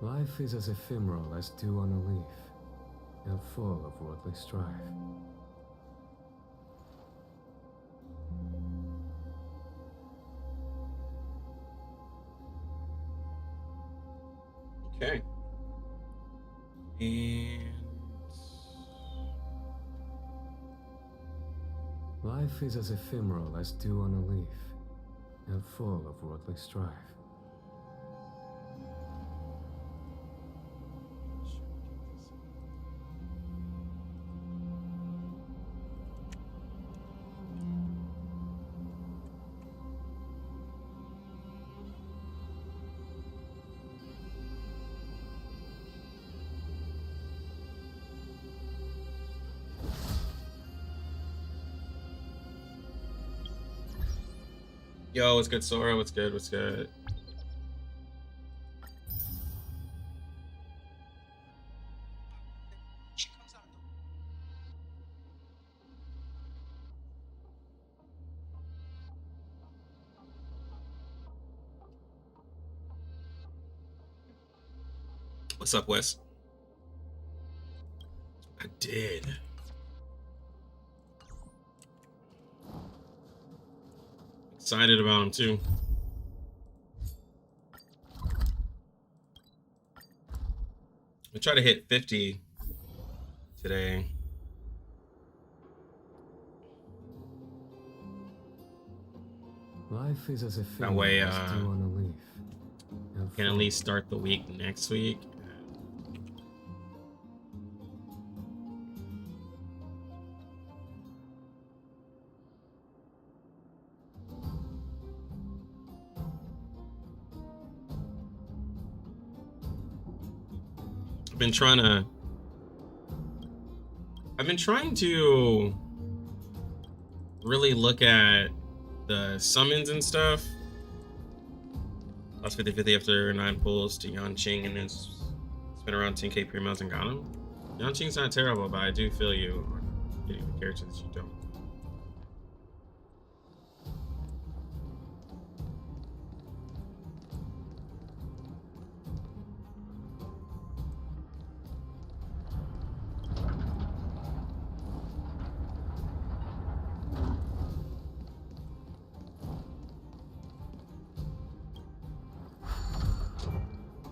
Life is as ephemeral as dew on a leaf, and full of worldly strife. Okay. And Life is as ephemeral as dew on a leaf, and full of worldly strife. yo, what's good, Sora? What's good? What's good? What's up, Wes? I did. Excited about him too. We try to hit 50 today. Life is as That ephemeral way, as dew on a leaf. And can at full least start the week next week. I've been trying to really look at the summons and stuff. Lost 50-50 after 9 pulls to Jing and it's been around 10k pre-mounts and got him. Ching's not terrible, but I do feel you on getting the characters you don't.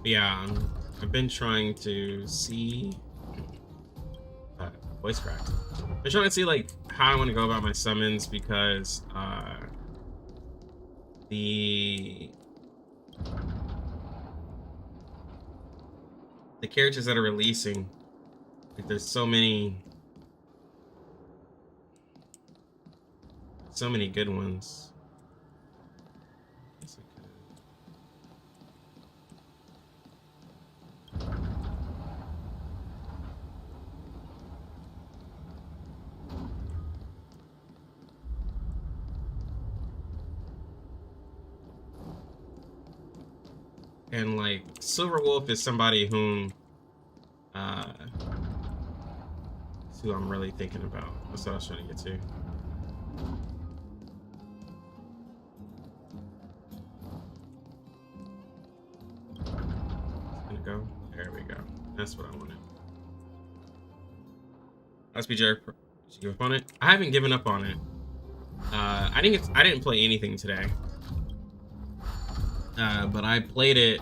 Yeah, I've been trying to see voice crack. I'm trying to see like how I want to go about my summons because the characters that are releasing, like there's so many good ones. And like Silver Wolf is somebody who I'm really thinking about. That's what I was trying to get to. Gonna go. There we go. That's what I wanted. SPJ, you give up on it? I haven't given up on it. I didn't play anything today. But I played it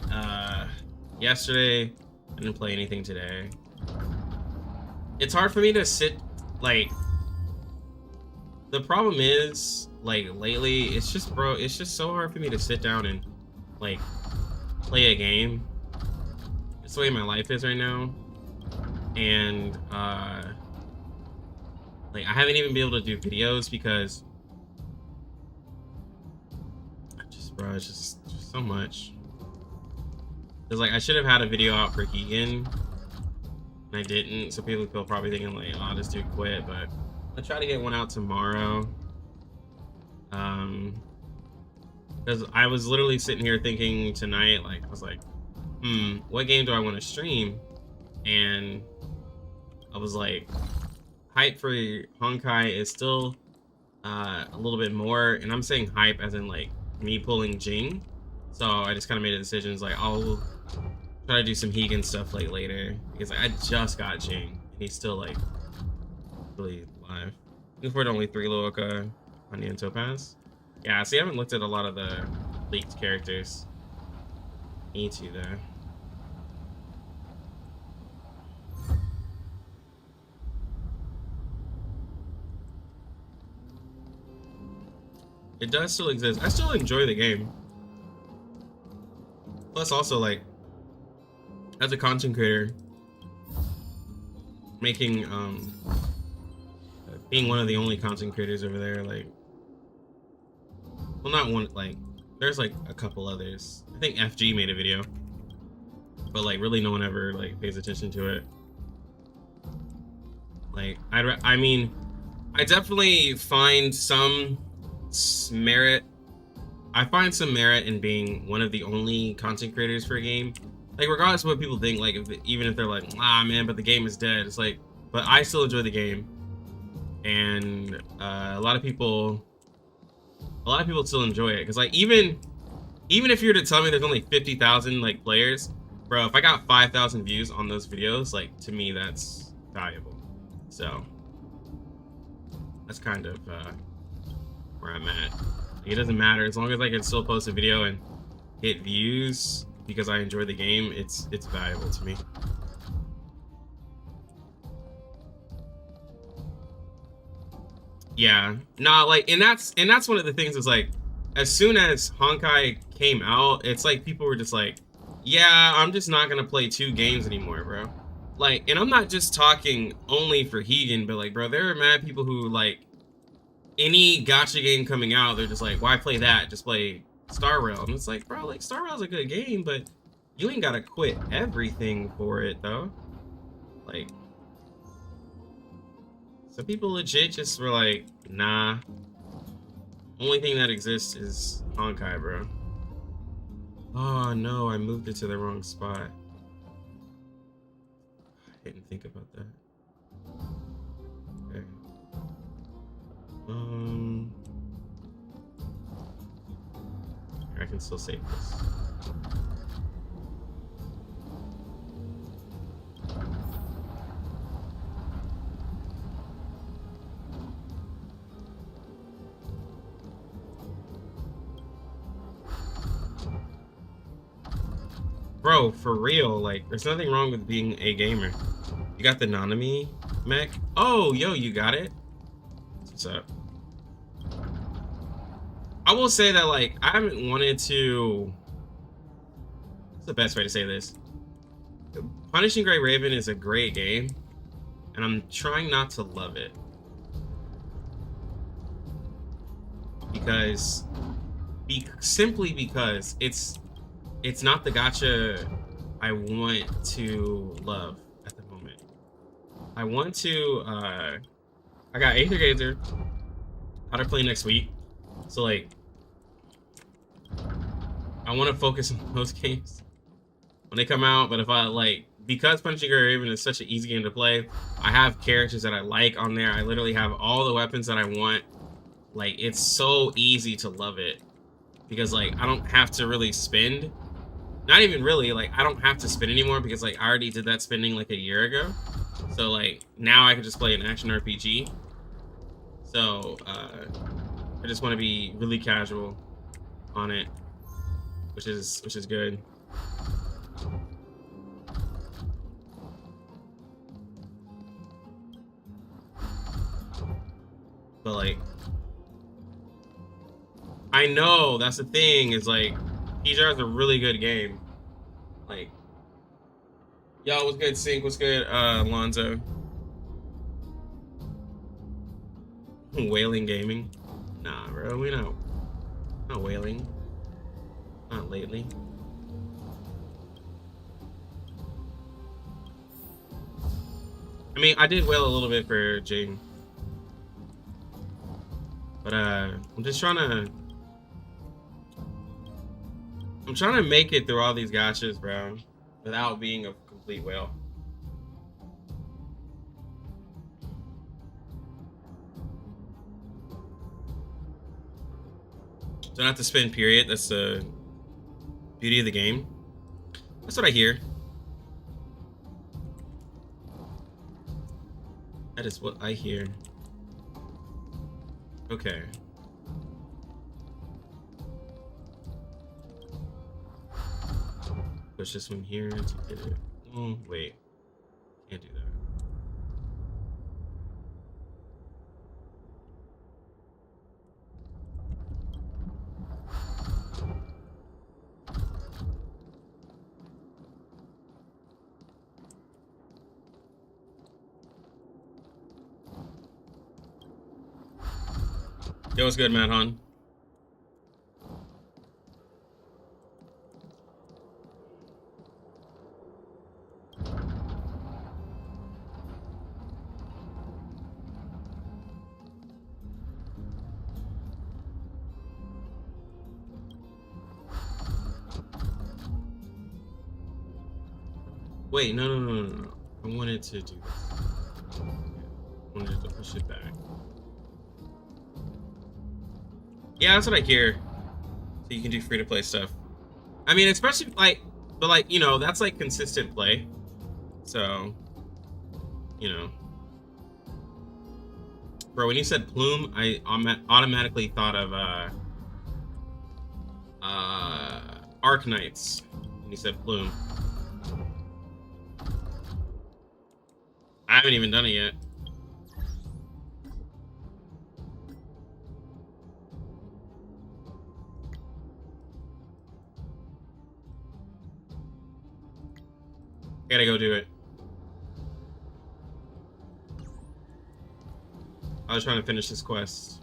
yesterday. I didn't play anything today. It's hard for me to sit, like, the problem is, like, lately, it's just so hard for me to sit down and, like, play a game. It's the way my life is right now. And, Like, I haven't even been able to do videos because bro, it's just so much. Cause like I should have had a video out for Keegan, and I didn't. So people feel probably thinking like, oh, this dude quit. But I'll try to get one out tomorrow. Because I was literally sitting here thinking tonight, like I was like, what game do I want to stream? And I was like, hype for Honkai is still a little bit more, and I'm saying hype as in like me pulling Jing. So I just kind of made a decision. It's like I'll try to do some Hegan stuff like later because like, I just got Jing and he's still like really alive. Looking forward to only 3 Loika, Honey and Topaz. Yeah, see, I haven't looked at a lot of the leaked characters. Need to though. It does still exist. I still enjoy the game. Plus, also like, as a content creator, making being one of the only content creators over there, like, well, not one, like, there's like a couple others. I think FG made a video, but like really no one ever like pays attention to it. Like, I mean, I definitely find some merit. I find some merit in being one of the only content creators for a game. Like, regardless of what people think, like, even if they're like, ah, man, but the game is dead. It's like, but I still enjoy the game, and a lot of people still enjoy it. Cause like, even if you were to tell me there's only 50,000 like players, bro, if I got 5,000 views on those videos, like, to me that's valuable. So that's kind of where I'm at. It doesn't matter as long as I can still post a video and hit views because I enjoy the game. It's valuable to me. Yeah, nah, like, and that's one of the things is like, as soon as Honkai came out, it's like people were just like, yeah, I'm just not gonna play 2 games anymore, bro. Like, and I'm not just talking only for Hegan, but like, bro, there are mad people who like any gacha game coming out, they're just like, why play that? Just play Star Rail. And it's like, bro, like, Star Rail's a good game, but you ain't gotta quit everything for it though. Like, some people legit just were like, nah, only thing that exists is Honkai, bro. Oh no, I moved it to the wrong spot. I didn't think about that. Okay. I can still save this. Bro, for real, like, there's nothing wrong with being a gamer. You got the Nanami mech? Oh, yo, you got it? What's up? I will say that, like, I haven't wanted to... What's the best way to say this? Punishing Gray Raven is a great game, and I'm trying not to love it. Because... simply because it's not the gacha I want to love at the moment. I want to, I got Aether Gazer, how to play next week. So, like, I want to focus on those games when they come out. But if I, like, because Punching Gray Raven is such an easy game to play, I have characters that I like on there. I literally have all the weapons that I want. Like, it's so easy to love it. Because, like, I don't have to really spend. Not even really, like, I don't have to spend anymore because, like, I already did that spending, like, a year ago. So, like, now I can just play an action RPG. So, I just want to be really casual on it, which is good. But, like, I know that's the thing, is like, PJR is a really good game. Like, yo, what's good, Sync? What's good, Lonzo? Whaling gaming? Nah, bro, we not whaling. Not lately. I mean, I did whale a little bit for Jing. But I'm trying to make it through all these gotchas, bro, without being a complete whale. Don't have to spin period. That's the beauty of the game. That's what I hear. That is what I hear. Okay. Push this one here to get it. Oh, wait. Can't do that. Yo, what's good, Matt Hon? Wait, no. I wanted to do this. I wanted to push it back. Yeah, that's what I hear. So you can do free to play stuff. I mean, especially like, but like, you know, that's like consistent play. So, you know. Bro, when you said plume, I automatically thought of Arc Knights when you said plume. I haven't even done it yet. I gotta go do it. I was trying to finish this quest.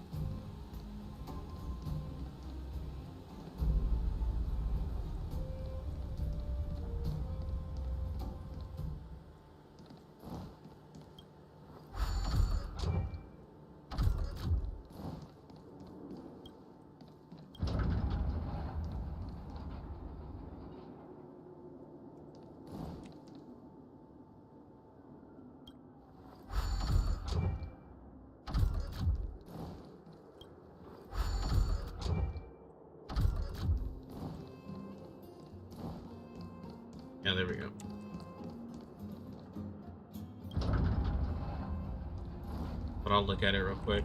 Yeah, there we go. But I'll look at it real quick.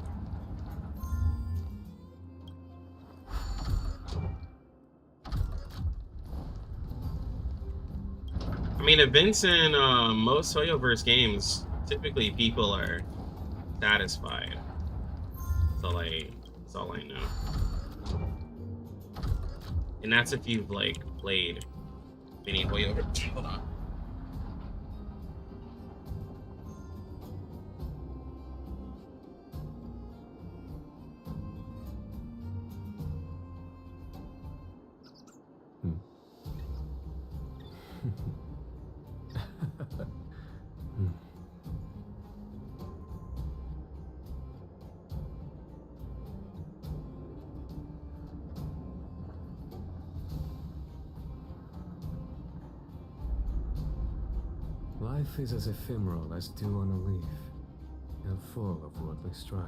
I mean, events in most Hoyoverse games, typically people are satisfied. So like, that's all I know. And that's if you've like played many Hoyoverse. Hold on. Life is as ephemeral as dew on a leaf, and full of worldly strife.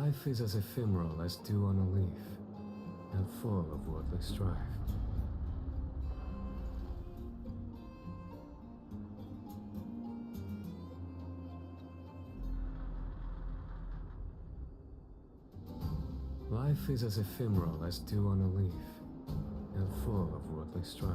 Life is as ephemeral as dew on a leaf, and full of worldly strife. Life is as ephemeral as dew on a leaf, and full of worldly strife.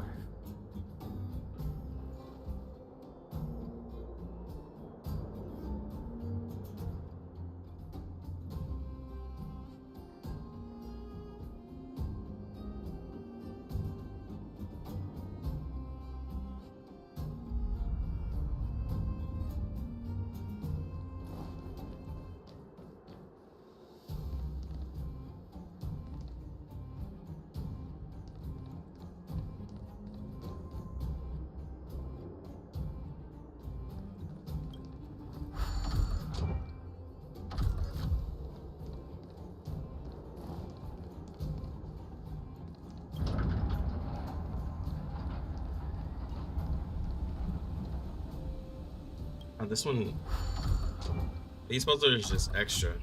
Oh, this one, these puzzles are just extra.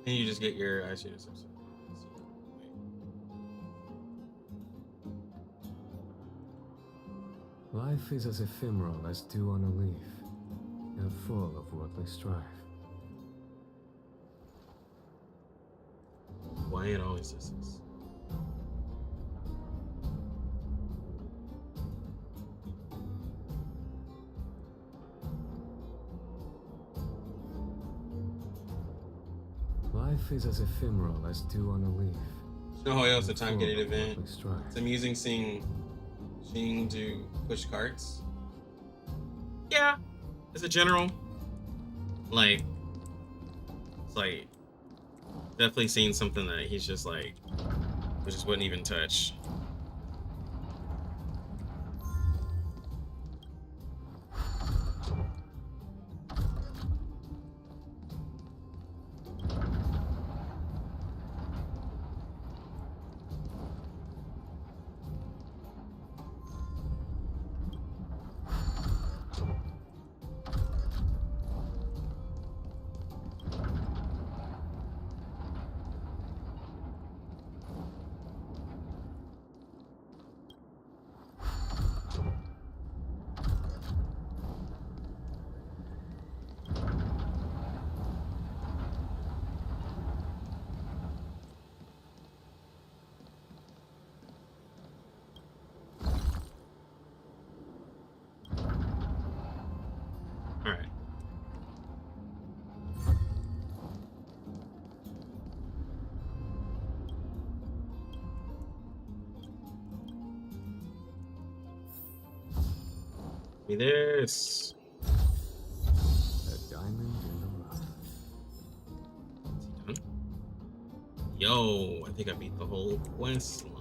And you just get your ice units. Life is as ephemeral as dew on a leaf, and full of worldly strife. Why it always does this? Life is as ephemeral as dew on a leaf. No, it's a and time full getting of event. worldly strife. It's amusing seeing Jing do push carts. Yeah, as a general, like, it's like definitely seeing something that he's just like, we just wouldn't even touch. All right. Give me this. A diamond in the rough. Is he done? Yo, I think I beat the whole quest line.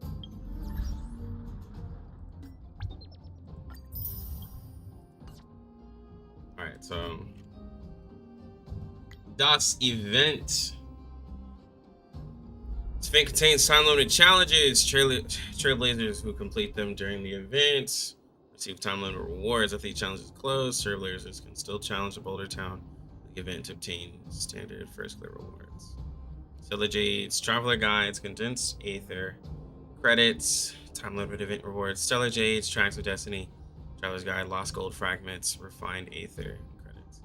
There we go. Alright, so Das event. This event contains time-limited challenges. Trailblazers who complete them during the event receive time-limited rewards. After the challenge is closed, Trailblazers can still challenge the Boulder Town the event to obtain standard first clear rewards. Stellar Jades, Traveler Guides, Condensed Aether, Credits, time-limited event rewards, Stellar Jades, Tracks of Destiny, Traveler's Guide, Lost Gold Fragments, Refined Aether, credits.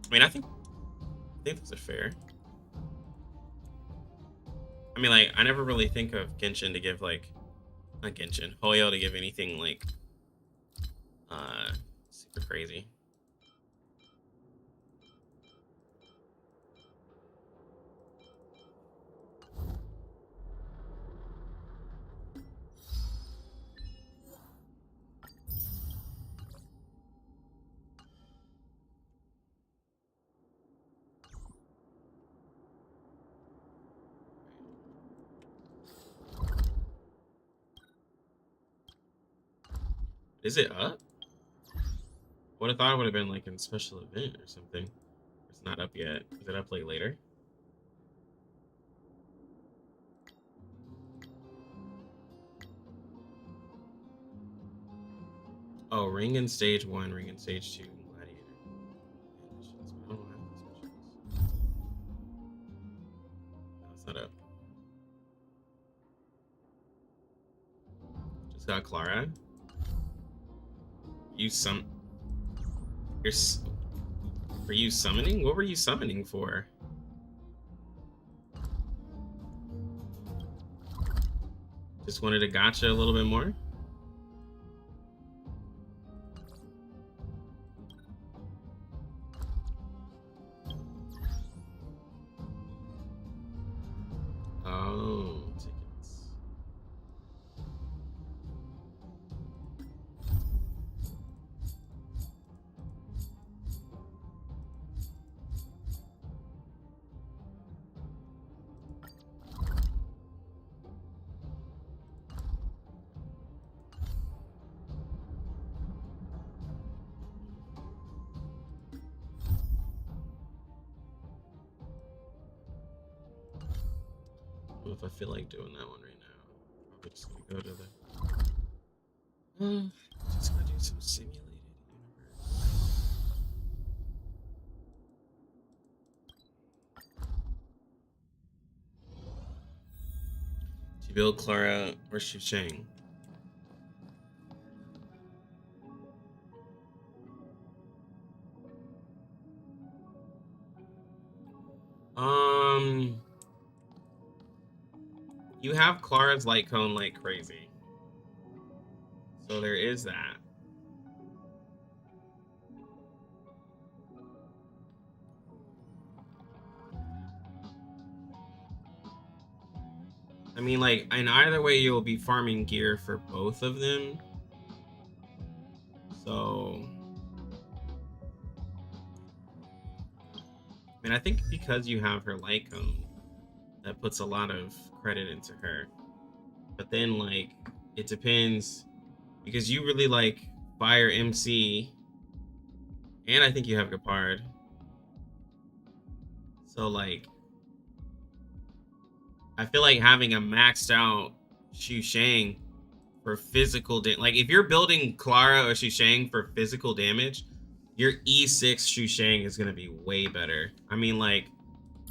I mean, I think those are fair. I mean, like, I never really think of Genshin to give, like, not Genshin, Hoyo to give anything, like, super crazy. Is it up? Would have thought it would have been like in special event or something. It's not up yet. Is it up like later? Oh, ring in stage 1, ring in stage 2, gladiator. I don't have those missions. No, it's not up. Just got Clara. You Were you summoning? What were you summoning for? Just wanted to gotcha a little bit more? Oh, tickets. Well, if I feel like doing that one right now, probably just gonna go to the. Just gonna do some simulated universe. Do you build Clara or Shang? You have Clara's light cone like crazy. So there is that. I mean, like, in either way, you'll be farming gear for both of them. So, I mean, I think because you have her light cone, that puts a lot of credit into her. But then, like, it depends because you really like Fire MC, and I think you have Gepard. So, like, I feel like having a maxed out Xu Shang for physical damage, like if you're building Clara or Xu Shang for physical damage, your E6 Xu Shang is gonna be way better. I mean, like,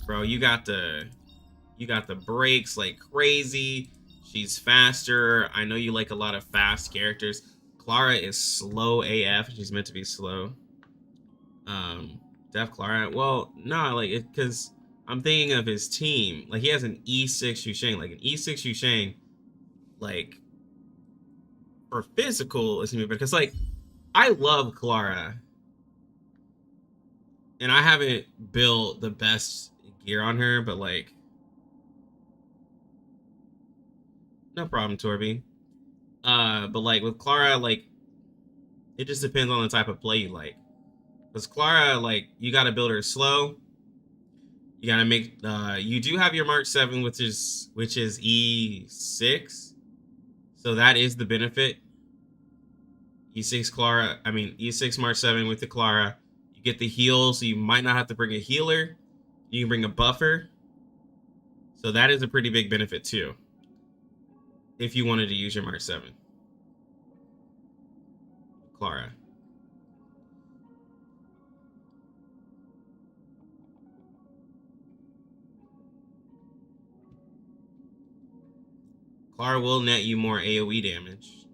bro, you got the brakes like crazy. She's faster. I know you like a lot of fast characters. Clara is slow AF. She's meant to be slow. Def Clara. Well, no, like it because I'm thinking of his team. Like he has an E6 Xu Shang. Like an E6 Xu Shang, like for physical is gonna be better. Because like I love Clara. And I haven't built the best gear on her, but like no problem, Torby. But like with Clara, like it just depends on the type of play you like. Because Clara, like you gotta build her slow. You gotta make you do have your March 7, which is E6. So that is the benefit. E6 Clara, I mean E6 March 7 with the Clara. You get the heal, so you might not have to bring a healer. You can bring a buffer. So that is a pretty big benefit too. If you wanted to use your March 7. Clara. Clara will net you more AoE damage.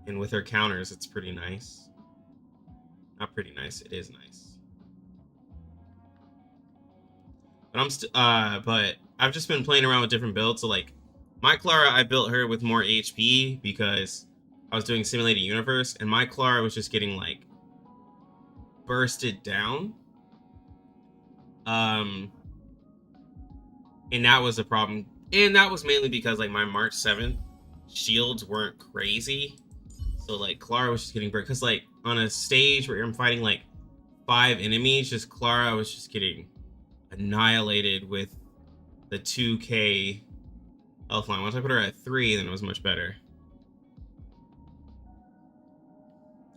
And with her counters, it's pretty nice. Not pretty nice, it is nice. But I've just been playing around with different builds. So like my Clara, I built her with more HP because I was doing simulated universe, and my Clara was just getting like bursted down. And that was a problem. And that was mainly because like my March 7th shields weren't crazy. So like Clara was just getting burnt. Because like on a stage where I'm fighting like 5 enemies, just Clara was just getting annihilated with the 2k health line. Once I put her at 3, then it was much better.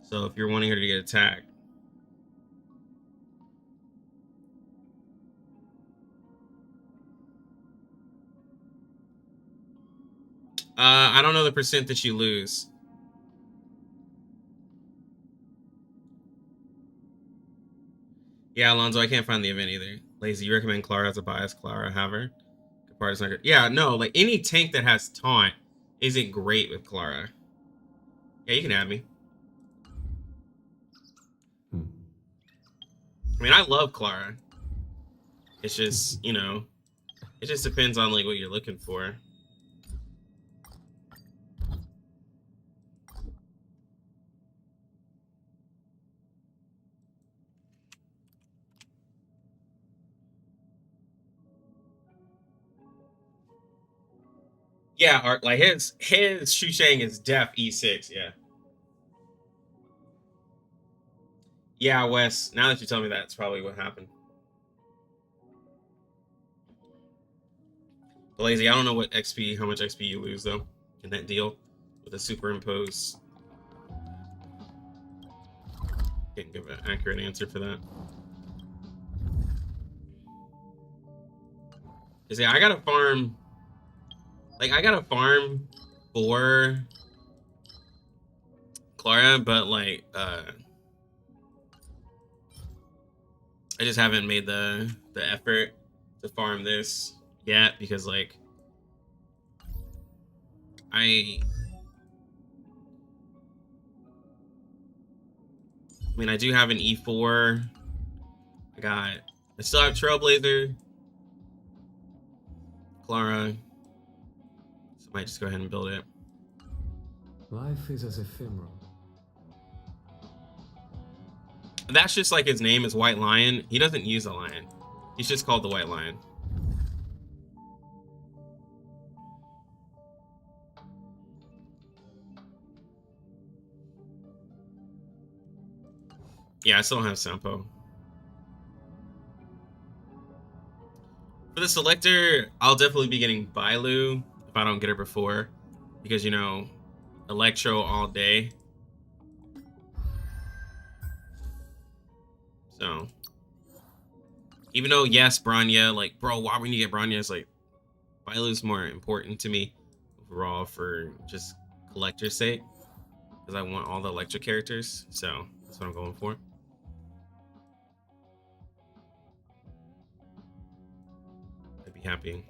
So if you're wanting her to get attacked, I don't know the percent that you lose. Yeah, Alonzo, I can't find the event either. Lazy, you recommend Clara as a bias? Clara, have her. Part is not good. Yeah, no, like any tank that has taunt isn't great with Clara. Yeah, you can add me. I mean, I love Clara. It's just, you know, it just depends on like what you're looking for. Yeah, Art, like his Shu Shang is def E6, yeah. Yeah, Wes, now that you tell me that, it's probably what happened. But Lazy, I don't know what XP, how much XP you lose though in that deal with a superimpose. Can't give an accurate answer for that. Cause yeah, I gotta farm. Like I gotta farm for Clara, but like I just haven't made the effort to farm this yet because like I mean I do have an E4. I still have Trailblazer, Clara. So I might just go ahead and build it. Life is as ephemeral. That's just like his name is White Lion. He doesn't use a lion. He's just called the White Lion. Yeah, I still don't have Sampo. For the selector, I'll definitely be getting Bailu if I don't get her before. Because, you know, Electro all day. So, even though, yes, Bronya, like, bro, why would you get Bronya? It's like, Bailu's more important to me overall for just collector's sake. Because I want all the Electro characters. So, that's what I'm going for. I'd be happy.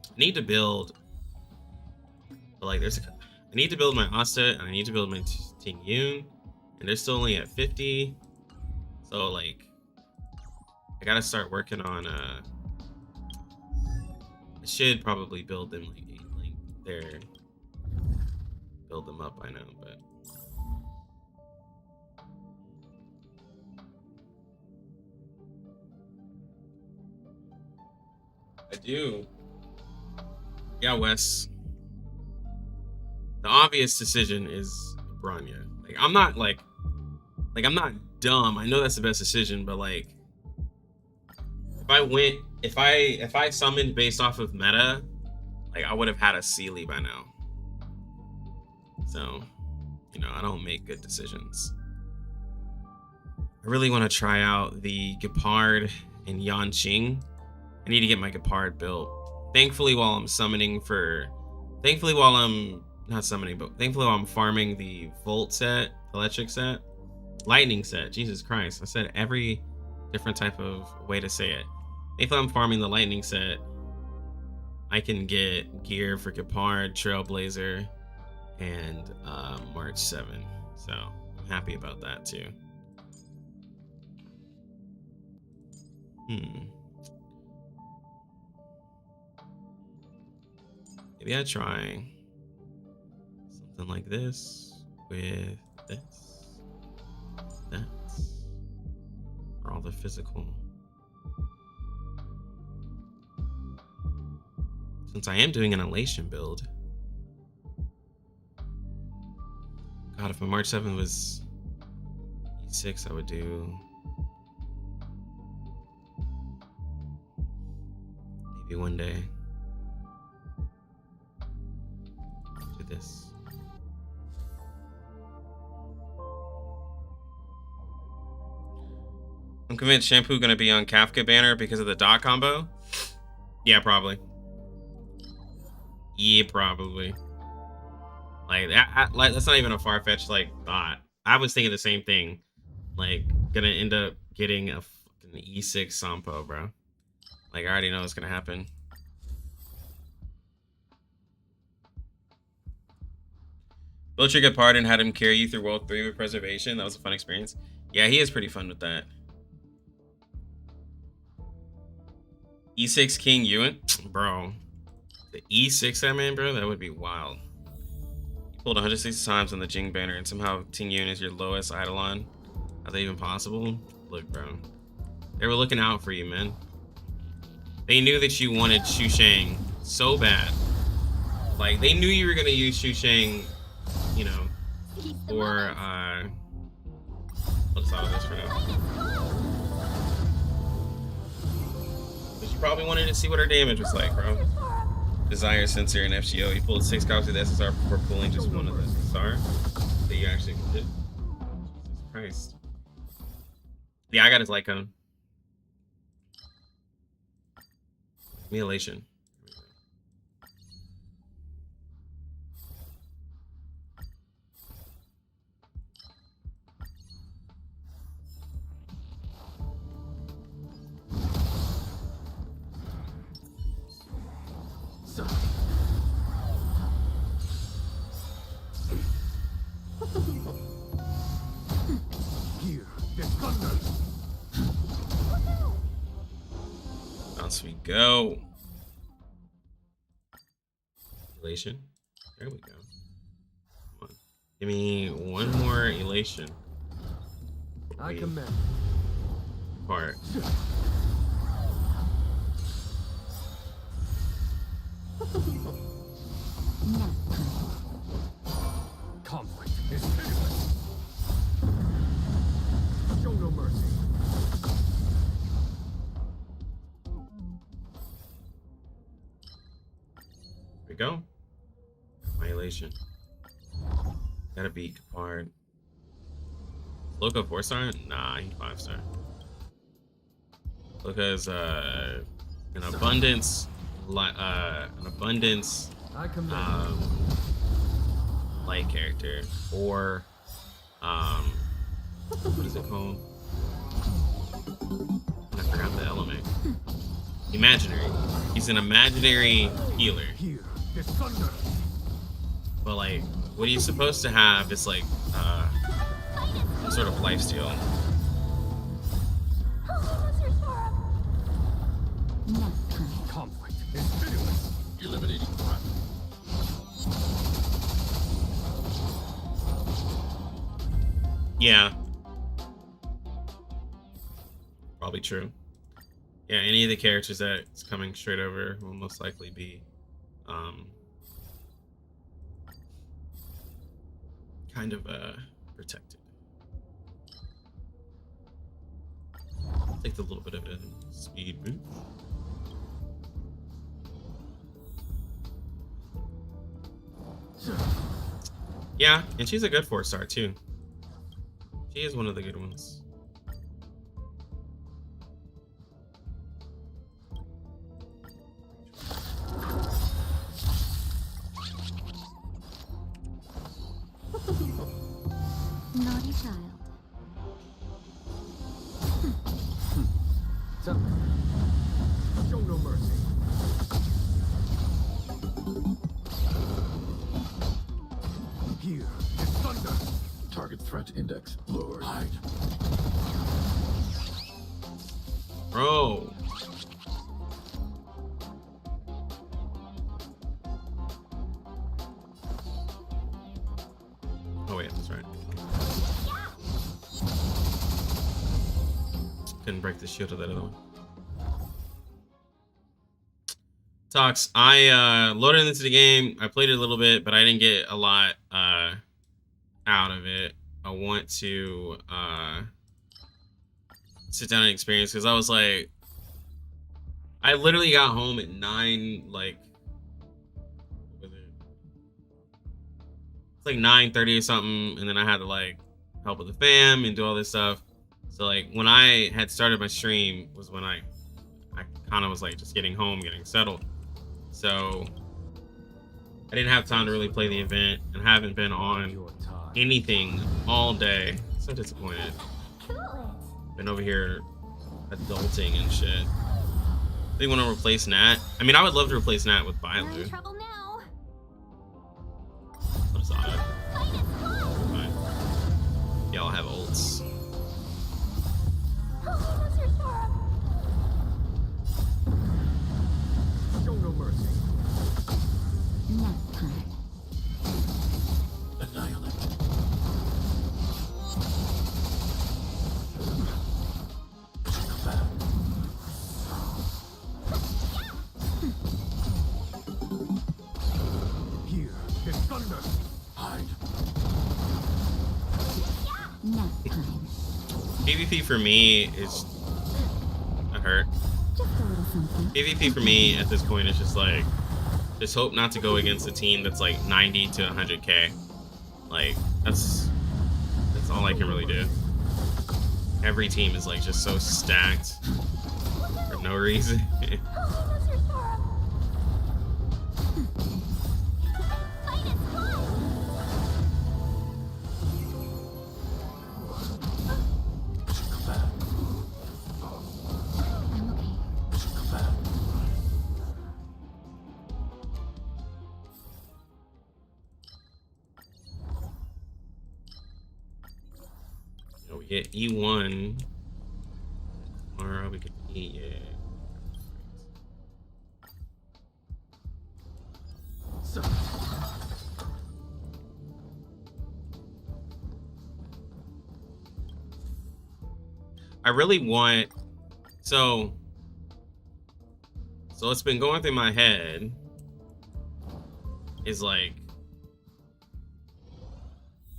I need to build, but like, I need to build my Asta and I need to build my Ting Yun, and they're still only at 50. So like, I gotta start working on. I should probably build them like they're build them up. I know, but I do. Yeah, Wes. The obvious decision is Bronya. Like I'm not I'm not dumb. I know that's the best decision, but like if I summoned based off of meta, like I would have had a Sealy by now. So, you know, I don't make good decisions. I really want to try out the Gepard and Yanqing. I need to get my Gepard built. Thankfully, while I'm farming the Volt set, electric set, lightning set. Jesus Christ, I said every different type of way to say it. If I'm farming the lightning set, I can get gear for Gepard, Trailblazer, and March 7. So I'm happy about that too. Maybe I try something like this with this, that, or all the physical. Since I am doing an elation build. God, if my March 7 was E6, I would do maybe one day. this. I'm convinced Shampoo gonna be on Kafka banner because of the dot combo. Yeah, probably. Yeah, probably. Like that. Like that's not even a far-fetched like thought. I was thinking the same thing. Like gonna end up getting a fucking E6 Sampo, bro. Like I already know what's gonna happen. Built your good part and had him carry you through World 3 with preservation. That was a fun experience. Yeah, he is pretty fun with that. E6 King Ewan? Bro. The E6 that man, bro, that would be wild. You pulled 160 times on the Jing banner and somehow Ting Yun is your lowest Eidolon. Are they even possible? Look, bro. They were looking out for you, man. They knew that you wanted Xu Shang so bad. Like, they knew you were gonna use Xu Shang, you know, for, let's solve this for now. But you probably wanted to see what her damage was like, bro. Desire Sensor and FGO. You pulled 6 copies of the SSR before pulling just one of the SSR that you actually did. Jesus Christ. Yeah, I got his like cone. Mutilation. Bounce we go. Elation. There we go. Come on. Give me one more elation. I commend. Part. Conflict is pitiless. Show no mercy. There we go. Annihilation. Gotta beat Capard. Loco 4-star? Nah, he's 5-star. Loca's an abundance light character, or what is it called? I forgot the element. Imaginary. He's an imaginary healer. But like, what he's supposed to have is like some sort of lifesteal. Conflict is pitiless. Eliminating threat. Yeah. Probably true. Yeah, any of the characters that's coming straight over will most likely be kind of protected. Take a little bit of a speed boost. Yeah, and she's a good 4-star too. She is one of the good ones. Naughty child. Show no mercy. Here is thunder. Target threat index lowered. Hide. Bro. Oh wait, that's right. Couldn't break the shield of that other one. Talks. I loaded into the game. I played it a little bit, but I didn't get a lot out of it. I want to sit down and experience, because I was like, I literally got home at 9, like, what was it? it's like 9:30 or something, and then I had to like help with the fam and do all this stuff. So like when I had started my stream was when I kind of was like just getting home, getting settled. So I didn't have time to really play the event and haven't been on anything all day. So disappointed. Been over here adulting and shit. They want to replace Nat. I mean, I would love to replace Nat with Bailu. What is that? Fine. Y'all have ults. Show no mercy. Nap time. Annihilate. Here is thunder. Hide. Nap time. PvP for me is that hurt. Just a little something. PvP for me at this point is just like, just hope not to go against a team that's like 90 to 100k. Like that's all I can really do. Every team is like just so stacked for no reason. I'm okay. We get E1. Or we could eat, yeah. So, I really want, so what's been going through my head is like,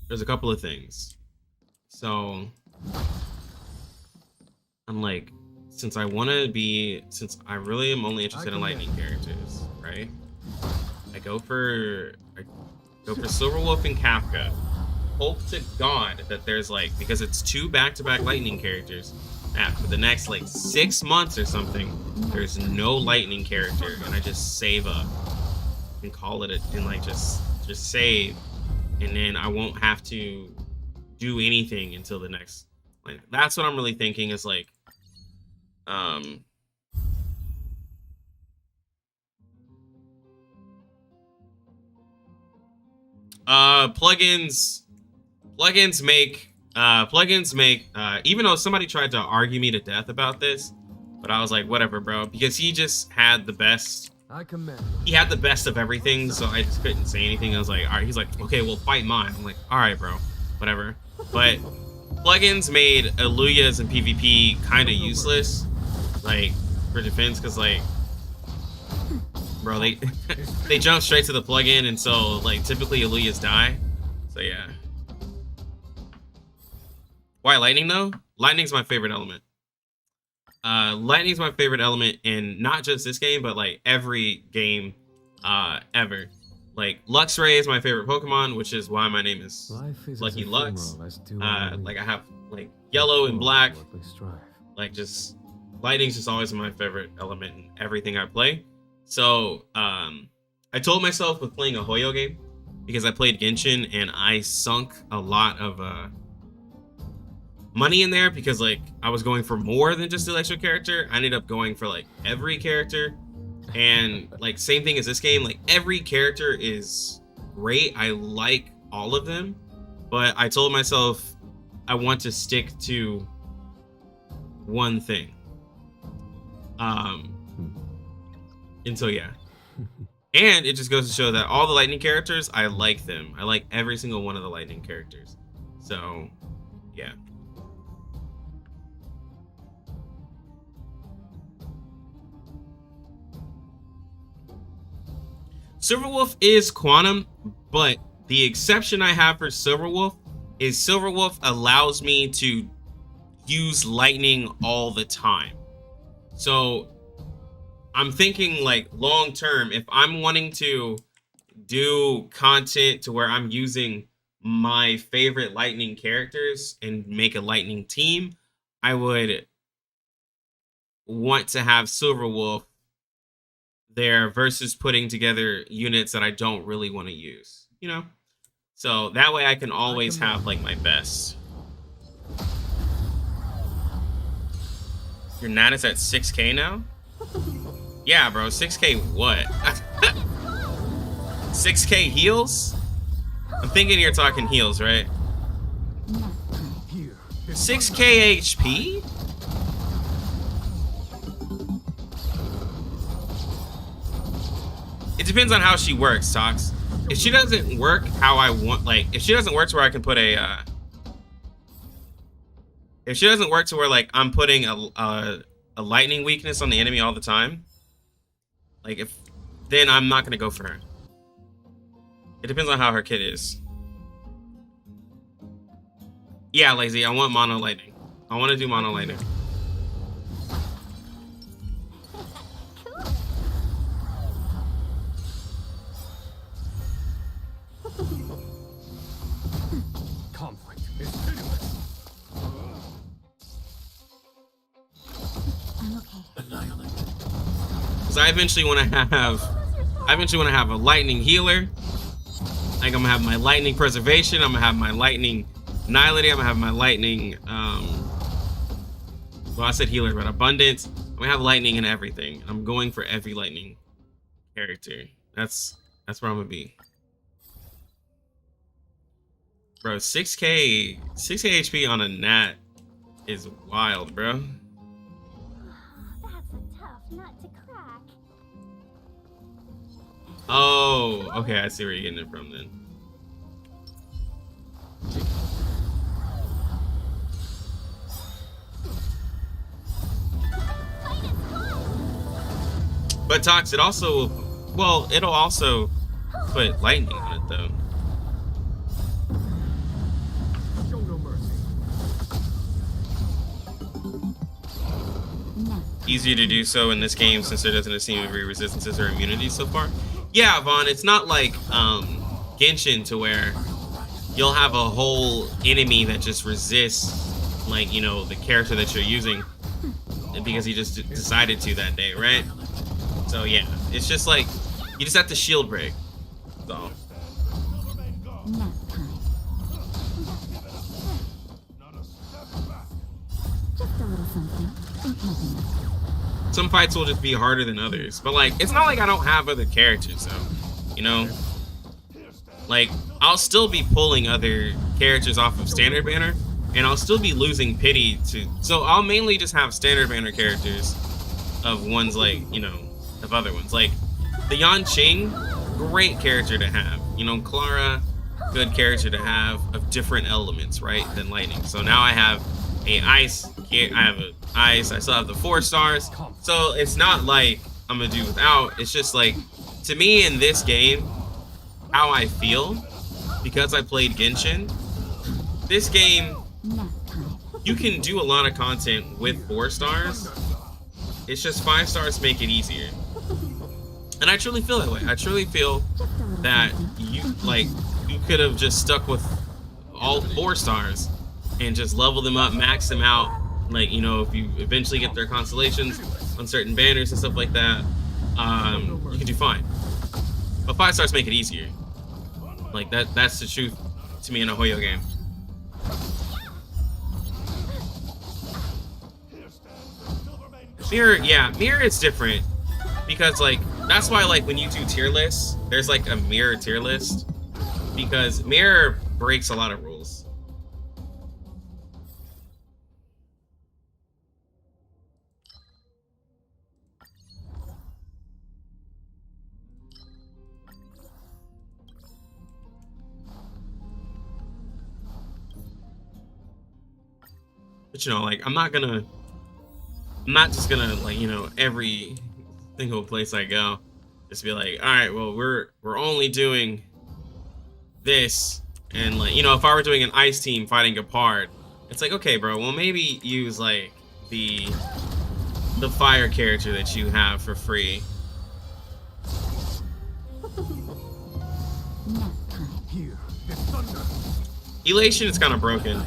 there's a couple of things. So I'm like, since I really am only interested in lightning characters, right? I go for Silverwolf and Kafka. Hope to God that there's like, because it's 2 back-to-back lightning characters, that for the next like 6 months or something, there's no lightning character, and I just save up and call it and like just save, and then I won't have to do anything until the next. Like that's what I'm really thinking is like, plugins make even though somebody tried to argue me to death about this, but I was like, whatever, bro, because he just had the best. I command. He had the best of everything, so I just couldn't say anything. I was like, all right. He's like, okay, well, fight mine. I'm like, all right, bro, whatever. But plugins made Aluyas and PvP kind of useless, like for defense, because like, bro, they jump straight to the plugin, and so like typically Aluyas die. So yeah. Why lightning though? Lightning's my favorite element. Lightning's my favorite element in not just this game, but like every game ever. Like Luxray is my favorite Pokemon, which is why my name is Lucky Lux. Like I have like yellow and black. Like just lightning's just always my favorite element in everything I play. So I told myself with playing a Hoyo game, because I played Genshin and I sunk a lot of money in there because like I was going for more than just the Electro character. I ended up going for like every character, and like same thing as this game, like every character is great. I like all of them, but I told myself I want to stick to one thing. And so yeah. And it just goes to show that all the lightning characters, I like them. I like every single one of the lightning characters. So yeah. Silverwolf is Quantum, but the exception I have for Silverwolf is Silverwolf allows me to use lightning all the time. So I'm thinking like long term, if I'm wanting to do content to where I'm using my favorite lightning characters and make a lightning team, I would want to have Silverwolf there versus putting together units that I don't really want to use, you know? So that way I can always have like my best. Your Nat is at 6K now? Yeah, bro, 6K what? 6K heals? I'm thinking you're talking heals, right? 6K HP? It depends on how she works, Tox. If she doesn't work how I want, like, if she doesn't work to where I can put a, if she doesn't work to where, like, I'm putting a lightning weakness on the enemy all the time, like, then I'm not gonna go for her. It depends on how her kit is. Yeah, Lazy, I want mono lightning. I want to do mono lightning. Conflict is pitiless. I'm okay. Annihilate. Because I eventually want to have a lightning healer. Like, I'm gonna have my lightning preservation. I'm gonna have my lightning annihilating. I'm gonna have my lightning. Well, I said healer, but abundance. I'm gonna have lightning and everything. I'm going for every lightning character. That's where I'm gonna be. Bro, 6K HP on a Nat is wild, bro. That's a tough nut to crack. Oh, okay, I see where you're getting it from then. But Tox, it also, well, it'll also put lightning on it though. Show no mercy. No. Easier to do so in this game since there doesn't seem to be resistances or immunities so far. Yeah, Vaughn, it's not like Genshin to where you'll have a whole enemy that just resists, like, you know, the character that you're using because he just decided to that day, right? So yeah, it's just like you just have to shield break. So Nap time. Just a little something. Ain't nothing else. some fights will just be harder than others, but like it's not like I don't have other characters though, you know. Like I'll still be pulling other characters off of standard banner, and I'll still be losing pity to. So I'll mainly just have standard banner characters of ones like, you know, of other ones. Like the Yan Qing, great character to have. You know, Clara, good character to have of different elements, right, than lightning. So now I have a ice. I have a ice. I still have the 4 stars. So it's not like I'm gonna do without. It's just like, to me in this game, how I feel because I played Genshin. This game, Nap time. you can do a lot of content with 4 stars. It's just 5 stars make it easier. And I truly feel that way. I truly feel that you could have just stuck with all 4 stars and just level them up, max them out. Like, you know, if you eventually get their constellations on certain banners and stuff like that, you can do fine. But 5 stars make it easier. Like that's the truth to me in a Hoyo game. Mirror, yeah, Mirror is different because like that's why like when you do tier lists, there's like a Mirror tier list because Mirror breaks a lot of rules. But you know, like I'm not just gonna like, you know, every single place I go just be like, all right, well we're only doing this. And like, you know, if I were doing an ice team fighting Gepard, it's like, okay bro, well maybe use like the fire character that you have for free. Nap time. Here, the thunder. Elation is kind of broken.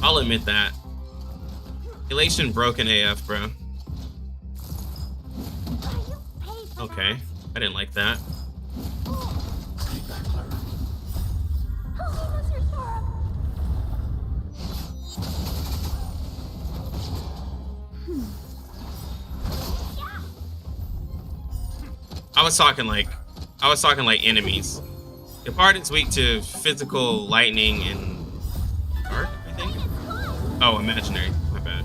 I'll admit that. Elation broken AF, bro. Are you paid for Okay, that? I didn't like that. Stay back, Clara. Oh, Mr. Sora. I was talking like enemies. If Harden's weak to physical, lightning, and dark, I think. Oh, imaginary. My bad.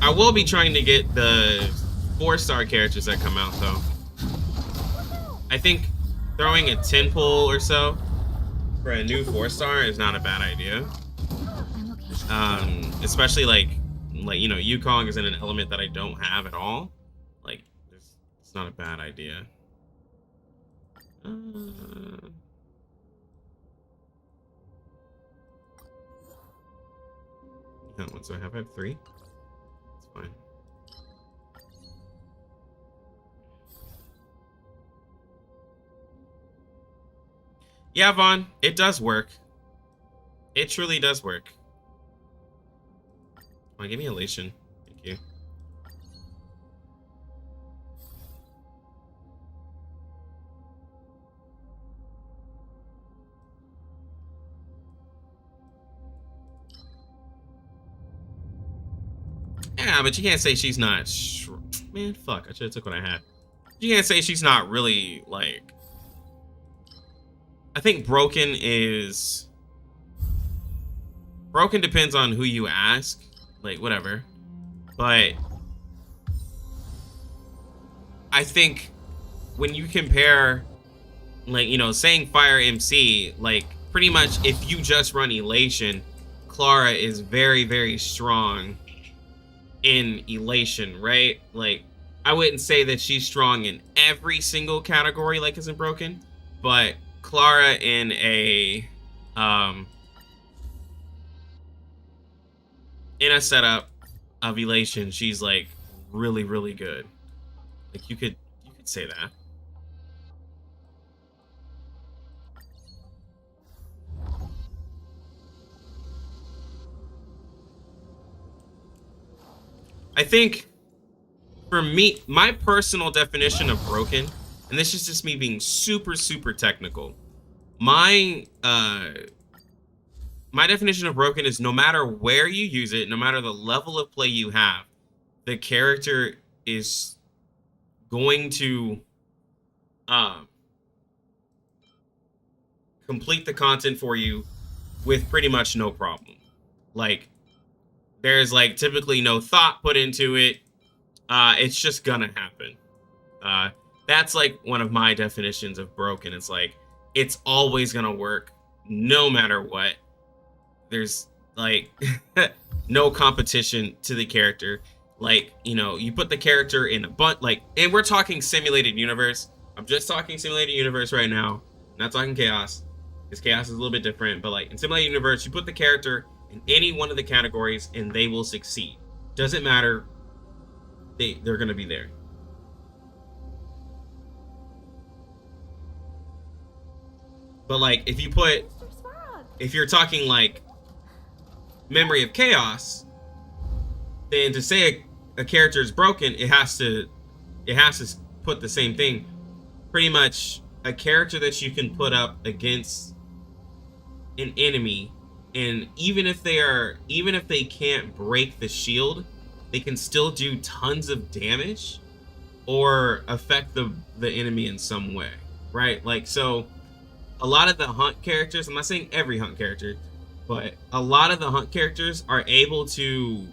I will be trying to get the 4-star characters that come out, though. I think throwing a 10 pull or so for a new 4-star is not a bad idea. I'm okay. Especially like you know, Yukong isn't an element that I don't have at all. Like, it's not a bad idea. Yeah, what do I have? I have 3. It's fine. Yeah, Vaughn, it does work. It truly does work. Come on, give me elation. Thank you. Yeah, but you can't say she's not. Man, fuck! I should have took what I had. You can't say she's not really like. I think broken depends on who you ask. Like, whatever. But I think when you compare, like, you know, saying Fire MC, like, pretty much if you just run Elation, Clara is very, very strong in Elation, right? Like, I wouldn't say that she's strong in every single category like isn't broken, but Clara in a setup of Elation, she's like really, really good. Like, you could say that. I think for me, my personal definition of broken, and this is just me being super, super technical. My definition of broken is no matter where you use it, no matter the level of play you have, the character is going to complete the content for you with pretty much no problem. Like, there's like typically no thought put into it. It's just gonna happen. That's like one of my definitions of broken. It's like, it's always gonna work no matter what. There's like no competition to the character. Like, you know, you put the character in a bunch, like, and we're talking simulated universe. I'm just talking simulated universe right now. I'm not talking chaos, because chaos is a little bit different. But like in simulated universe, you put the character in any one of the categories and they will succeed. Doesn't matter. They're gonna be there. But like if you're talking like memory of chaos, then to say a character is broken, it has to put the same thing. Pretty much a character that you can put up against an enemy, and even if they can't break the shield, they can still do tons of damage or affect the enemy in some way, right? Like, so a lot of the hunt characters, I'm not saying every hunt character, but a lot of the hunt characters are able to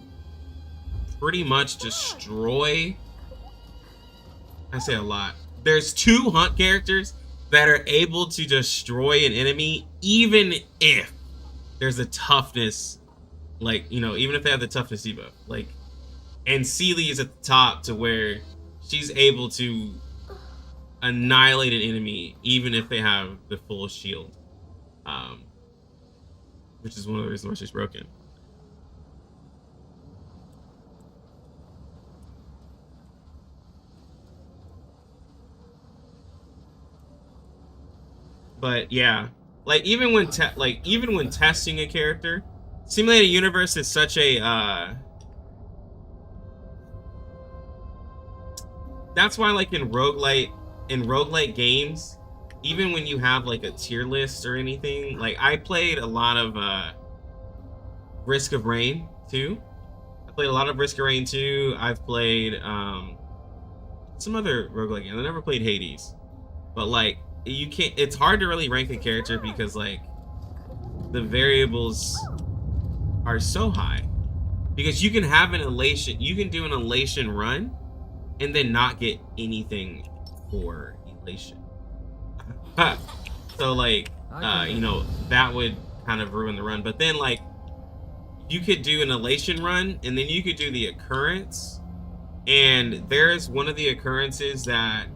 pretty much destroy. I say a lot. There's 2 hunt characters that are able to destroy an enemy, even if there's a toughness, like, you know, even if they have the toughness debuff. Like, and Seely is at the top to where she's able to annihilate an enemy, even if they have the full shield. Which is one of the reasons why she's broken. But yeah, like even when testing a character, Simulated Universe is such a that's why like in roguelite games, even when you have like a tier list or anything, like I played a lot of Risk of Rain 2. I played a lot of Risk of Rain 2. I've played some other roguelike games. I never played Hades. But like you can't, it's hard to really rank a character because like the variables are so high. Because you can have an elation, you can do an elation run and then not get anything for elation. So like you know, that would kind of ruin the run. But then like you could do an elation run and then you could do the occurrence, and there's one of the occurrences that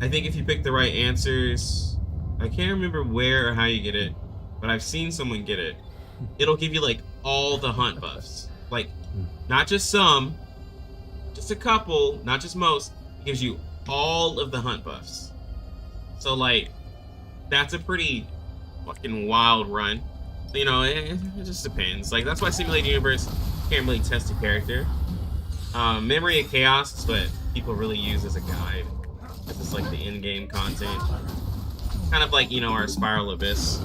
I think if you pick the right answers, I can't remember where or how you get it, but I've seen someone get it. It'll give you like all the hunt buffs, like not just some, just a couple, not just most. It gives you all of the hunt buffs. So like that's a pretty fucking wild run. You know, it just depends. Like that's why Simulated Universe can't really test a character. Memory of Chaos is what people really use as a guide. This is like the in-game content, kind of like, you know, our Spiral Abyss.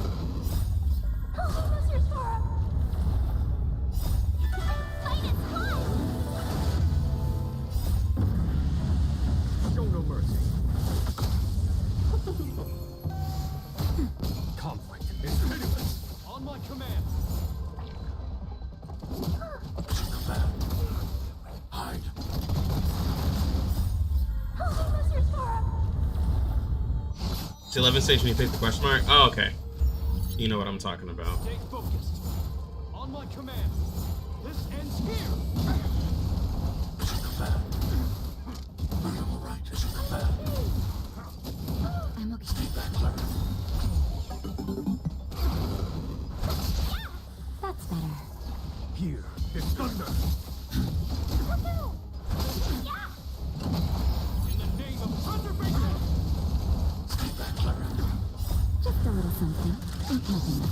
Show no mercy. Conflict is pitiless. On my command. Hide. It's 11 stage when you pick the question mark. Oh, okay. You know what I'm talking about. Stay focused. On my command. This ends here. I'm all right. I'm okay. Stay back, Clara. That's better. Here is thunder. In the name of preservation. Stay back, Clara. Just a little something. Ain't nothing.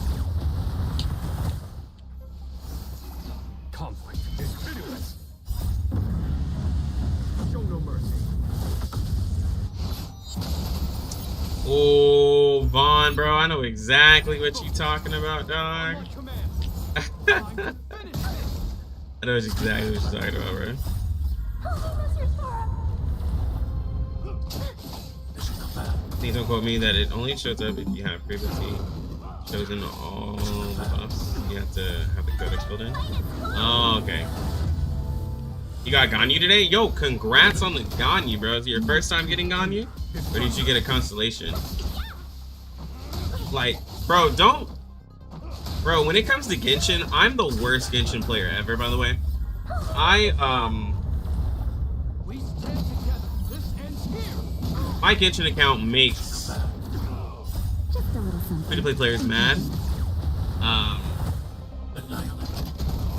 Conflict is pitiless. Show no mercy. Oh, Vaughn, bro, I know exactly what you talking about, dog. On my command. Time to finish this. I know exactly what you're talking about, bro. Please don't quote me that it only shows up if you have previously chosen all the buffs. You have to have the codex filled in. Oh, okay. You got Ganyu today? Yo, congrats on the Ganyu, bro. Is it your first time getting Ganyu? Or did you get a constellation? Like, bro, don't... Bro, when it comes to Genshin, I'm the worst Genshin player ever, by the way. We stand together. This ends here. My Genshin account makes Just a little something. free-to-play players mad.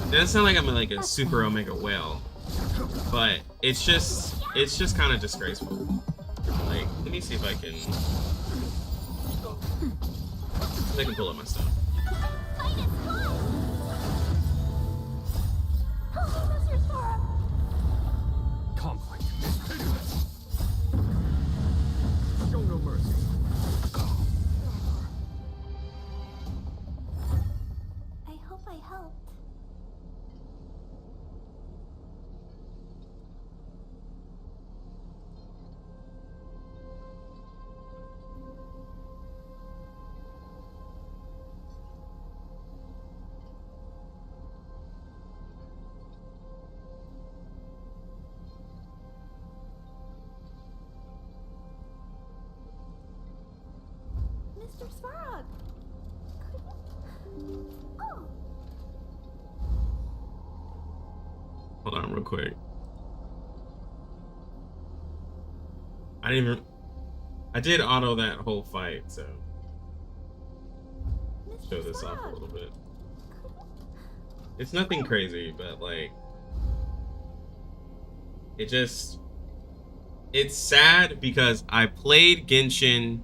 It doesn't sound like I'm like a super omega whale, but it's just kind of disgraceful. Like, let me see if I can pull up my stuff. Conflict is pitiless. Show no mercy. I hope I helped. Mr. Svarog! Oh! Hold on, real quick. I did auto that whole fight, so Mr. show this off a Svarog. little bit. It's nothing crazy, but like, it's sad because I played Genshin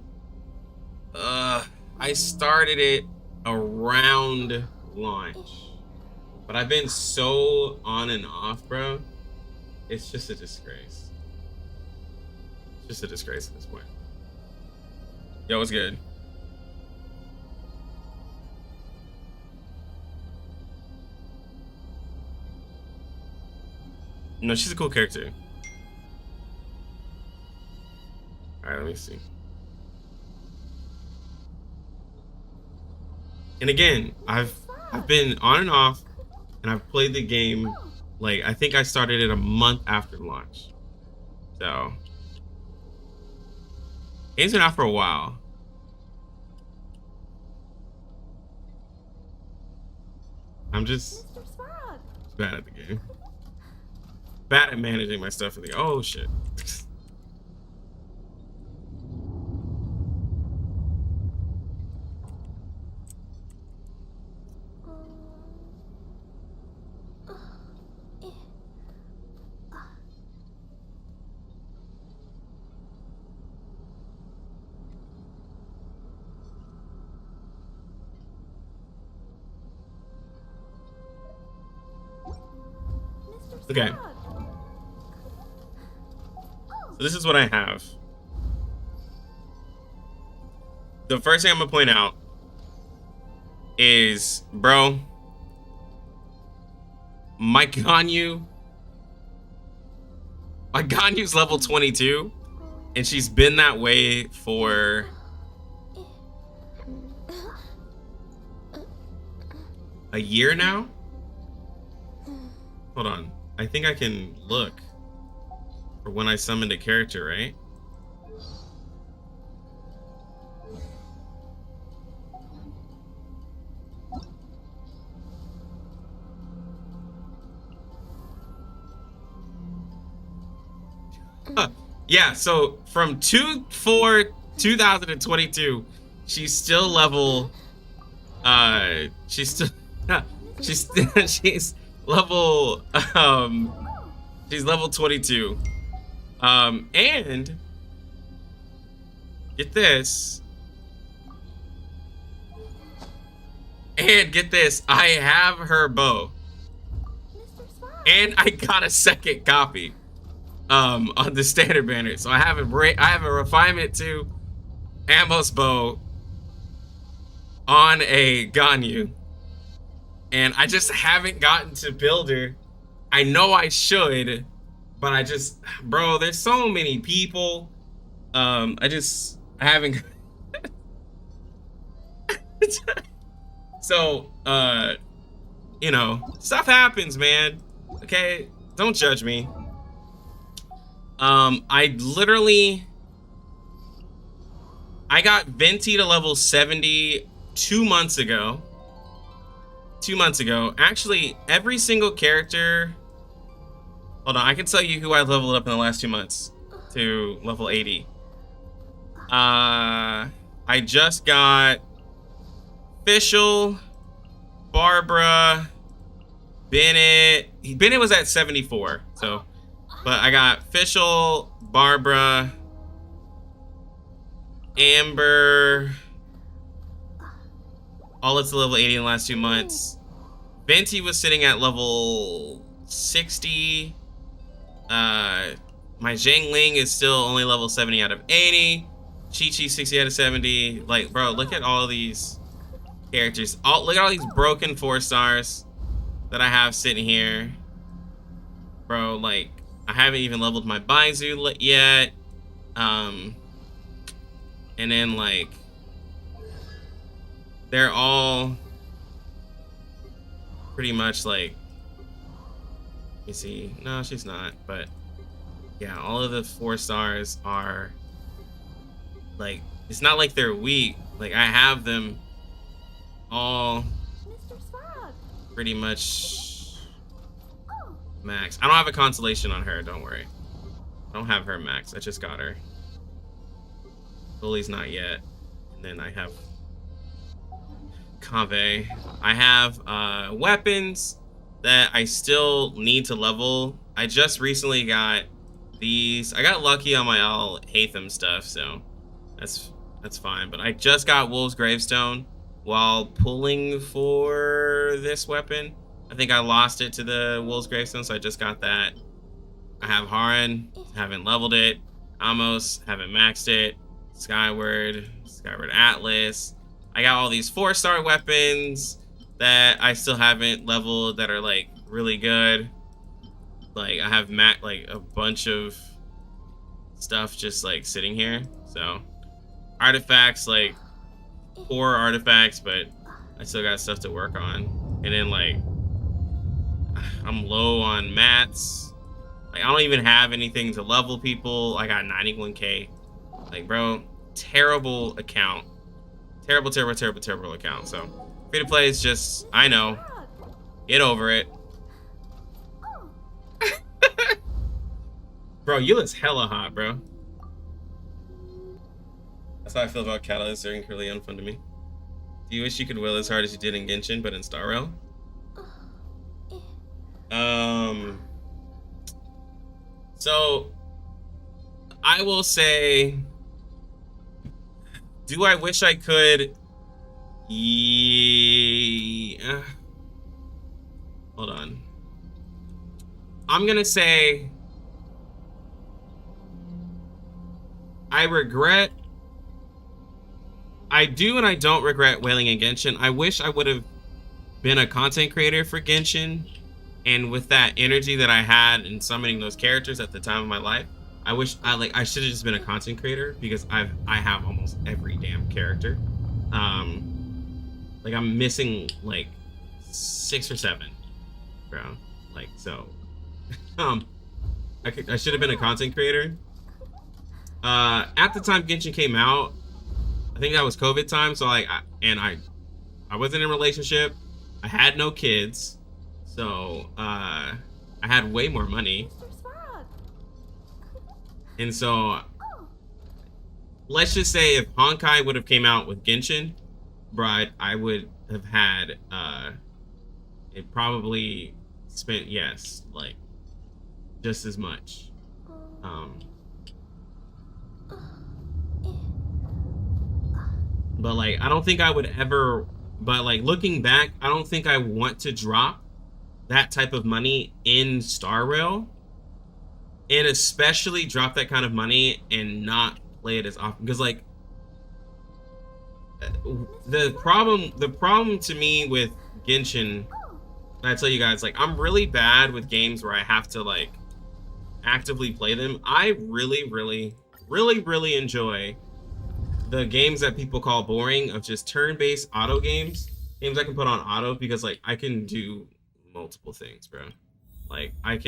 I started it around launch, but I've been so on and off, bro. It's just a disgrace. It's just a disgrace at this point. Yo, what's good? No, she's a cool character. All right, let me see. And again, I've been on and off, and I've played the game. Like, I think I started it a month after launch. So, game's been out for a while. I'm just bad at the game. Bad at managing my stuff in the oh shit. Okay. So this is what I have. The first thing I'm gonna point out is, bro, my Ganyu's level 22, and she's been that way for a year now. Hold on. I think I can look for when I summoned a character, right? Yeah, so from 2/4/2022, she's still level she's level she's level 22. And get this. And get this, I have her bow. And I got a second copy on the standard banner. So I have a refinement 2 Amos bow on a Ganyu. And I just haven't gotten to build her. I know I should, but I just, bro, there's so many people. I haven't. So, you know, stuff happens, man. Okay, don't judge me. I got Venti to level 70 2 months ago. 2 months ago. Actually, every single character. Hold on, I can tell you who I leveled up in the last 2 months to level 80. I just got Fischl, Barbara, Bennett. Bennett was at 74, so. But I got Fischl, Barbara, Amber. All it's level 80 in the last 2 months. Venti was sitting at level 60. My Jing is still only level 70 out of 80. Chi-Chi 60 out of 70. Like, bro, look at all these characters. Look at all these broken 4 stars that I have sitting here. Bro, like, I haven't even leveled my Baizu yet. And then, like, they're all pretty much like, let me see. No, she's not. But yeah, all of the 4 stars are like, it's not like they're weak. Like, I have them all pretty much max. I don't have a constellation on her, don't worry. I don't have her max. I just got her. Bully's not yet. And then I have Kave. I have weapons that I still need to level. I just recently got these. I got lucky on my all Hatham stuff, so that's that's fine. But I just got Wolf's Gravestone while pulling for this weapon. I think I lost it to the Wolf's Gravestone, so I just got that. I have Haran, haven't leveled it. Amos, haven't maxed it. Skyward Atlas. I got all these 4-star weapons that I still haven't leveled that are like really good. Like I have like a bunch of stuff just like sitting here. So artifacts, like poor artifacts, but I still got stuff to work on. And then like I'm low on mats. Like I don't even have anything to level people. I got 91k. Like bro, terrible account. Terrible account. So free to play is just, I know. Get over it. Bro, Eula's hella hot, bro. That's how I feel about Catalyst. They're incredibly unfun to me. Do you wish you could will as hard as you did in Genshin, but in Star Rail? So I will say, do I wish I could? Yeah. Hold on. I'm gonna say I do and I don't regret whaling in Genshin. I wish I would have been a content creator for Genshin, and with that energy that I had in summoning those characters at the time of my life, I wish I should have just been a content creator, because I have almost every damn character. Like I'm missing like 6 or 7, bro. Like so, I should have been a content creator. At the time Genshin came out, I think that was COVID time. So like, I wasn't in a relationship. I had no kids, so I had way more money. And so, let's just say if Honkai would have came out with Genshin, bro, I would have had it probably spent, yes, like just as much. But like I don't think I would ever, but like looking back, I don't think I want to drop that type of money in Star Rail, and especially drop that kind of money and not play it as often, because like the problem to me with Genshin, I tell you guys, like I'm really bad with games where I have to like actively play them. I really enjoy the games that people call boring, of just turn-based auto games I can put on auto, because like I can do multiple things, bro. Like I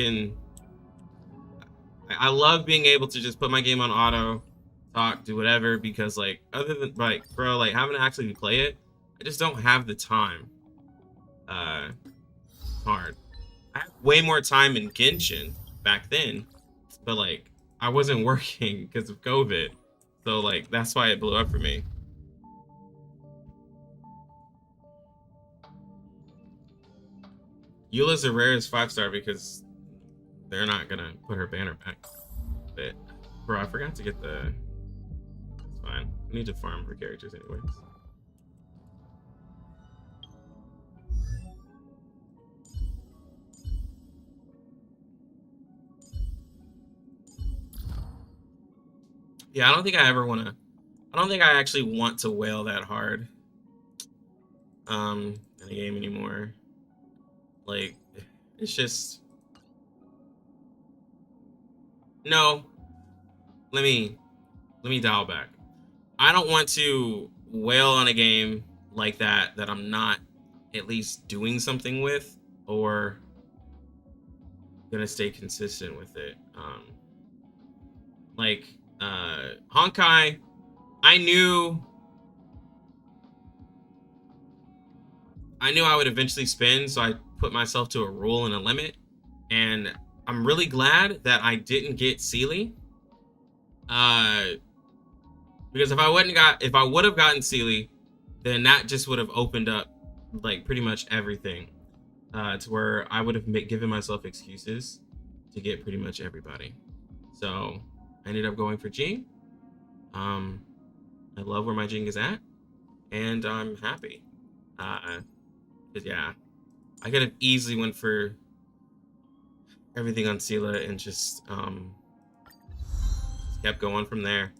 love being able to just put my game on auto, talk, do whatever, because like other than like, bro, like having to actually play it, I just don't have the time. Hard. I had way more time in Genshin back then, but like I wasn't working because of COVID. So like that's why it blew up for me. Eula's the rarest 5-star because they're not gonna put her banner back. But bro, I forgot to get the. It's fine. I need to farm for characters anyways. Yeah, I don't think I actually want to whale that hard in the game anymore. Like, it's just, no. Let me dial back. I don't want to whale on a game like that I'm not at least doing something with, or gonna stay consistent with it. Like Honkai, I knew I would eventually spin, so I put myself to a rule and a limit, and I'm really glad that I didn't get Sealy, because if I would have gotten Sealy, then that just would have opened up like pretty much everything, to where I would have given myself excuses to get pretty much everybody. So I ended up going for Jing. I love where my Jing is at, and I'm happy. 'Cause yeah, I could have easily went for everything on Sela and just kept going from there.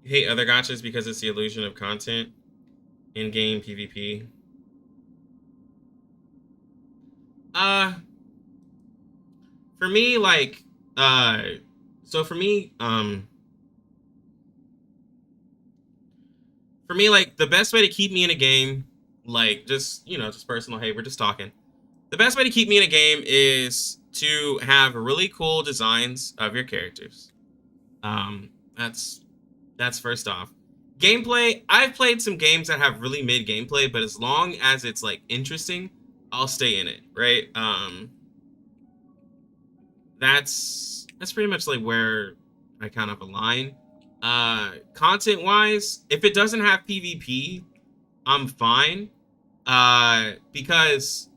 You hate other gachas because it's the illusion of content, in-game PvP. For me, like, so for me, like, the best way to keep me in a game, like, just, just personal, hey, we're just talking. The best way to keep me in a game is to have really cool designs of your characters. That's first off. Gameplay, I've played some games that have really mid gameplay, but as long as it's like interesting, I'll stay in it, right? That's pretty much like where I kind of align. Content wise, if it doesn't have PvP, I'm fine. Because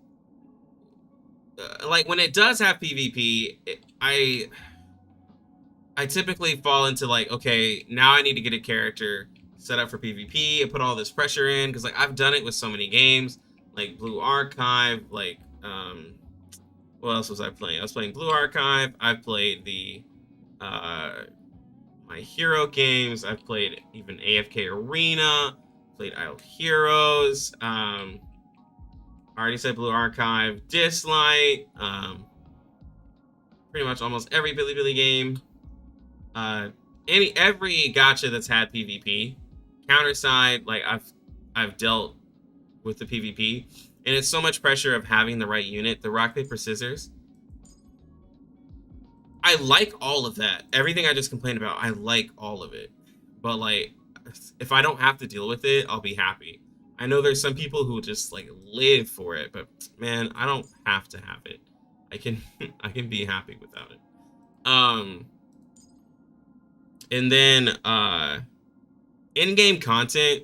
like when it does have PvP, I typically fall into like, okay, now I need to get a character set up for PvP and put all this pressure in, because like I've done it with so many games, like Blue Archive, like what else was I playing? I was playing Blue Archive. I've played the My Hero games. I've played even AFK Arena, played Idle Heroes. I already said Blue Archive, Dislight, pretty much almost every Bilibili game. Every gacha that's had PvP. Counterside, like I've dealt with the PvP, and it's so much pressure of having the right unit. The rock paper scissors, I like all of that. Everything I just complained about, I like all of it. But like, if I don't have to deal with it, I'll be happy. I know there's some people who just like live for it, but man, I don't have to have it. I can I can be happy without it. And then in-game content,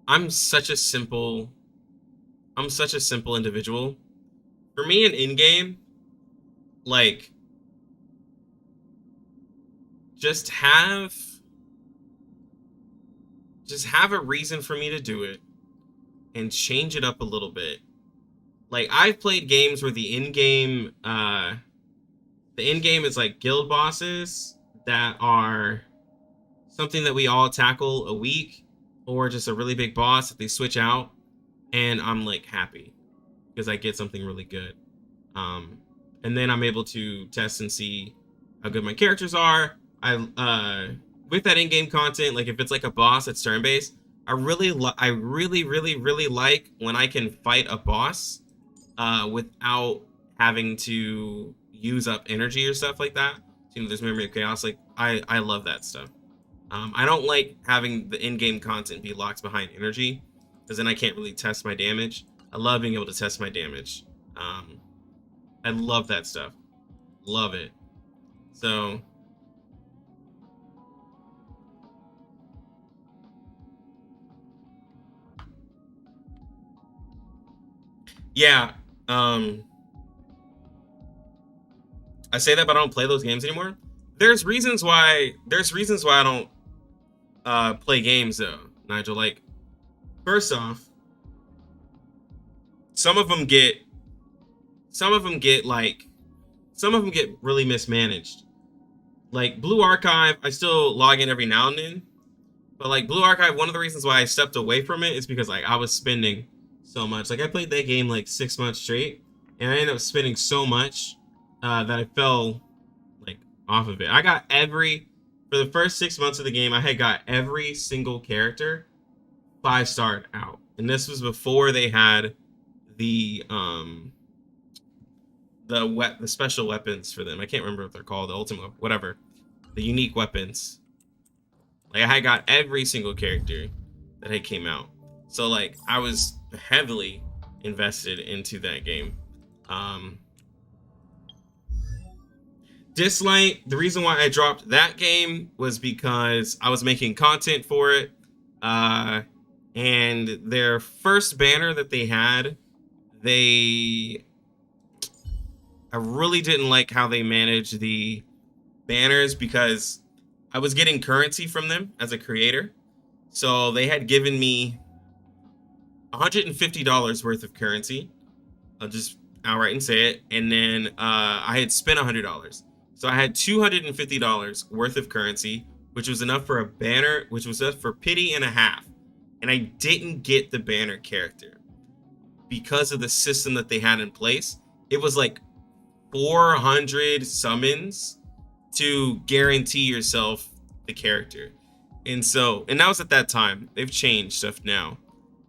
I'm such a simple individual. For me, an in-game, like, just have a reason for me to do it and change it up a little bit. Like, I've played games where the in-game is like guild bosses that are something that we all tackle a week, or just a really big boss that they switch out, and I'm like happy because I get something really good. And then I'm able to test and see how good my characters are. With that in-game content, like if it's like a boss that's turn-based, I really like when I can fight a boss without having to use up energy or stuff like that. So, there's memory of chaos. Like I love that stuff. I don't like having the in-game content be locked behind energy, because then I can't really test my damage. I love being able to test my damage. I love that stuff. Love it. So yeah, I say that, but I don't play those games anymore. There's reasons why I don't play games though, Nigel. Like, first off, some of them get really mismanaged. Like Blue Archive, I still log in every now and then, but like Blue Archive, one of the reasons why I stepped away from it is because like I was spending so much. Like I played that game like 6 months straight, and I ended up spending so much that I fell like off of it. I got for the first 6 months of the game, I had got every single character 5-starred out, and this was before they had the special weapons for them. I can't remember what they're called, the ultimate, whatever, the unique weapons. Like I had got every single character that had came out, so like I was heavily invested into that game. Dislight, the reason why I dropped that game was because I was making content for it, and their first banner that they had, I really didn't like how they managed the banners because I was getting currency from them as a creator. So they had given me $150 worth of currency. I'll just outright and say it. And then I had spent $100. So I had $250 worth of currency, which was enough for a banner, which was enough for pity and a half. And I didn't get the banner character because of the system that they had in place. It was like 400 summons to guarantee yourself the character. And that was at that time. They've changed stuff now.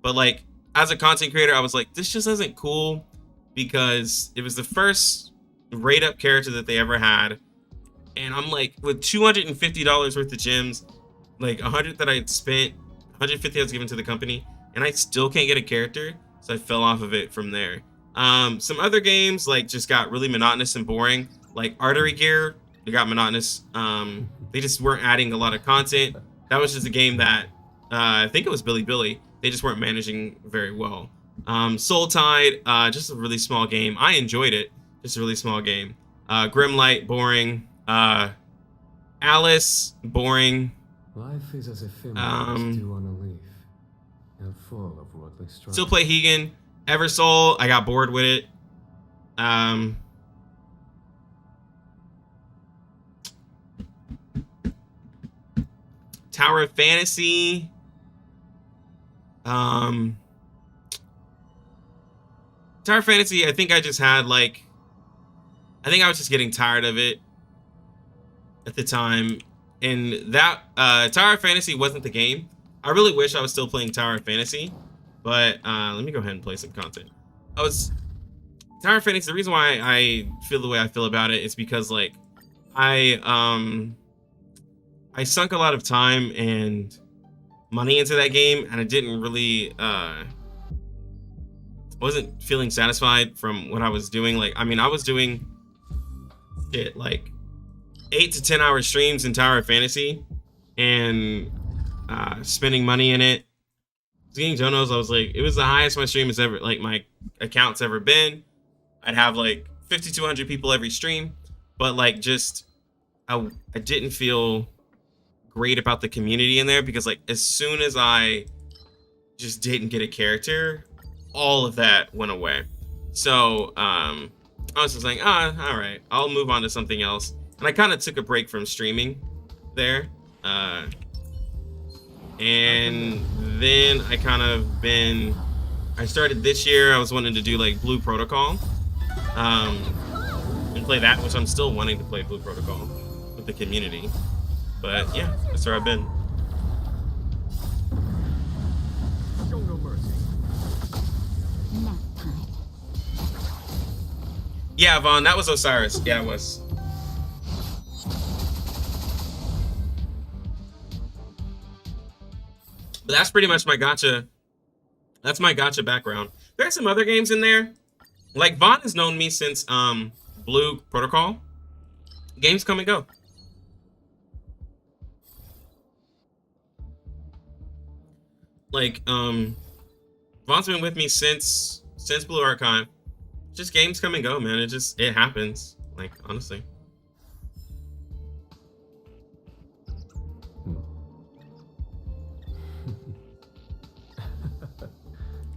But like, as a content creator, I was like, this just isn't cool, because it was the first rate up character that they ever had. And I'm like, with $250 worth of gems, like 100 that I had spent, 150 I was given to the company, and I still can't get a character. So I fell off of it from there. Some other games like just got really monotonous and boring. Like Artery Gear, it got monotonous. They just weren't adding a lot of content. That was just a game that I think it was Billy. They just weren't managing very well. Soul Tide, just a really small game. I enjoyed it. Just a really small game. Grimlight, boring. Alice, boring. Life is as ephemeral as dew on a leaf, and full of worldly strife. Still play Hegan. Eversoul, I got bored with it. Tower of Fantasy. Tower of Fantasy, I think I just had like, I think I was just getting tired of it at the time. And that Tower of Fantasy wasn't the game. I really wish I was still playing Tower of Fantasy, but let me go ahead and play some content. Tower of Fantasy, the reason why I feel the way I feel about it is because like I sunk a lot of time and money into that game, and I didn't really wasn't feeling satisfied from what I was doing. Like, I mean, I was doing shit like 8 to 10 hour streams in Tower of Fantasy and spending money in it. Getting Jonos, I was like, it was the highest my stream has ever, like my account's ever been. I'd have like 5,200 people every stream, but like just I didn't feel great about the community in there, because like as soon as I just didn't get a character, all of that went away. So I was just like, all right, I'll move on to something else. And I kind of took a break from streaming there. And then I started this year, I was wanting to do like Blue Protocol and play that, which I'm still wanting to play Blue Protocol with the community. But yeah, that's where I've been. Show no mercy. Nap time. Yeah, Vaughn, that was Osiris. Yeah, it was. But that's pretty much my gacha. That's my gacha background. There's some other games in there. Like Vaughn has known me since Blue Protocol. Games come and go. Like Vaughn's been with me since Blue Archive. Just games come and go, man. It happens. Like, honestly.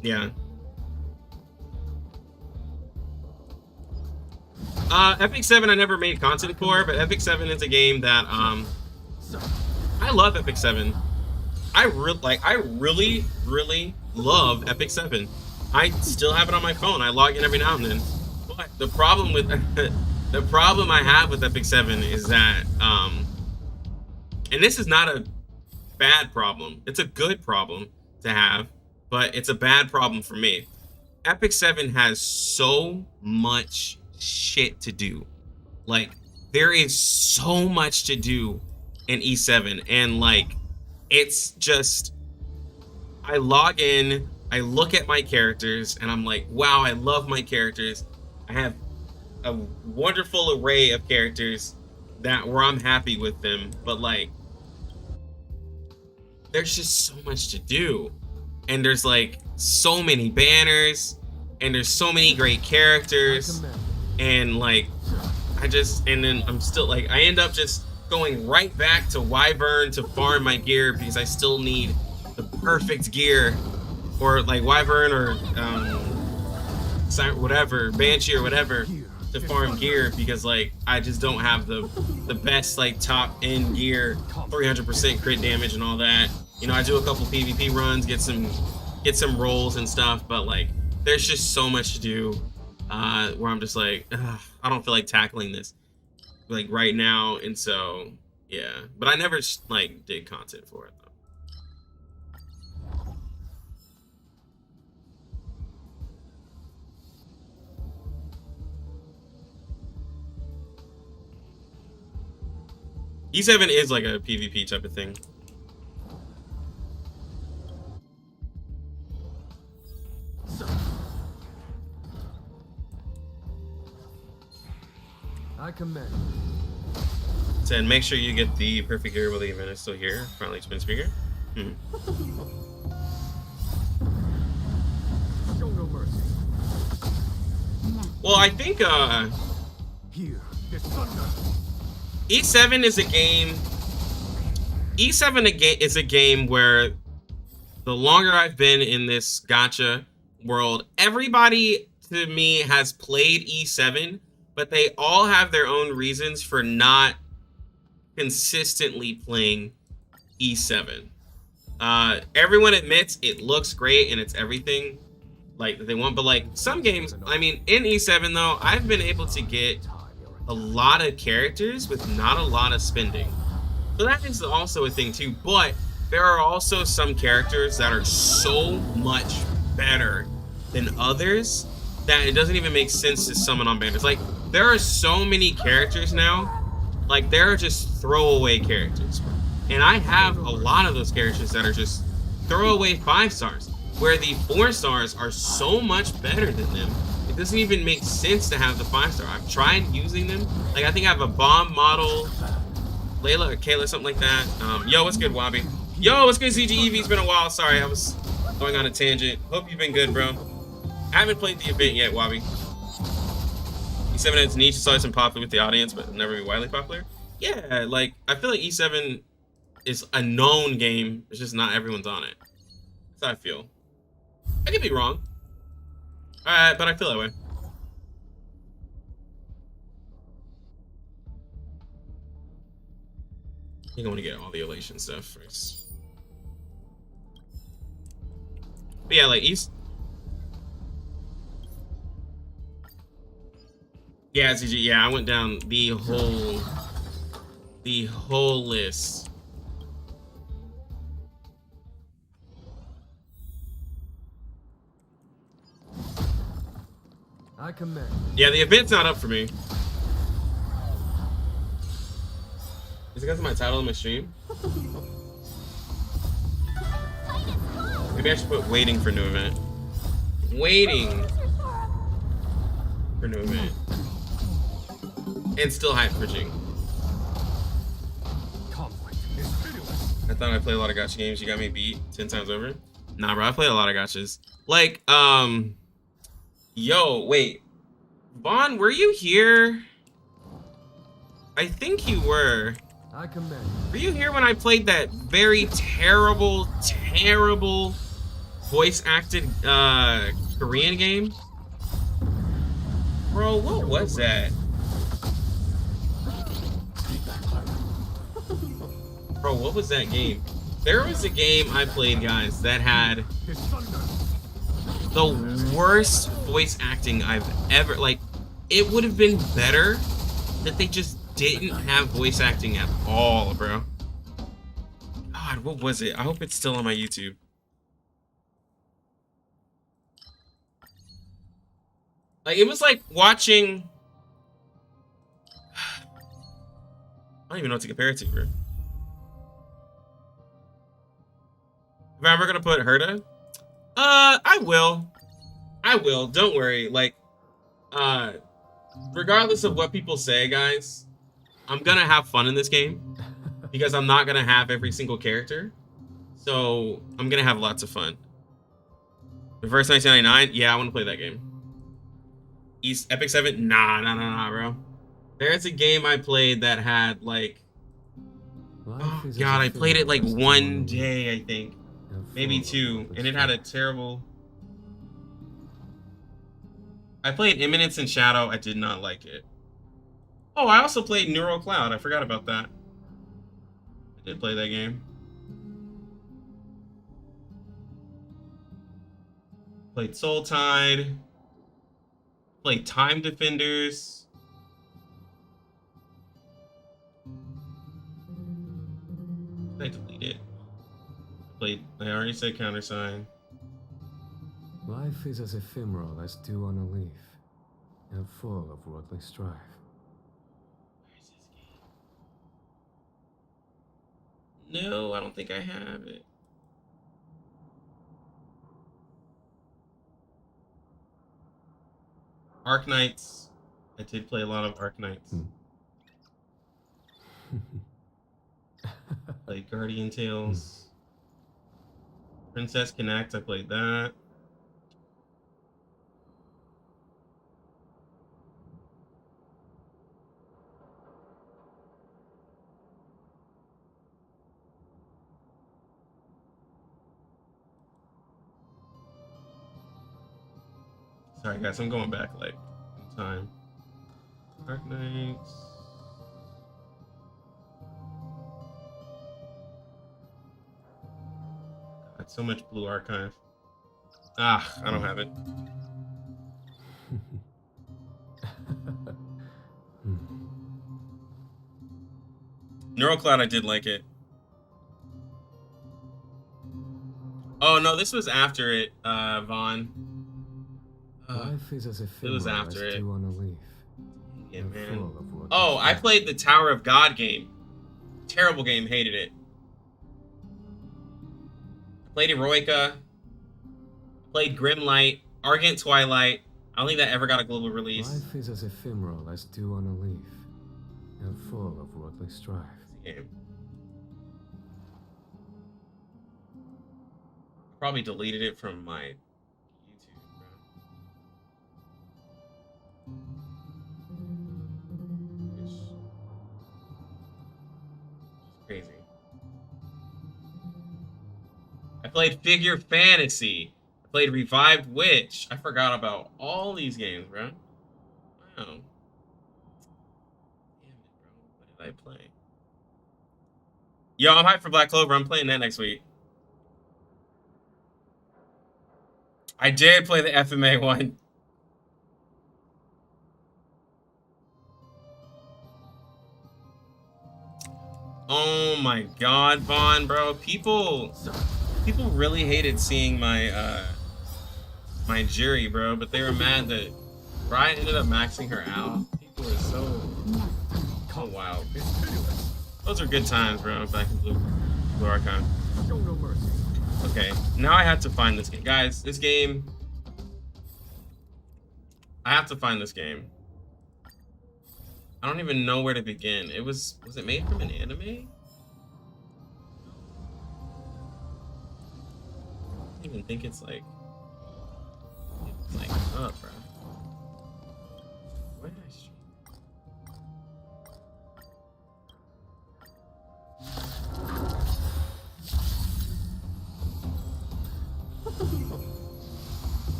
Yeah. Epic 7 I never made content for, but Epic 7 is a game that I love Epic 7. I really love Epic 7. I still have it on my phone. I log in every now and then. But the problem with the problem I have with Epic 7 is that and this is not a bad problem. It's a good problem to have, but it's a bad problem for me. Epic 7 has so much shit to do. Like, there is so much to do in E7, and like, it's just, I log in, I look at my characters, and I'm like, wow, I love my characters. I have a wonderful array of characters where I'm happy with them, but like, there's just so much to do. and there's like so many banners, and there's so many great characters, and like and then I'm still like, I end up just going right back to Wyvern to farm my gear because I still need the perfect gear, or like Wyvern or whatever, Banshee or whatever, to farm gear, because like I just don't have the best like top end gear, 300% crit damage and all that. You know, I do a couple PvP runs, get some rolls and stuff, but like there's just so much to do where I'm just like, I don't feel like tackling this like right now. And so yeah, but I never like did content for it though. E7 is like a PvP type of thing. I commend. Said, make sure you get the perfect gear while the event is still here. Finally, spin speaker. Show no mercy. Well, I think Here, there's thunder. E7 is a game. E7 is a game where the longer I've been in this gacha world, everybody to me has played E7, but they all have their own reasons for not consistently playing E7. Everyone admits it looks great and it's everything like that they want, but like some games, I mean, in E7 though, I've been able to get a lot of characters with not a lot of spending. So that is also a thing too, but there are also some characters that are so much better than others that it doesn't even make sense to summon on banners. Like, there are so many characters now, like there are just throwaway characters. And I have a lot of those characters that are just throwaway 5 stars, where the 4 stars are so much better than them. It doesn't even make sense to have the 5-star. I've tried using them. Like, I think I have a bomb model, Layla or Kayla, something like that. Yo, what's good, Wabi? Yo, what's good, ZGEV? It's been a while. Sorry, I was going on a tangent. Hope you've been good, bro. I haven't played the event yet, Wabi. E7 has niche, so it's popular with the audience, but never be widely popular. Yeah, like, I feel like E7 is a known game. It's just not everyone's on it. That's how I feel. I could be wrong. But I feel that way. I think I want to get all the elation stuff first. But yeah, like East. Yeah, ZG. Yeah, I went down the whole list. I commend. Yeah, the event's not up for me. Is it because of my title on my stream? Maybe I should put waiting for new event. Waiting for new event. And still hype for Jing. I thought I played a lot of gacha games. You got me beat 10 times over. Nah, bro, I played a lot of gachas. Like, yo, wait. Vaughn, were you here? I think you were. I commend. Were you here when I played that very terrible voice acted Korean game? Bro, what was that? Bro, what was that game? There was a game I played, guys, that had the worst voice acting I've ever, like, it would have been better that they just didn't have voice acting at all, bro. God, what was it? I hope it's still on my YouTube. Like, it was like watching... I don't even know what to compare it to, bro. If I'm ever gonna put Herta, I will. Don't worry. Like, regardless of what people say, guys, I'm gonna have fun in this game because I'm not gonna have every single character. So I'm gonna have lots of fun. Reverse 1999? Yeah, I want to play that game. East Epic 7? Nah, bro. There's a game I played that had like, oh god, I played it like one day, I think. Maybe two, and it had a terrible... I played Imminence and Shadow, I did not like it. Oh, I also played Neural Cloud, I forgot about that. I did play that game. Played Soul Tide. Played Time Defenders. I delete it. I already said Countersign. Life is as ephemeral as dew on a leaf, and full of worldly strife. Where's this game? No, I don't think I have it. Arknights. I did play a lot of Arknights. Played Guardian Tales. Princess Connect, I played that. Sorry guys, I'm going back like in time. Arknights. God, so much Blue Archive. Ah, I don't have it. Neural Cloud, I did like it. Oh no, this was after it, Vaughn. Life is as ephemeral it was after as it. dew on a leaf. Yeah, and man. full of worldly Oh, I strife. played the Tower of God game. Terrible game, hated it. Played Eroica. Played Grimlight. Argent Twilight. I don't think that ever got a global release. Life is as ephemeral as dew on a leaf, and full of worldly strife. Game. Probably deleted it from my YouTube, bro. Which is crazy. I played Figure Fantasy. I played Revived Witch. I forgot about all these games, bro. Wow. Damn it, bro. What did I play? Yo, I'm hyped for Black Clover. I'm playing that next week. I did play the FMA one. Oh my god, Vaughn, bro. People really hated seeing my my jury, bro, but they were mad that Brian ended up maxing her out. People were so wild. Those are good times, bro, back in Blue Archive. Show no mercy. Okay, now I have to find this game. Guys, this game... I have to find this game. I don't even know where to begin. Was it made from an anime? I don't even think it's like up, bro. Where did I stream?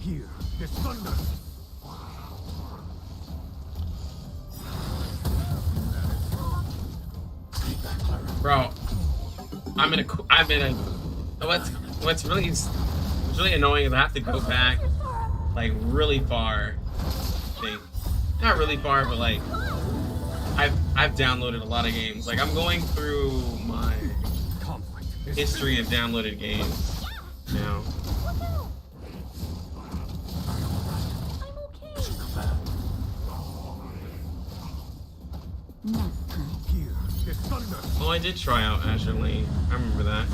Here, the thunder. Bro, what's really annoying is I have to go back like really far. I think not really far, but like I've downloaded a lot of games. Like I'm going through my history of downloaded games now. Oh, I did try out Azure Lane. I remember that.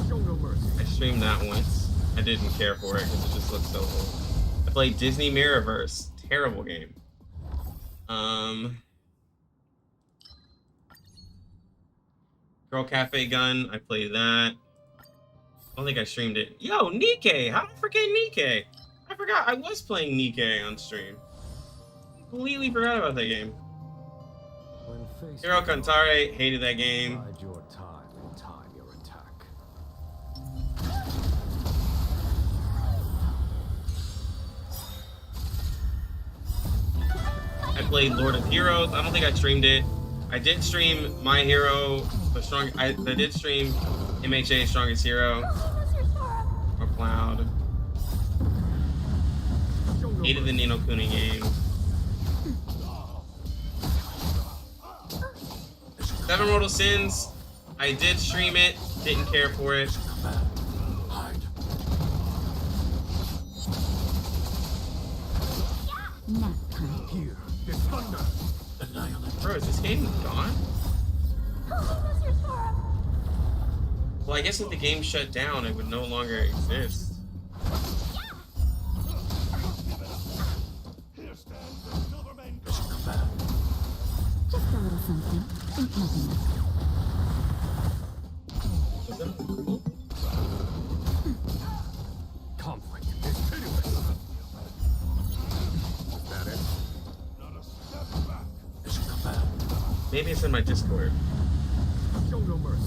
I streamed that once. I didn't care for it because it just looked so old. I played Disney Mirrorverse. Terrible game. Girl Cafe Gun. I played that. don't think I streamed it. Yo, Nikkei! How did I forget Nikkei? I forgot I was playing Nikkei on stream. Completely forgot about that game. When faced Hiro with Kantare, hated that game. bide your time and time your attack. I played Lord of Heroes. I don't think I streamed it. I did stream My Hero, the strong. I did stream MHA Strongest Hero or Cloud. Hated the Nino Kuni game. Seven Mortal Sins. I did stream it. Didn't care for it. Here, the thunder. Bro, is this game gone? Well, I guess if the game shut down, it would no longer exist. Just a little something. Ain't nothing. Was that cool? Conflict is pitiless. Is that it? Maybe it's in my Discord. Show no mercy.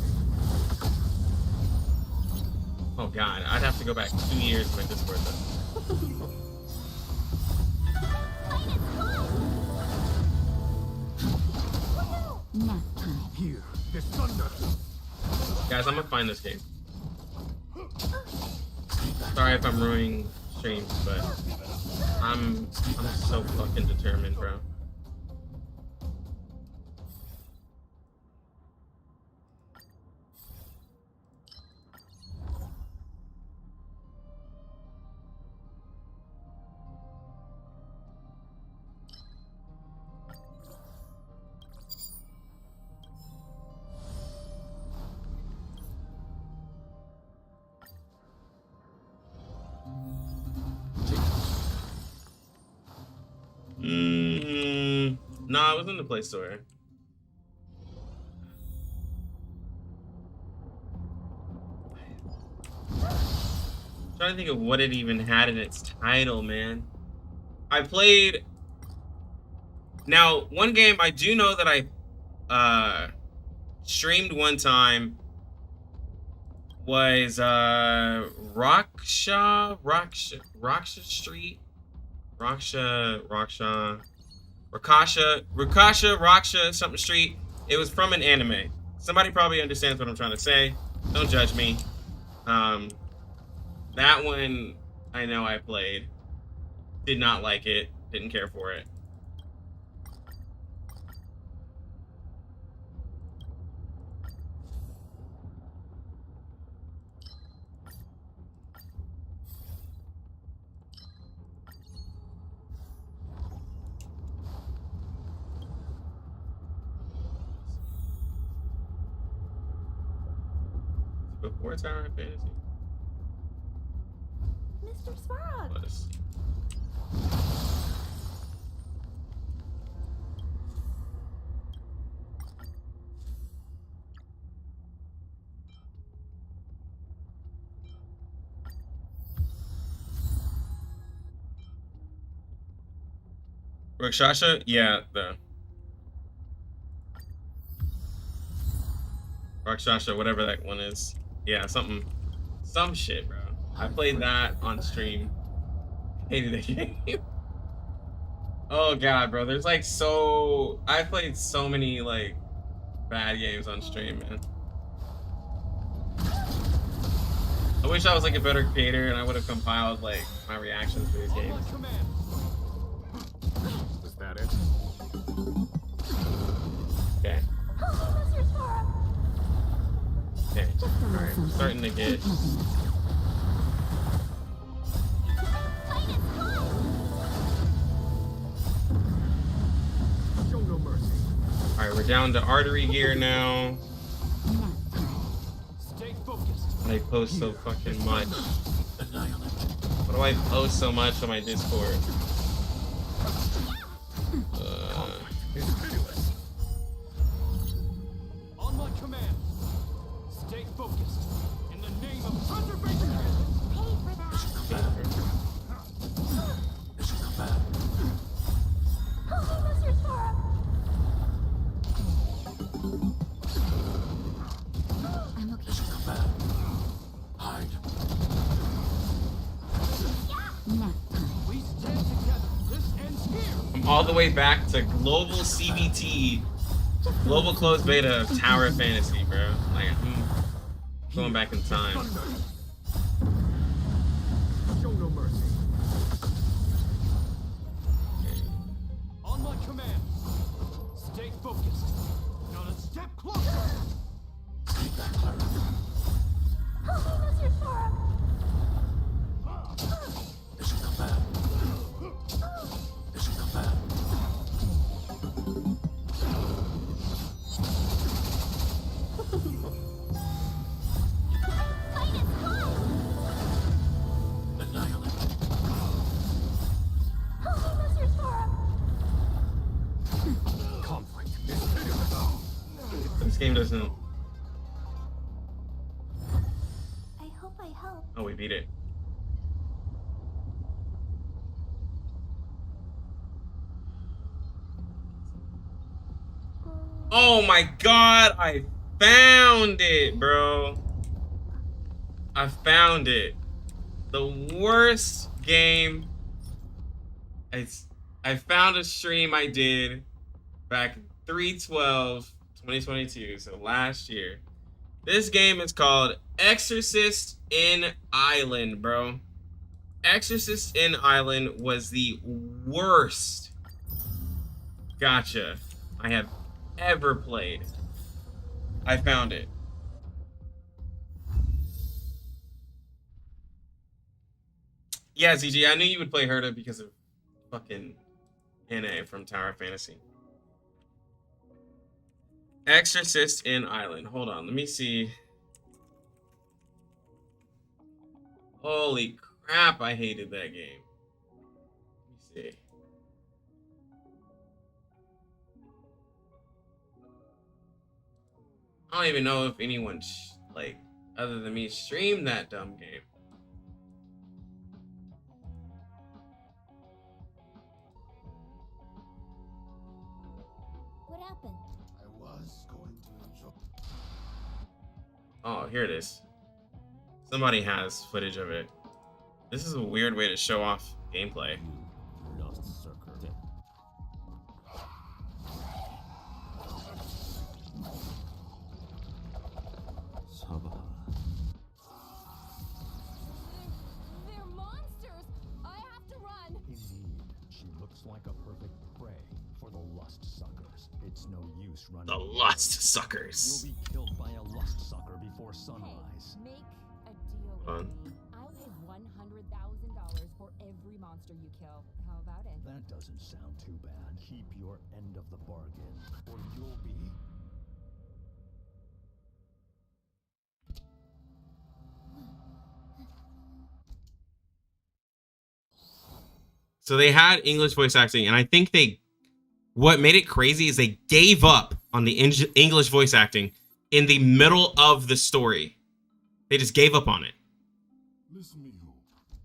Oh god, I'd have to go back 2 years in my Discord though. Nap time. Here, the thunder. Guys, I'm gonna find this game. Sorry if I'm ruining streams, but I'm so fucking determined, bro. Nah, it was in the Play Store. Trying to think of what it even had in its title, man. I played. Now, one game I do know that I streamed one time was Raksha Street. Raksha, something street. It was from an anime. Somebody probably understands what I'm trying to say. Don't judge me. That one I know I played. Did not like it. Didn't care for it. Before Tower of Fantasy? Mr. Svarog. Was. Rakshasha? Yeah, the Rakshasha, whatever that one is. Yeah, some shit, bro. I played that on stream. Hated the game. Oh god, bro. There's like I played so many like bad games on stream, man. I wish I was like a better creator and I would have compiled like my reactions to these games. Was that it? Okay. Mr. Svarog. Okay. Just a little Alright, something. starting to get Ain't nothing. Show no mercy. Alright, we're down to artery gear now. Nap time. Stay focused. I post so fucking much. Why do I post so much on my Discord? Is pitiless. On my command. Stay focused. Pay for that. Holy mustard syrup! I'm okay. Hide. Nap time. We stand together. This ends here. I'm all the way back to global CBT, global closed beta of Tower of Fantasy, bro. Like, I'm going back in time. Show no mercy. On my command. Stay focused. Not a step closer. Keep that, Clara. Holy mustard syrup! They should come back. They should come back. Fight is close! Annihilate. Holy mustard syrup! Conflict is pitiful. This game doesn't. I hope I help. Oh, we beat it. Oh my god, I found it, bro. I found it. The worst game. I found a stream I did back 3/12/2022, so last year. This game is called Exorcist in Island, bro. Exorcist in Island was the worst gacha I have ever played. I found it. Yeah, ZG, I knew you would play Herta because of fucking NA from Tower of Fantasy. Exorcist in Island. Hold on, let me see. Holy crap, I hated that game. Let me see. I don't even know if anyone, like, other than me, streamed that dumb game. What happened? I was going to enjoy. Oh, here it is. Somebody has footage of it. This is a weird way to show off gameplay. Lost sucker. They're monsters! I have to run! Indeed, she looks like a perfect prey for the lust suckers. It's no use running. The Lust Suckers. You'll be killed by a lust sucker before sunrise. Make a deal Fun. with me. I'll pay $100,000 for every monster you kill. How about it? That doesn't sound too bad. Keep your end of the bargain, or you'll be. So they had English voice acting, and I think what made it crazy is they gave up on the English voice acting in the middle of the story. They just gave up on it.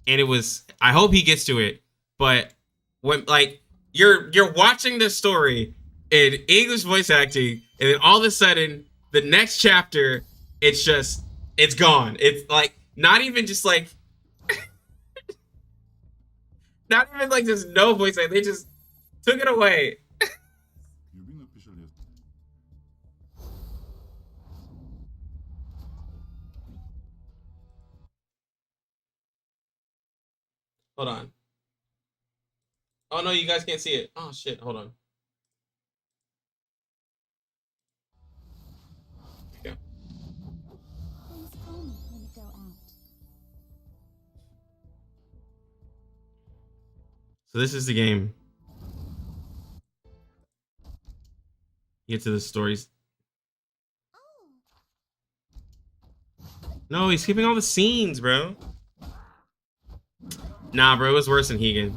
And it was, I hope he gets to it, but when, like, you're watching the story in English voice acting, and then all of a sudden, the next chapter, it's gone. It's like, not even just like, not even like just no voice acting, they just took it away. Hold on. Oh no, you guys can't see it. Oh shit, hold on. Here we go. Please call me when you go out. So this is the game. You get to the stories. No, he's skipping all the scenes, bro. Nah, bro, it was worse than Hegan.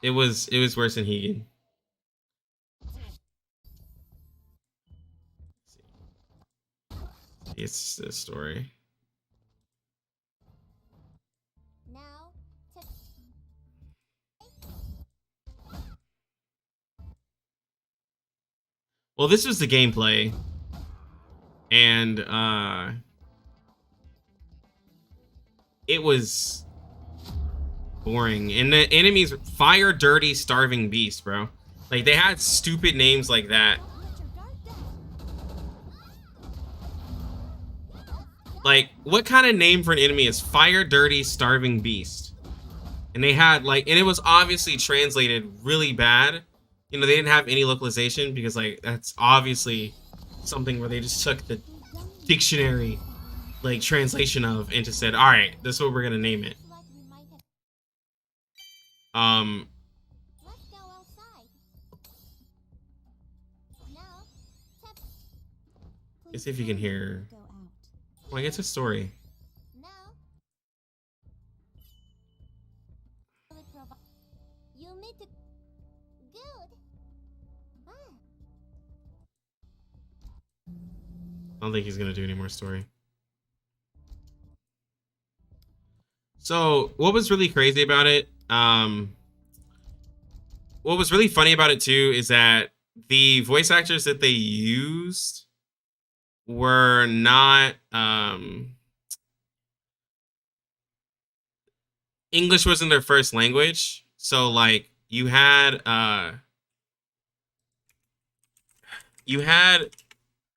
It was worse than Hegan. It's this story. Now, Well, this was the gameplay, and it was boring. And the enemies, fire, dirty, starving beast, bro. Like, they had stupid names like that. Like, what kind of name for an enemy is fire, dirty, starving beast? And they had, like, and it was obviously translated really bad. You know, they didn't have any localization because, like, that's obviously something where they just took the dictionary, like, translation of and just said, all right, this is what we're gonna name it. let's go outside. Now, Let's see if you can hear. go out. Well, I guess a story. Now, you made it good. Ah. I don't think he's gonna do any more story. So, what was really crazy about it? What was really funny about it too is that the voice actors that they used were not English wasn't their first language. So like you had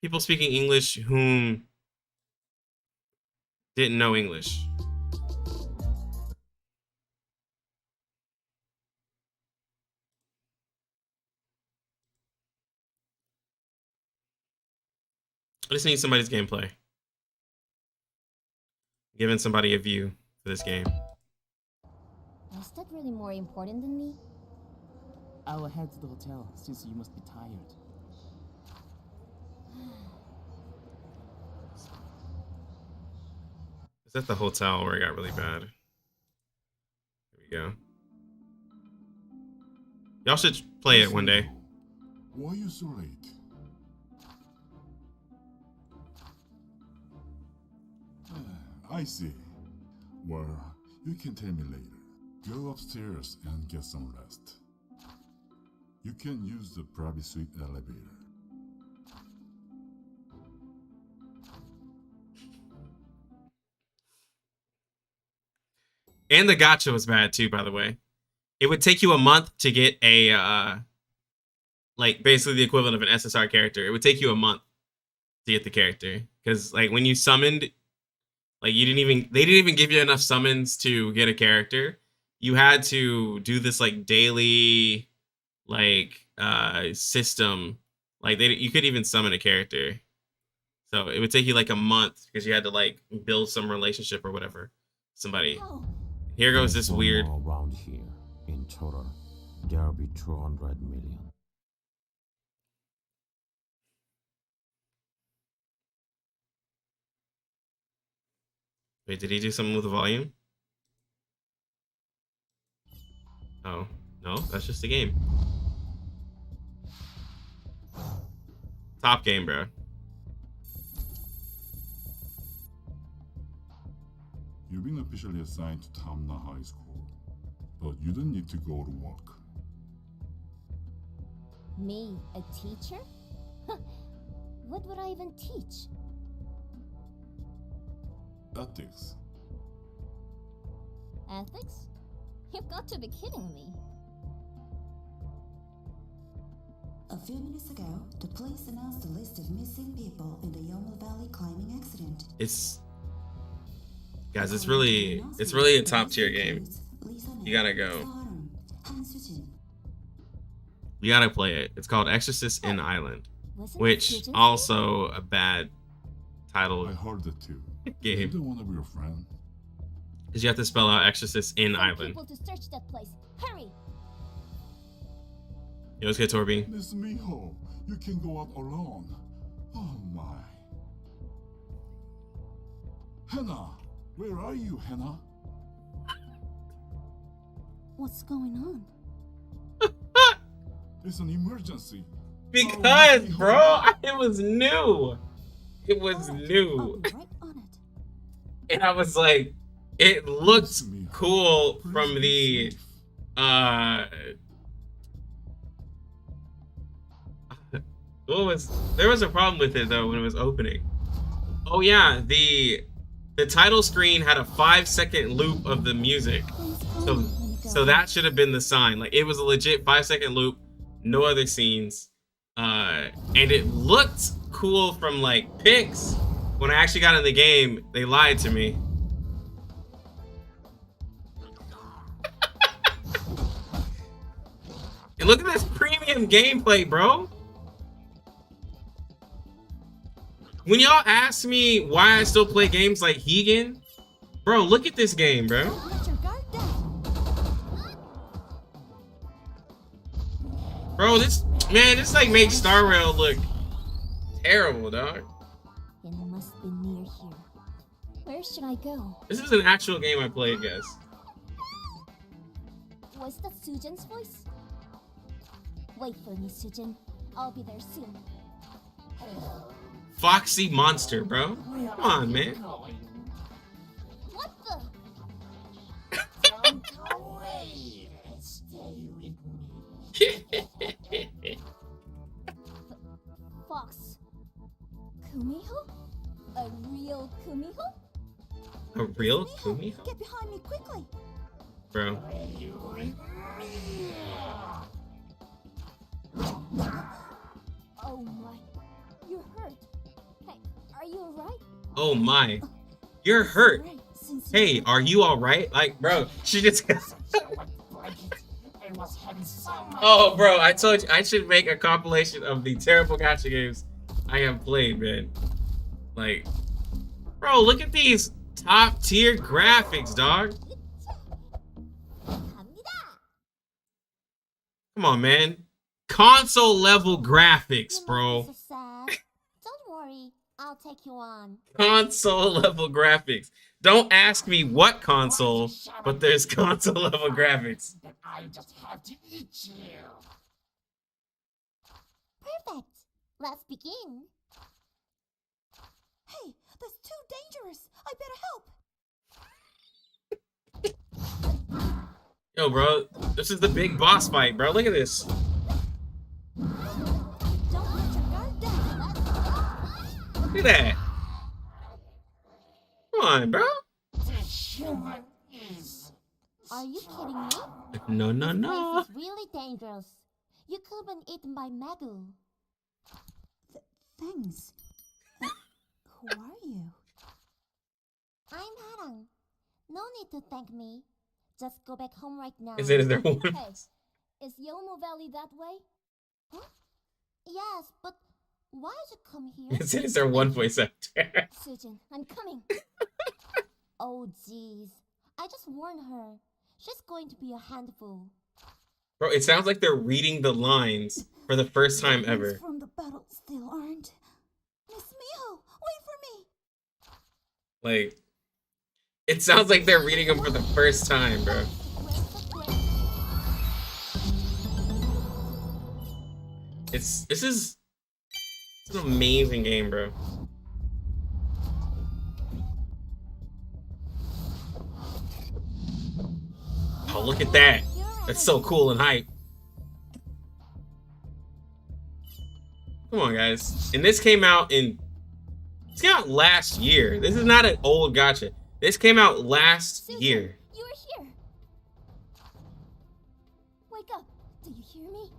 people speaking English whom didn't know English. I just need somebody's gameplay. Giving somebody a view for this game. Is that really more important than me? I will head to the hotel since you must be tired. Is that the hotel where it got really bad? Here we go. Y'all should play it one day. Why are you so late? I see. Well, you can tell me later. Go upstairs and get some rest. You can use the private suite elevator. And the gacha was bad too, by the way. It would take you a month to get a like basically the equivalent of an SSR character. It would take you a month to get the character. Because like when you summoned, like they didn't even give you enough summons to get a character. You had to do this like daily like system. Like you could even summon a character. So it would take you like a month because you had to like build some relationship or whatever. Somebody. Here goes this weird. Around here, in total, there'll be 200 million. Wait, did he do something with the volume? Oh, no, that's just a game. Top game, bro. You've been officially assigned to Tamna High School, but you don't need to go to work. Me, a teacher? What would I even teach? Ethics. Ethics? You've got to be kidding me. A few minutes ago, the police announced a list of missing people in the Yomo Valley climbing accident. Guys, it's really a top tier game. You gotta go. You gotta play it. It's called Exorcist in Island, which also a bad title I heard that too. game. You don't want to be your friend. Because you have to spell out Exorcist in Send Island. people to search that place. Hurry! Yo, let's get Torby. Miss Miho, you can go out alone. Oh my. Hannah, where are you, Hannah? What's going on? It's an emergency. Because, bro, it was new. It was I'll new. be right on it. And I was like, it looked Listen, cool please from be the safe. there was a problem with it though when it was opening. Oh yeah, the title screen had a 5-second loop of the music. Please call So me when you go. so that should have been the sign. Like it was a legit 5-second loop, no other scenes. And it looked cool from like pics. When I actually got in the game, they lied to me. And look at this premium gameplay, bro. When y'all ask me why I still play games like Hegan, bro, look at this game, bro. Let your guard down. Bro, this like makes Star Rail look terrible, dog. It must be near here. Where should I go? This is an actual game I played, guys. Was that Sujin's voice? Wait for me, Sujin. I'll be there soon. Foxy Monster, bro. Come on, man. What the? Fox. Kumiho? A real Kumiho? A real Miho, Kumiho? get behind me quickly. Bro. Oh my. You're hurt. Hey, are you alright? Oh my. You're hurt. Right, since Hey, are you alright? Like, bro, she just Oh, bro, I told you I should make a compilation of the terrible gacha games I have played, man. Like, bro, look at these top tier graphics, dog. 갑니다. Come on, man. Console level graphics, You bro. must be so sad. Don't worry, I'll take you on. Console level graphics. Don't ask me what console, but there's console level graphics. I just have to eat you. Perfect. Let's begin. Hey, that's too dangerous. I better help. Yo, bro, this is the big boss fight, bro. Look at this. Don't let your guard down. Look at that. Come on, bro. This human is. Are you kidding me? No, no, This no. place is really dangerous. You could have been eaten by Magu. Thanks. Who are you? I'm Harang. No need to thank me. Just go back home right now. Is there one? Hey, is Yomo Valley that way? Huh? Yes, but why did you come here? Is there one voice actor? Sujin, I'm coming. Oh, jeez. I just warned her. She's going to be a handful. Bro, it sounds like they're reading the lines for the first time Things ever. from the battle still aren't. Miss Miho, wait for me. Like, it sounds like they're reading them for the first time, bro. It's an amazing game, bro. Oh, look at that. That's so cool and hype. Come on, guys. And this came out last year. This is not an old gacha. This came out last Sujin, year. you're here. Wake up. Do you hear me?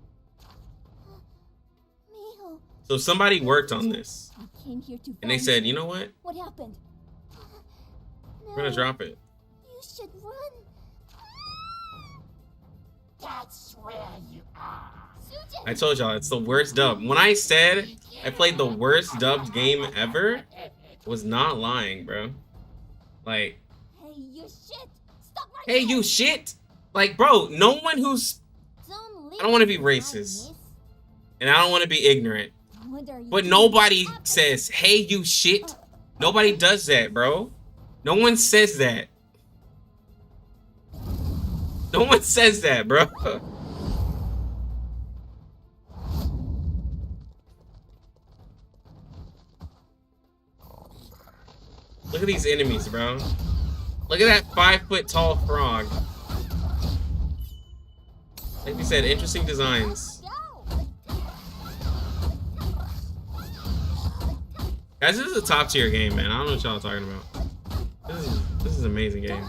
Miho. So somebody worked on this. I came here to And they find said, you know what? What happened? We're gonna drop it. You should run. That's where you are. Sujin. I told y'all, it's the worst dub. When I said I played the worst dubbed game ever, I was not lying, bro. Like, Hey, you shit. Stop right hey, there. you shit! Like, bro, no one who's... Don't leave I don't want to be me behind, racist. miss. And I don't want to be ignorant. What are you But doing? nobody Stop it. says, hey, you shit. Nobody does that, bro. No one says that. No one says that, bro. Look at these enemies, bro. Look at that 5-foot tall frog. Like we said, interesting designs. Guys, this is a top tier game, man. I don't know what y'all are talking about. This is an amazing game.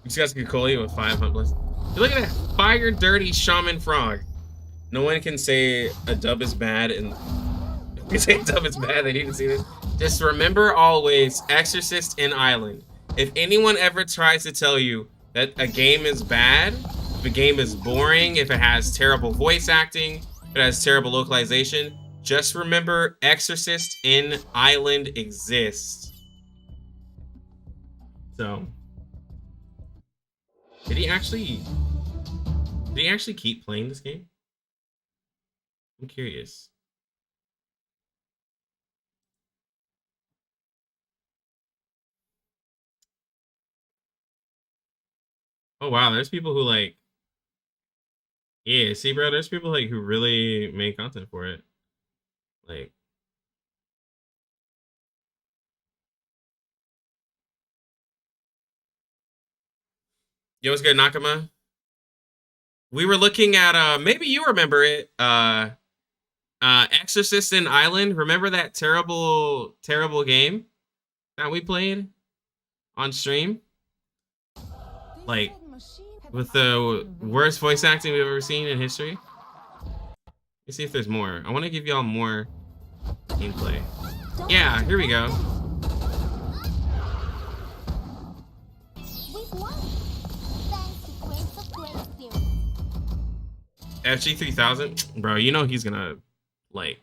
You just got to Kukoli with 500 plus. Look at that fire dirty shaman frog. No one can say a dub is bad, and if you say a dub is bad, they need to see this. Just remember always, Exorcist and Island. If anyone ever tries to tell you that a game is bad, if a game is boring, if it has terrible voice acting, if it has terrible localization, just remember Exorcist and Island exist. So, did he actually keep playing this game? I'm curious. Oh wow, there's people who like, yeah, see bro, there's people like who really make content for it. Like, yo, what's good, Nakama? We were looking at maybe you remember it. Exorcist in Island. Remember that terrible game that we played on stream? Like, with the worst voice acting we've ever seen in history. Let's see if there's more. I want to give y'all more gameplay. Yeah, here we go. FG3000, bro, you know he's gonna, like,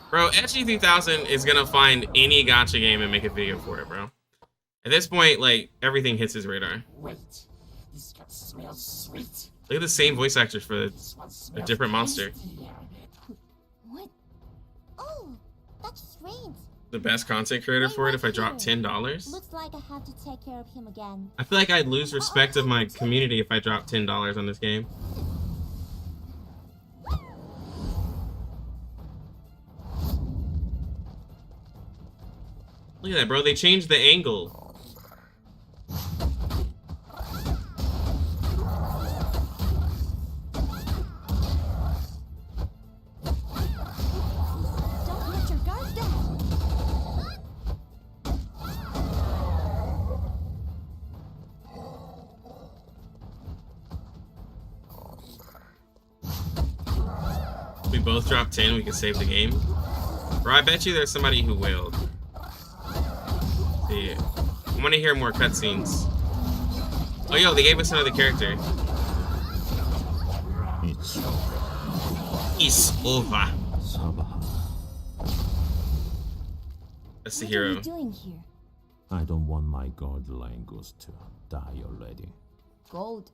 bro, FG3000 is gonna find any gacha game and make a video for it, bro. At this point, like, everything hits his radar. Wait, this cat smells sweet. Look at the same voice actors for a different monster. What? Oh, that's strange. The best content creator for it if I drop $10. Looks like I have to take care of him again. I feel like I'd lose respect of my community if I dropped $10 on this game. Look at that, bro. They changed the angle. Don't let your guard down. We both dropped 10, we can save the game. Bro, I bet you there's somebody who wailed. See, I want to hear more cutscenes. Oh, yo, they gave us another character. It's over. That's the hero. What are you doing here? I don't want my gold language to die already. Gold?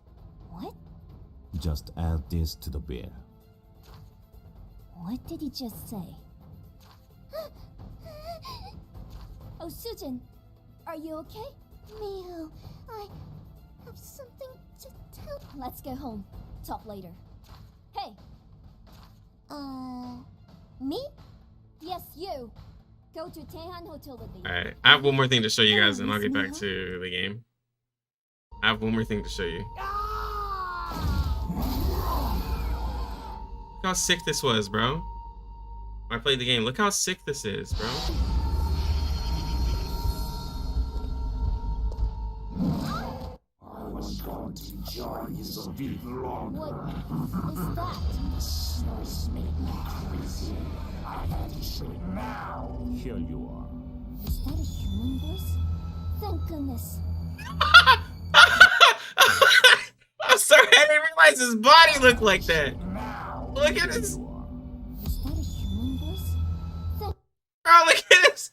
What? Just add this to the bill. What did he just say? Oh, Sujin, are you okay? Miho, I have something to tell. Let's go home. Talk later. Hey. Me? Yes, you. Go to Taehan Hotel with me. Alright, I have one more thing to show you guys and I'll get back to the game. I have one more thing to show you. Look how sick this was, bro. When I played the game, look how sick this is, bro. I was going to join you a bit longer. What is that? The smells make me crazy. I had to show it now. Here you are. Is that a human voice? Thank goodness. I'm sorry, I didn't realize his body looked like that. Look at this. Is that a human voice? Thank Oh, look at this.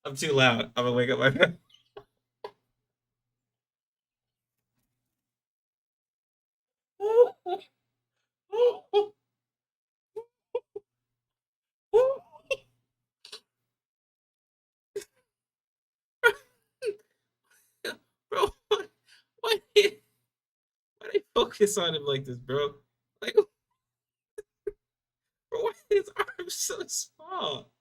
I'm too loud. I'm gonna wake up my friend. Bro, why did they focus on him like this, bro. Like, bro, why is his arm so small?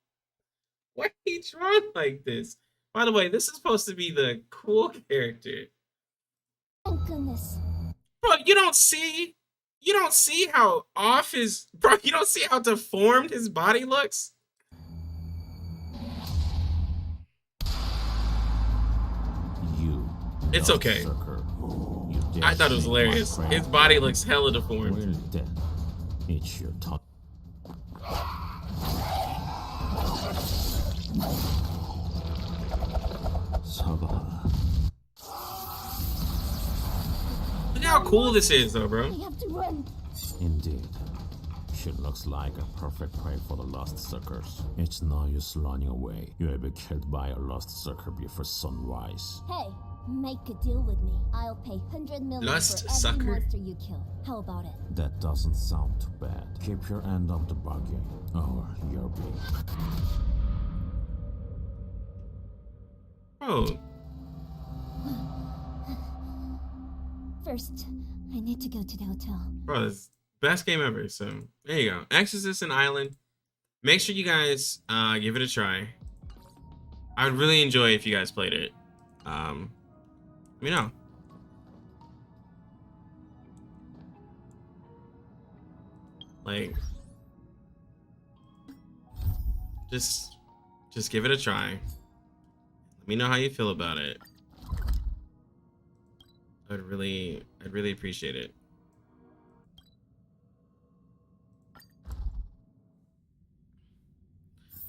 Why he drawn like this? By the way, this is supposed to be the cool character. Thank goodness. Bro, you don't see how off his, bro, you don't see how deformed his body looks? It's okay. I thought it was hilarious. His body looks hella deformed. Well then, it's your top. Look how cool this is, though, bro. We have to run. Indeed. She looks like a perfect prey for the lost suckers. It's no use running away. You will be killed by a lost sucker before sunrise. Hey, make a deal with me. I'll pay 100 million Lost for every sucker? monster you kill. How about it? That doesn't sound too bad. Keep your end of the bargain, or you'll be. Bro, First, I need to go to the hotel. bro, this best game ever. So there you go. Exorcist and Island. Make sure you guys give it a try. I would really enjoy if you guys played it. Let me know. Like, just give it a try. Let me know how you feel about it. I'd really appreciate it.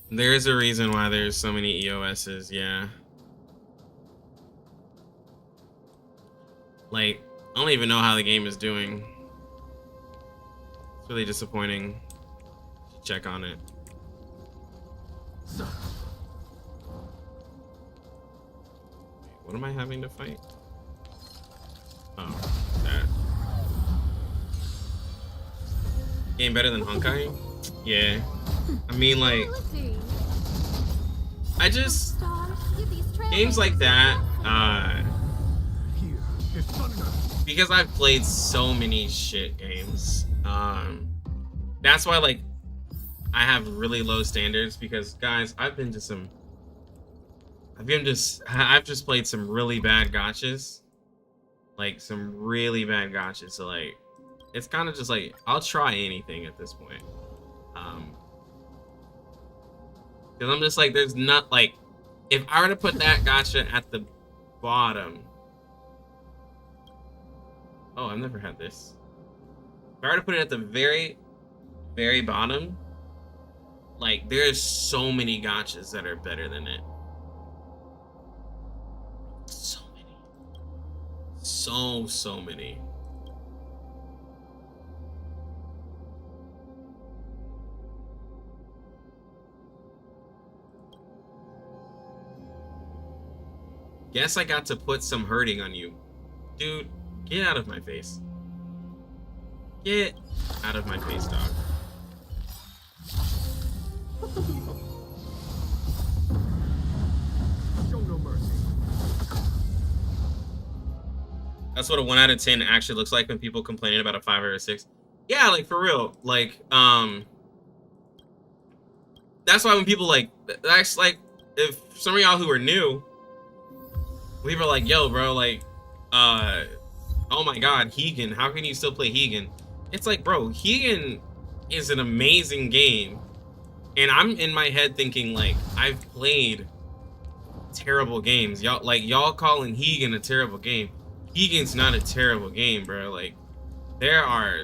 There's a reason why there's so many EOSs, yeah. Like, I don't even know how the game is doing. It's really disappointing. Should check on it. What am I having to fight? Oh, that. Game better than Honkai? Yeah. I mean, like, I just, games like that, because I've played so many shit games, that's why, like, I have really low standards, because, guys, I've just played some really bad gotchas, like, some really bad gotchas, so, like, it's kind of just, like, I'll try anything at this point. Because I'm just like, there's not, like, if I were to put that gacha at the bottom. Oh, I've never had this. If I were to put it at the very, very bottom, like, there's so many gachas that are better than it. So many. So many. Guess I got to put some hurting on you. Dude, get out of my face. Get out of my face, dog. Show no mercy. That's what a 1 out of 10 actually looks like when people complaining about a 5 or a 6. Yeah, like, for real. Like, that's why when people, like, that's like, if some of y'all who are new, we were like, yo, bro, like, oh my god, Hegan, how can you still play Hegan? It's like, bro, Hegan is an amazing game. And I'm in my head thinking, like, I've played terrible games. Y'all calling Hegan a terrible game. Hegan's not a terrible game, bro. Like, there are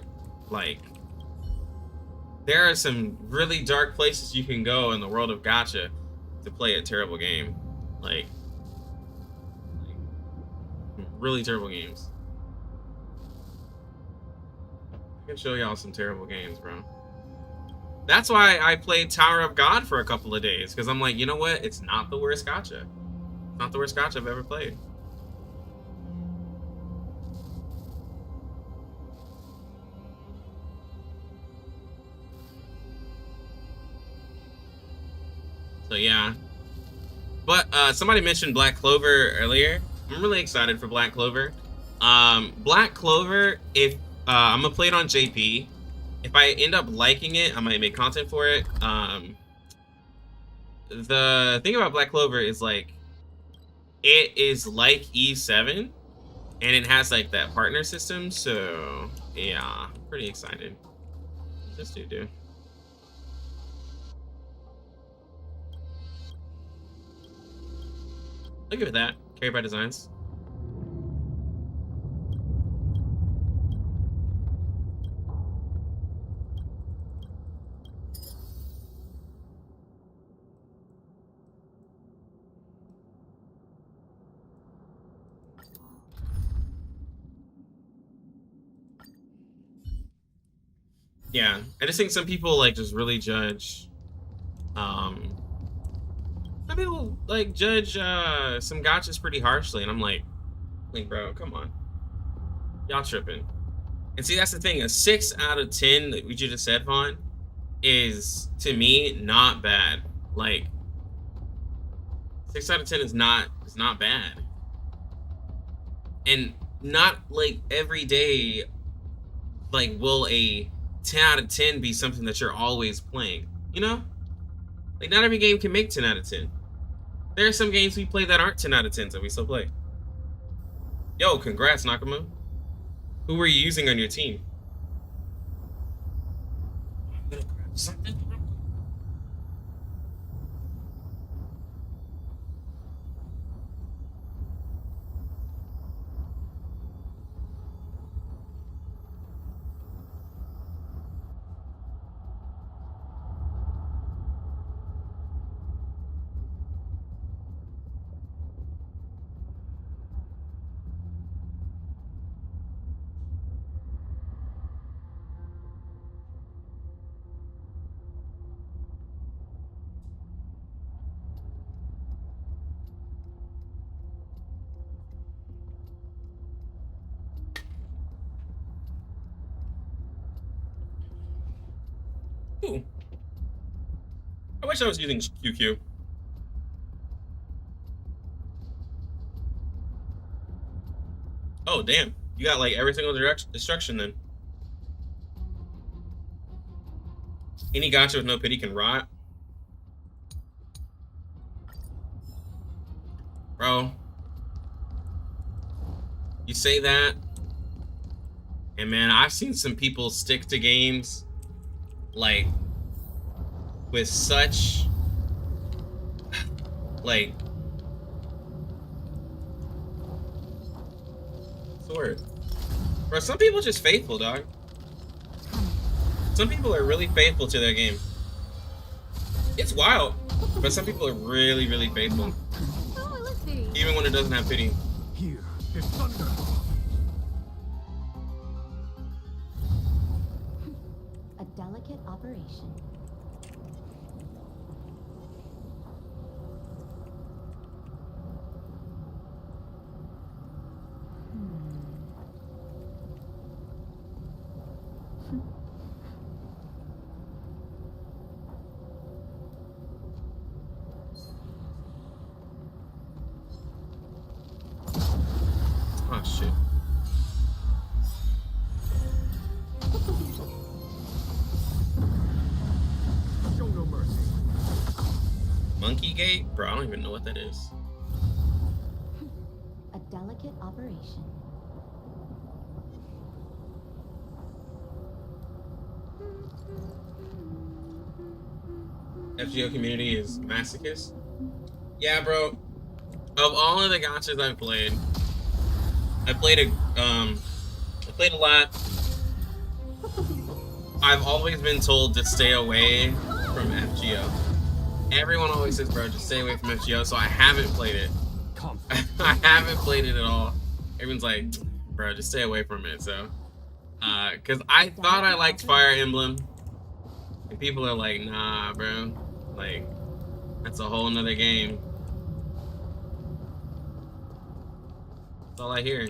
some really dark places you can go in the world of gacha to play a terrible game. Like really terrible games. I can show y'all some terrible games, bro. That's why I played Tower of God for a couple of days, because I'm like, you know what? It's not the worst gacha. It's not the worst gacha I've ever played. So yeah. But somebody mentioned Black Clover earlier. I'm really excited for Black Clover. Black Clover, if I'm gonna play it on JP. If I end up liking it, I might make content for it. The thing about Black Clover is like it is like E7 and it has like that partner system, so yeah, pretty excited. This dude do. Look at that. Carried by Designs. Yeah, I just think some people like just really judge. Some people like judge some gotchas pretty harshly, and I'm like, bro, come on, y'all tripping. And see, that's the thing. A 6 out of 10 that we just said, Vaughn, is to me not bad. Like 6 out of 10 is not bad, and not like every day. Like, will a 10 out of 10 be something that you're always playing? You know? Like, not every game can make 10 out of 10. There are some games we play that aren't 10 out of 10s that we still play. Yo, congrats, Nakama. Who were you using on your team? I'm gonna grab something. Ooh. I wish I was using QQ. Oh, damn. You got like every single destruction then. Any gacha with no pity can rot. Bro. You say that. And man, I've seen some people stick to games like with such like sword. Bro, some people just faithful, dog. Some people are really faithful to their game. It's wild, but some people are really, really faithful. Even when it doesn't have pity. Here is thunder. A delicate operation. Oh shit. Show no mercy. Monkey Gate? Bro, I don't even know what that is. A delicate operation. FGO community is masochist. Yeah, bro. Of all of the gachas I've played, I played a lot. I've always been told to stay away from FGO. Everyone always says, bro, just stay away from FGO, so I haven't played it. I haven't played it at all. Everyone's like, bro, just stay away from it, so. Cause I thought I liked Fire Emblem. And people are like, nah, bro. Like, that's a whole nother game. That's all I hear.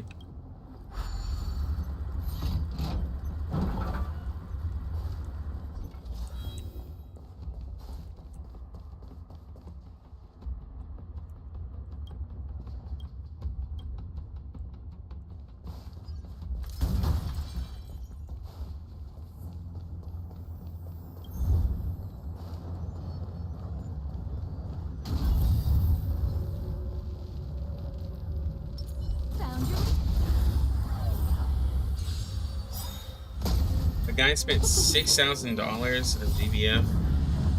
A guy spent $6,000 of GBF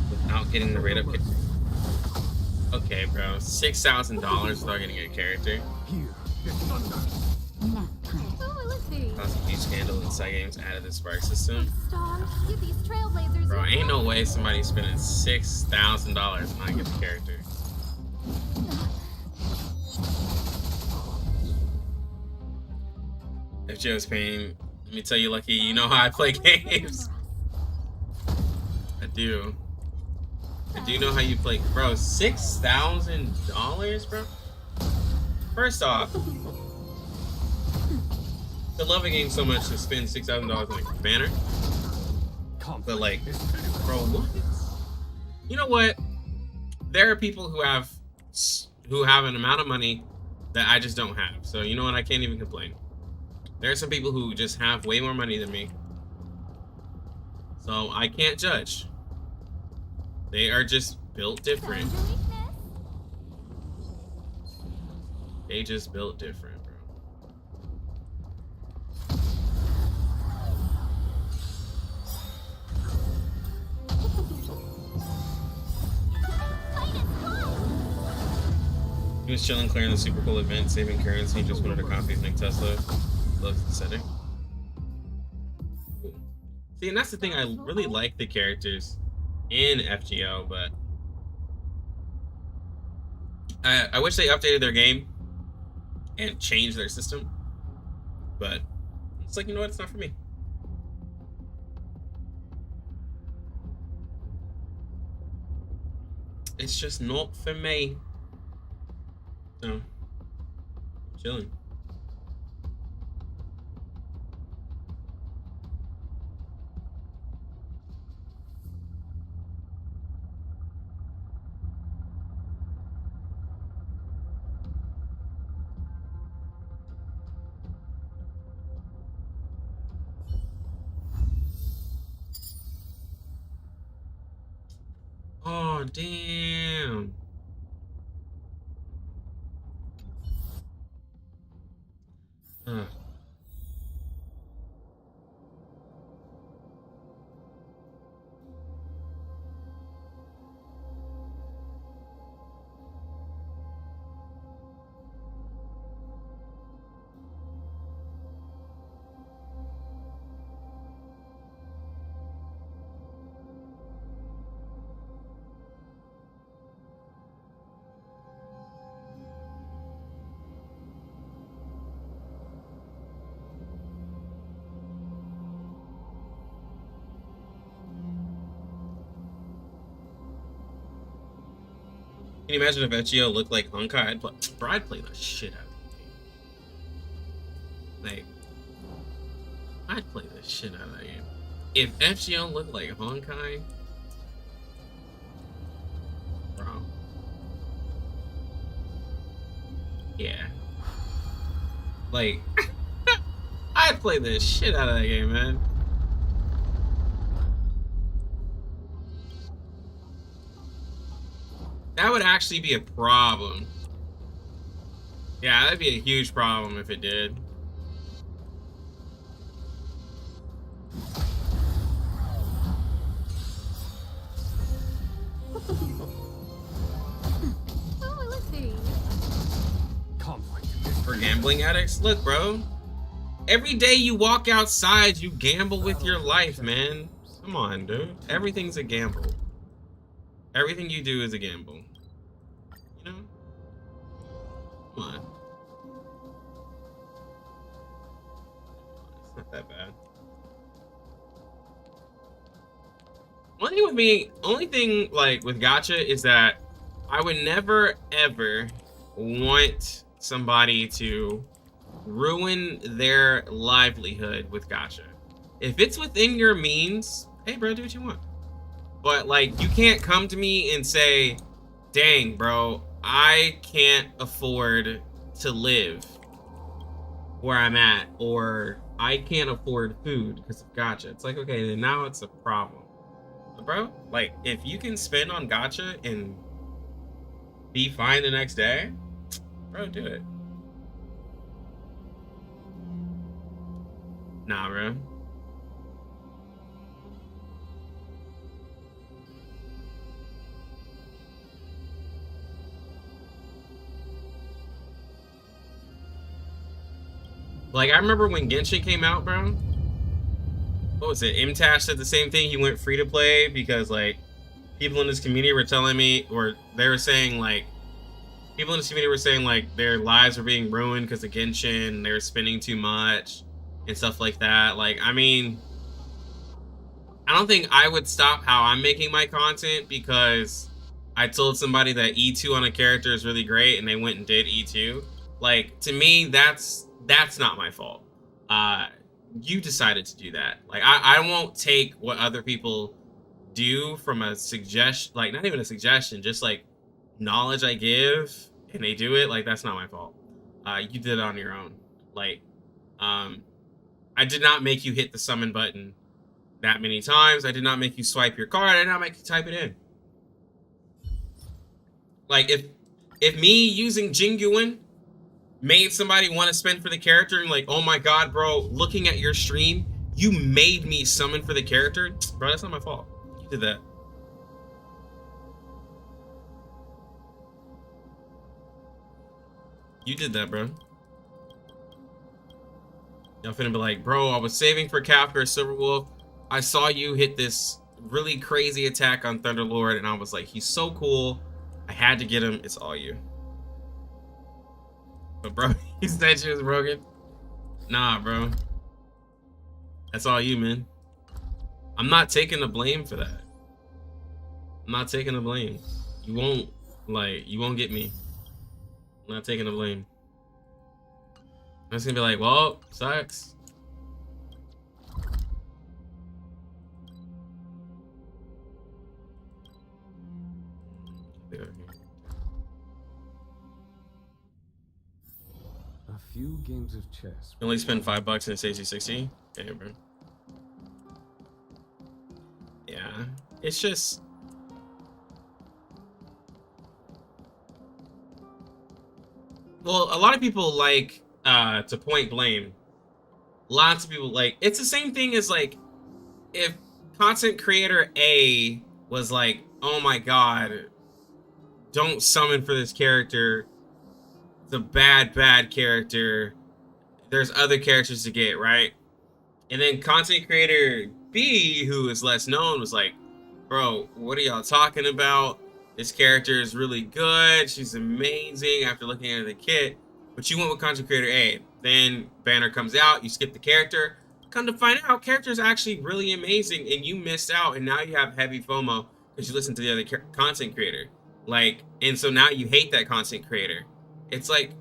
without getting the rate up. Okay, bro, $6,000 without getting a character. Here, it's thunder. Oh, let's see. Caused a huge scandal in side games added the spark system. Star, get these trailblazers. Bro, ain't no way somebody's spending $6,000 and not get the character. If Joe's paying, let me tell you, Lucky, you know how I play games. I do. I do know how you play. Bro, $6,000, bro? First off, I love a game so much to spend $6,000 on a banner. But like, bro, what? You know what? There are people who have an amount of money that I just don't have. So you know what? I can't even complain. There are some people who just have way more money than me. So I can't judge. They are just built different. They just built different, bro. He was chilling, clearing the super cool event, saving currency, just wanted a copy of Nick Tesla. Loves the setting. Cool. See, and that's the thing, I really like the characters in FGO, but I wish they updated their game and changed their system. But it's like, you know what, it's not for me. It's just not for me. No. Chilling. Oh, damn. Can you imagine if FGO looked like Honkai? I'd play the shit out of the game. Like, I'd play the shit out of that game. If FGO looked like Honkai, bro. Yeah. Like, I'd play the shit out of that game, man. That would actually be a problem. Yeah, that'd be a huge problem if it did. Oh, let's see. For gambling addicts? Look, bro. Every day you walk outside, you gamble with your life, man. Come on, dude. Everything's a gamble. Everything you do is a gamble. You know? Come on. It's not that bad. Only thing with me, only thing like with gacha is that I would never ever want somebody to ruin their livelihood with gacha. If it's within your means, hey bro, do what you want. But like, you can't come to me and say, dang, bro, I can't afford to live where I'm at, or I can't afford food because of gacha. It's like, okay, then now it's a problem. But bro, like, if you can spend on gacha and be fine the next day, bro, do it. Nah, bro. Like, I remember when Genshin came out, bro. What was it? Imtash said the same thing. He went free to play because, like, people in this community were telling me, or they were saying, like, people in this community were saying, like, their lives were being ruined because of Genshin, and they were spending too much and stuff like that. Like, I mean, I don't think I would stop how I'm making my content because I told somebody that E2 on a character is really great and they went and did E2. Like, to me, that's not my fault. You decided to do that. Like, I won't take what other people do from a suggestion, like, not even a suggestion, just like knowledge I give, and they do it. Like, that's not my fault. You did it on your own. Like, I did not make you hit the summon button that many times. I did not make you swipe your card. I did not make you type it in. Like, if me using Jing made somebody want to spend for the character and like, oh my god, bro, looking at your stream, you made me summon for the character, bro, that's not my fault. You did that. You did that, bro. Y'all finna be like, bro, I was saving for Kafka or Silverwolf. I saw you hit this really crazy attack on Thunderlord, and I was like, he's so cool. I had to get him. It's all you. But bro, he said she was broken. Nah, bro. That's all you, man. I'm not taking the blame for that. I'm not taking the blame. You won't get me. I'm not taking the blame. I'm just gonna be like, well, sucks. A few games of chess. You only spend $5 and it saves you 60? Yeah, bro. Yeah. It's just... Well, a lot of people like to point blame. Lots of people like... It's the same thing as like... If content creator A was like, oh my god, don't summon for this character. It's a bad character. There's other characters to get, right? And then content creator B, who is less known, was like, bro, what are y'all talking about? This character is really good. She's amazing after looking at the kit. But you went with content creator A. Then banner comes out, you skip the character. Come to find out, character is actually really amazing and you missed out, and now you have heavy FOMO because you listen to the other content creator. Like, and so now you hate that content creator. It's like,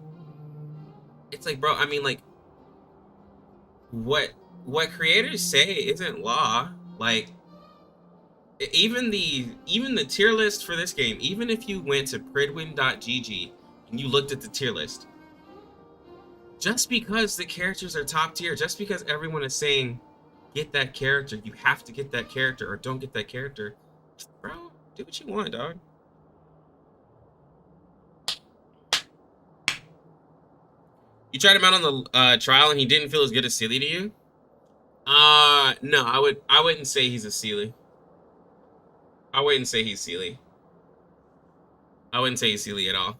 bro, I mean, like, what creators say isn't law. Like, even the tier list for this game, even if you went to pridwin.gg and you looked at the tier list, just because the characters are top tier, just because everyone is saying get that character, you have to get that character, or don't get that character, bro, do what you want, dog. You tried him out on the trial and he didn't feel as good as Sealy to you? No, I wouldn't say he's a Sealy. I wouldn't say he's Sealy. I wouldn't say he's Sealy at all.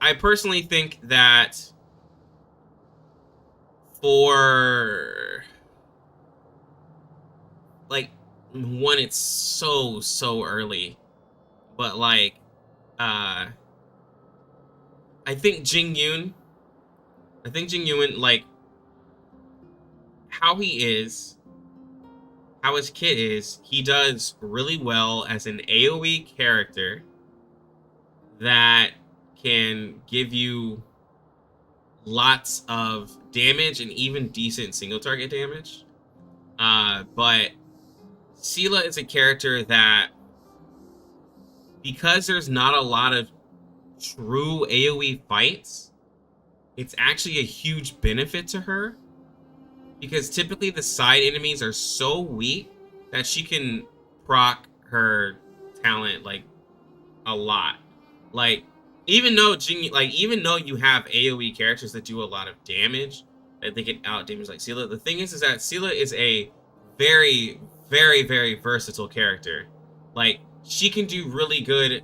I personally think that for like, one, it's so early, but like I think Jing Yun, like how he is, how his kit is, he does really well as an AoE character that can give you lots of damage and even decent single target damage. But Sela is a character that, because there's not a lot of true AoE fights, it's actually a huge benefit to her, because typically the side enemies are so weak that she can proc her talent like a lot. Like, even though you have AoE characters that do a lot of damage, that they can out damage like Sela, the thing is that Sela is a very, very, very versatile character. Like, she can do really good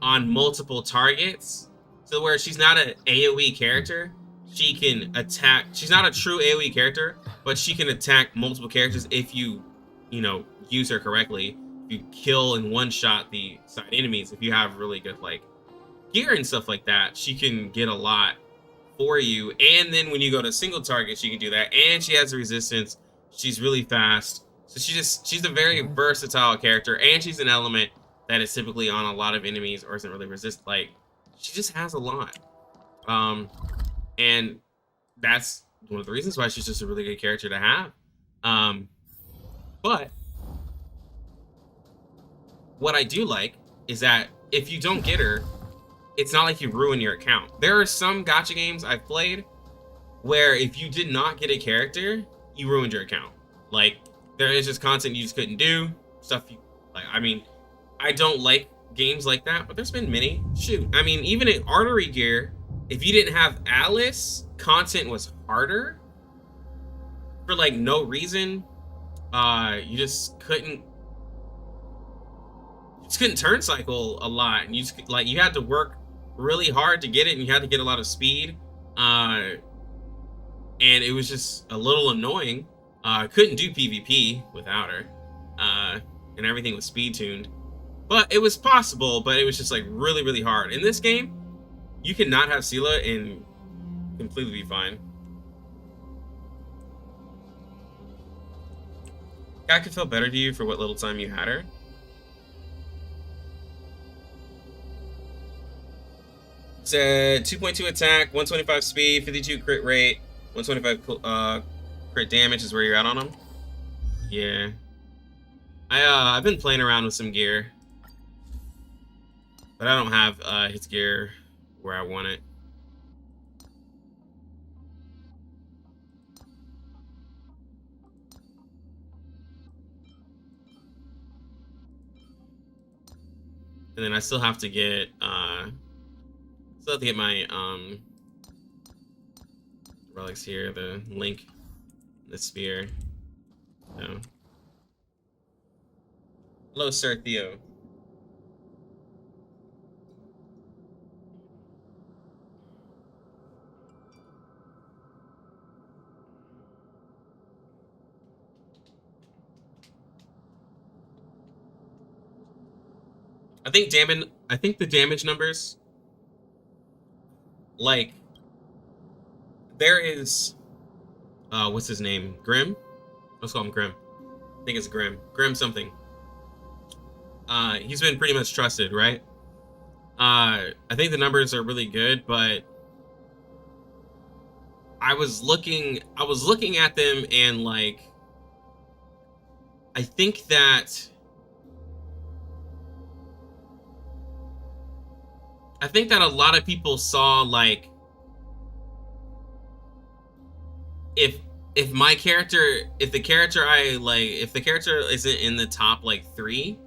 on multiple targets. So where she's not an AoE character, she can attack. She's not a true AoE character, but she can attack multiple characters if you know, use her correctly. You kill in one shot the side enemies. If you have really good like gear and stuff like that, she can get a lot for you. And then when you go to single target, she can do that. And she has resistance. She's really fast. So she's a very versatile character, and she's an element that is typically on a lot of enemies or isn't really resist. Like, she just has a lot. And that's one of the reasons why she's just a really good character to have. But what I do like is that if you don't get her, it's not like you ruin your account. There are some gacha games I've played where if you did not get a character, you ruined your account. Like, there is just content you just couldn't do, stuff you like. I mean, I don't like games like that, but there's been many. Shoot, I mean, even in Artery Gear, if you didn't have Alice, content was harder for like no reason. You just couldn't turn cycle a lot, and you just like, you had to work really hard to get it, and you had to get a lot of speed, and it was just a little annoying. Couldn't do PvP without her, and everything was speed tuned, but it was possible. But it was just like really, really hard. In this game, you can not have Sela and completely be fine. I could feel better to you for what little time you had her. Said 2.2 attack, 125 speed, 52 crit rate, 125 crit damage is where you're at on them. Yeah. I've been playing around with some gear, but I don't have his gear where I want it. And then I still have to get my relics here, the link, the spear. So. Hello, Sir Theo. I think the damage numbers, like, there is what's his name? Grim? Let's call him Grim. I think it's Grim. Grim something. He's been pretty much trusted, right? I think the numbers are really good, but I was looking at them, and like, I think that a lot of people saw, like, if the character isn't in the top like 3,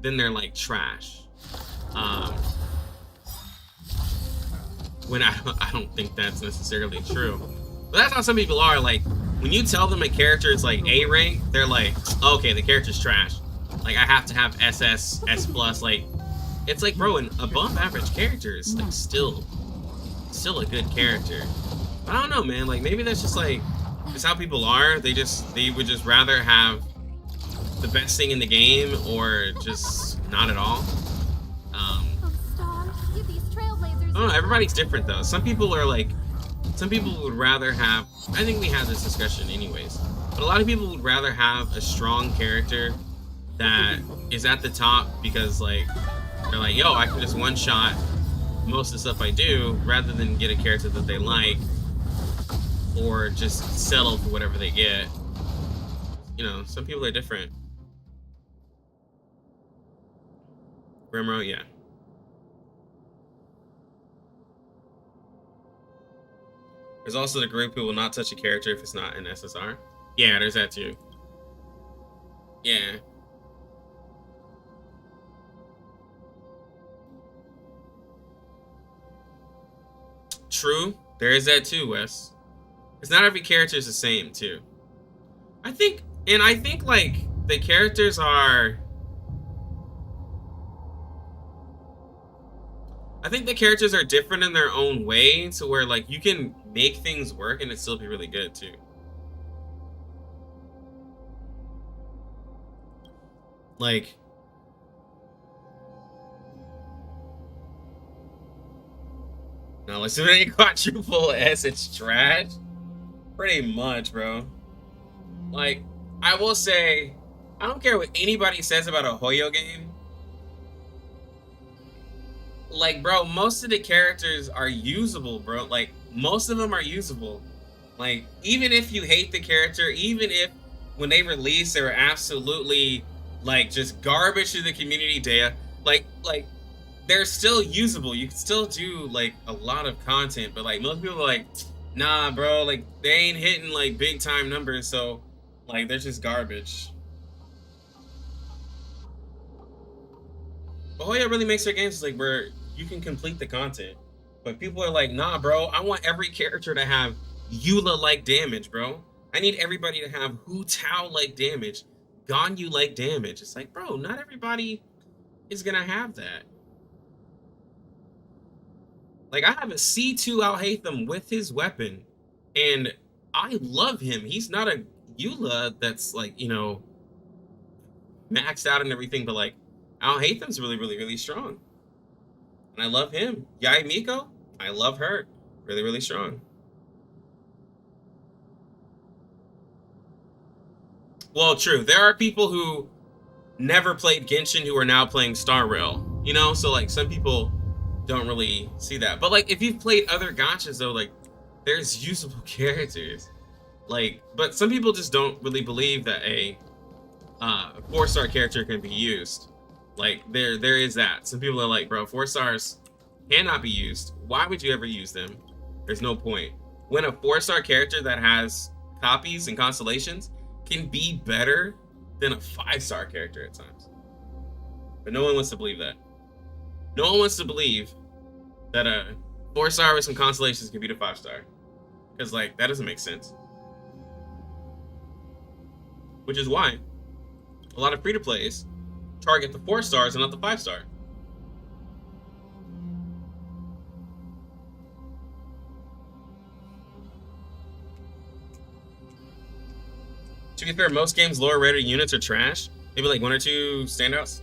then they're like trash. When I don't think that's necessarily true, but that's how some people are. Like, when you tell them a character is like A rank, they're like, okay, the character's trash. Like, I have to have SS, S+. Like, it's like, bro, an above average character is like still a good character. But I don't know, man. Like, maybe that's just like, just how people are. They would just rather have the best thing in the game, or just not at all. I don't know, everybody's different though. Some people would rather have, I think we had this discussion anyways, but a lot of people would rather have a strong character that is at the top, because like, they're like, yo, I can just one shot most of the stuff I do, rather than get a character that they like, or just settle for whatever they get. You know, some people are different. Grimro, yeah. There's also the group who will not touch a character if it's not an SSR. Yeah, there's that too. Yeah. True, there is that too, Wes. It's not every character is the same too. I think like the characters are, I think the characters are different in their own way, to where like you can make things work and it still be really good too. Like, no, let's do any quadruple S, it's trash. Pretty much, bro. Like, I will say, I don't care what anybody says about a Hoyo game. Like, bro, most of the characters are usable, bro. Like, most of them are usable. Like, even if you hate the character, even if when they released they were absolutely like just garbage to the community data, like they're still usable. You can still do like a lot of content, but like most people are like, nah, bro, like they ain't hitting like big time numbers, so like they're just garbage. But Hoya really makes their games like where you can complete the content. But people are like, nah, bro, I want every character to have Eula-like damage, bro. I need everybody to have Hu Tao-like damage, Ganyu-like damage. It's like, bro, not everybody is gonna have that. Like, I have a C2 Al-Haytham with his weapon, and I love him. He's not a Eula that's like, you know, maxed out and everything, but like, Al-Haytham's really, really, really strong. And I love him. Yai Miko, I love her. Really, really strong. Well, true. There are people who never played Genshin who are now playing Star Rail. You know, so like some people don't really see that. But like if you've played other gachas though, like there's usable characters. Like, but some people just don't really believe that a 4-star character can be used. Like there is that. Some people are like, bro, 4 stars cannot be used. Why would you ever use them? There's no point. When a 4-star character that has copies and constellations can be better than a 5-star character at times. But no one wants to believe that. No one wants to believe that a 4-star with some constellations can beat a 5-star. Because like that doesn't make sense. Which is why a lot of free-to-plays target the 4 stars and not the 5-star. To be fair, most games lower rated units are trash. Maybe like 1 or 2 standouts.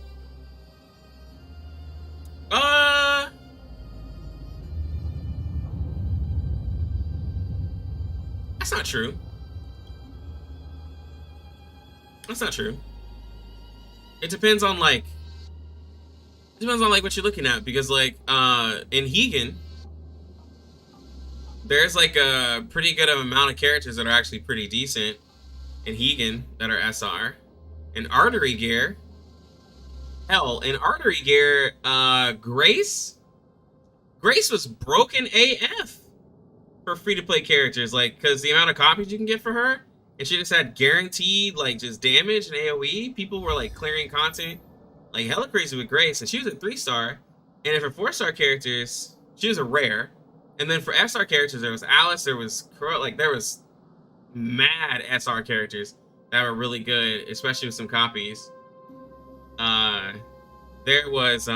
That's not true. That's not true. It depends on like what you're looking at, because like in Hegan there's like a pretty good amount of characters that are actually pretty decent in Hegan that are SR. In Artery Gear, hell, in Artery Gear, Grace was broken AF for free-to-play characters, like, because the amount of copies you can get for her, and she just had guaranteed, like, just damage and AoE. People were, like, clearing content, like, hella crazy with Grace, and she was a 3-star, and for 4-star characters, she was a rare, and then for SR characters, there was Alice, there was, like, there was mad SR characters that were really good, especially with some copies. There was,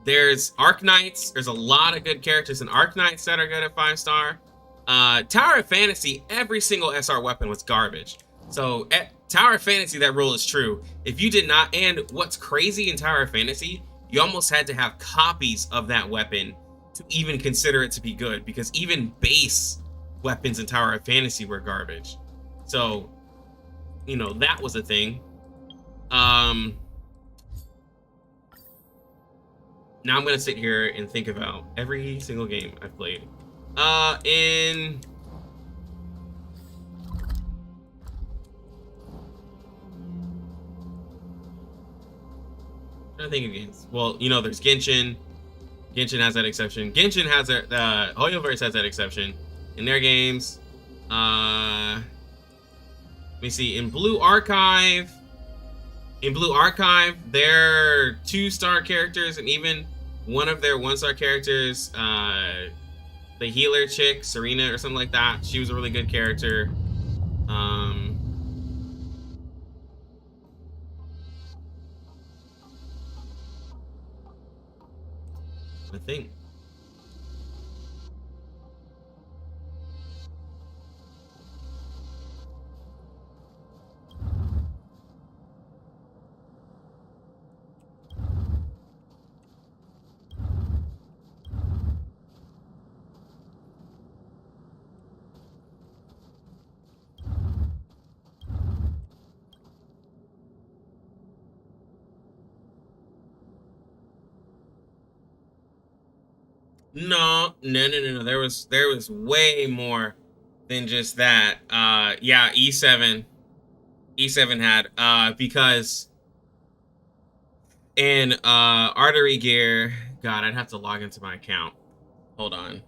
there's Arc Knights. There's a lot of good characters in Arc Knights that are good at 5-star. Tower of Fantasy, every single SR weapon was garbage. So at Tower of Fantasy, that rule is true. If you did not, and what's crazy in Tower of Fantasy, you almost had to have copies of that weapon to even consider it to be good, because even base weapons in Tower of Fantasy were garbage. So, you know, that was a thing. Now I'm gonna sit here and think about every single game I've played. In I think of games. Well, you know, there's Genshin. Genshin has that exception. Genshin has their Hoyoverse has that exception in their games. Let me see. In Blue Archive, they're 2-star characters, and even one of their 1-star characters, the healer chick, Serena or something like that, she was a really good character. I think. No. There was way more than just that. Yeah, E7 had because in artery gear, God, I'd have to log into my account. Hold on.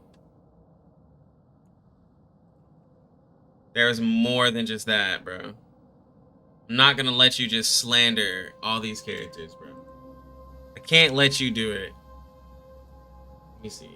There was more than just that, bro. I'm not gonna let you just slander all these characters, bro. I can't let you do it. Let me see.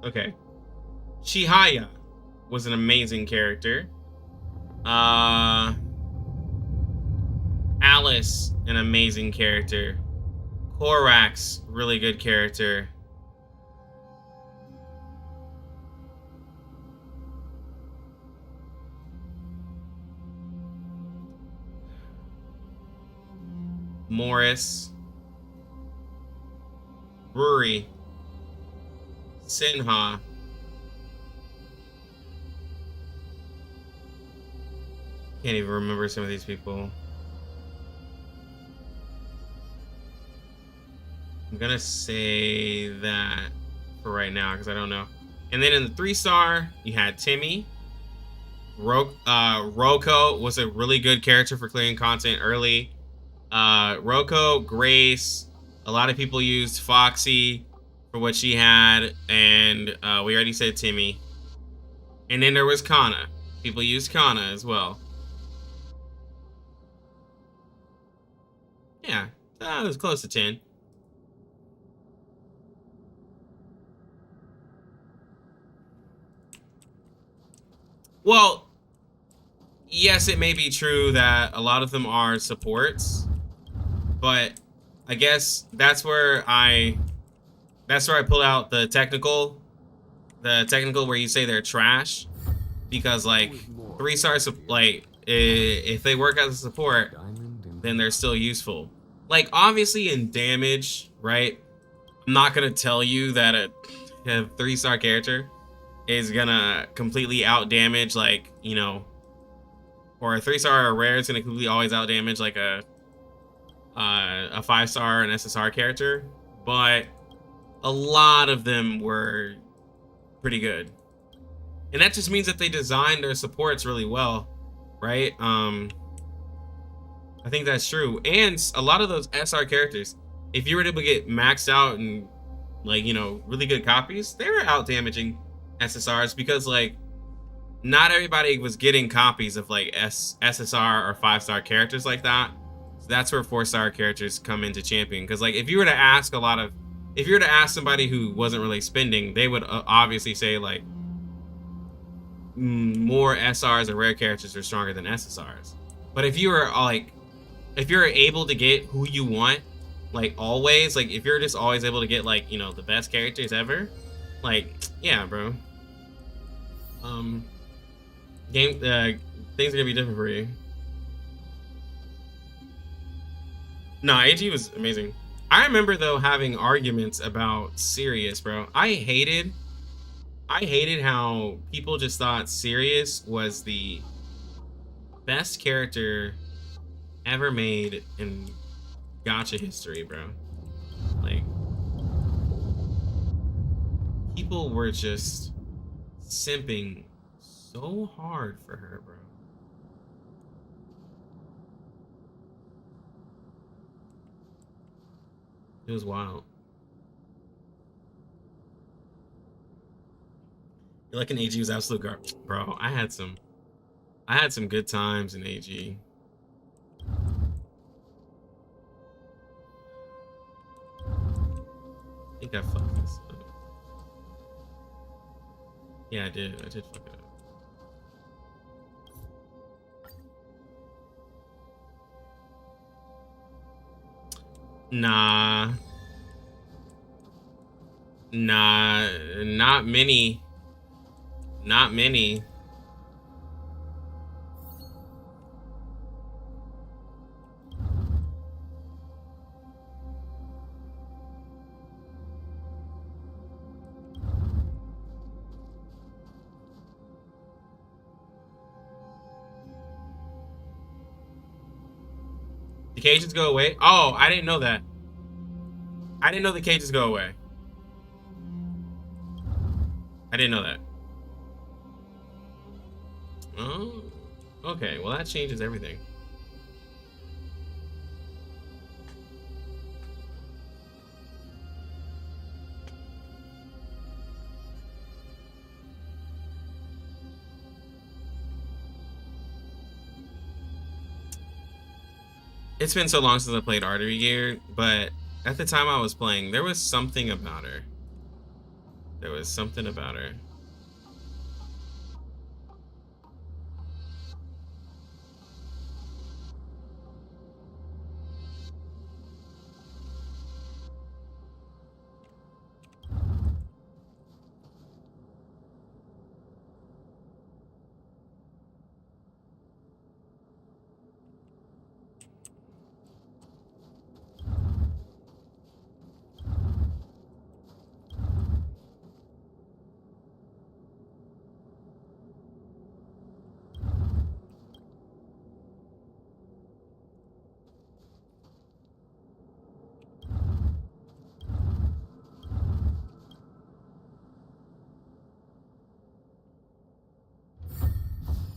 Okay. Chihaya was an amazing character. Alice, an amazing character. Korax, really good character. Morris, Ruri, Sinha, can't even remember some of these people. I'm gonna say that for right now because I don't know. And then in the 3-star, you had Timmy. Roko was a really good character for clearing content early. Roko, Grace, a lot of people used Foxy for what she had, and we already said Timmy. And then there was Kana. People used Kana as well. Yeah, that was close to 10. Well, yes, it may be true that a lot of them are supports, but I guess that's where I pull out the technical where you say they're trash, because like 3-stars, like if they work as a support, then they're still useful. Like obviously in damage, right? I'm not gonna tell you that a 3-star character is gonna completely out damage, like, you know, or a 3-star or rare is gonna completely always out damage like a 5-star and SSR character, but a lot of them were pretty good, and that just means that they designed their supports really well, right? I think that's true. And a lot of those SR characters, if you were able to get maxed out and, like, you know, really good copies, they were out damaging SSRs, because like not everybody was getting copies of like SSR or 5-star characters like that. So that's where 4-star characters come into champion, because like if you were to ask somebody who wasn't really spending, they would obviously say like more SRs or rare characters are stronger than SSRs. But if you were able to get who you want, like always, like if you're just always able to get like, you know, the best characters ever, like, yeah, bro. Things are gonna be different for you. No, AG was amazing. I remember though having arguments about Sirius, bro. I hated how people just thought Sirius was the best character ever made in gacha history, bro. Like, people were just simping so hard for her, bro. It was wild. You're like an AG was absolute garbage, bro. I had some good times in AG. think I fucked this up. Yeah, I did fuck it up. Nah, not many. Not many. The cages go away? Oh, I didn't know that. I didn't know the cages go away. I didn't know that. Oh, okay. Well, that changes everything. It's been so long since I played Artery Gear, but at the time I was playing, there was something about her. There was something about her.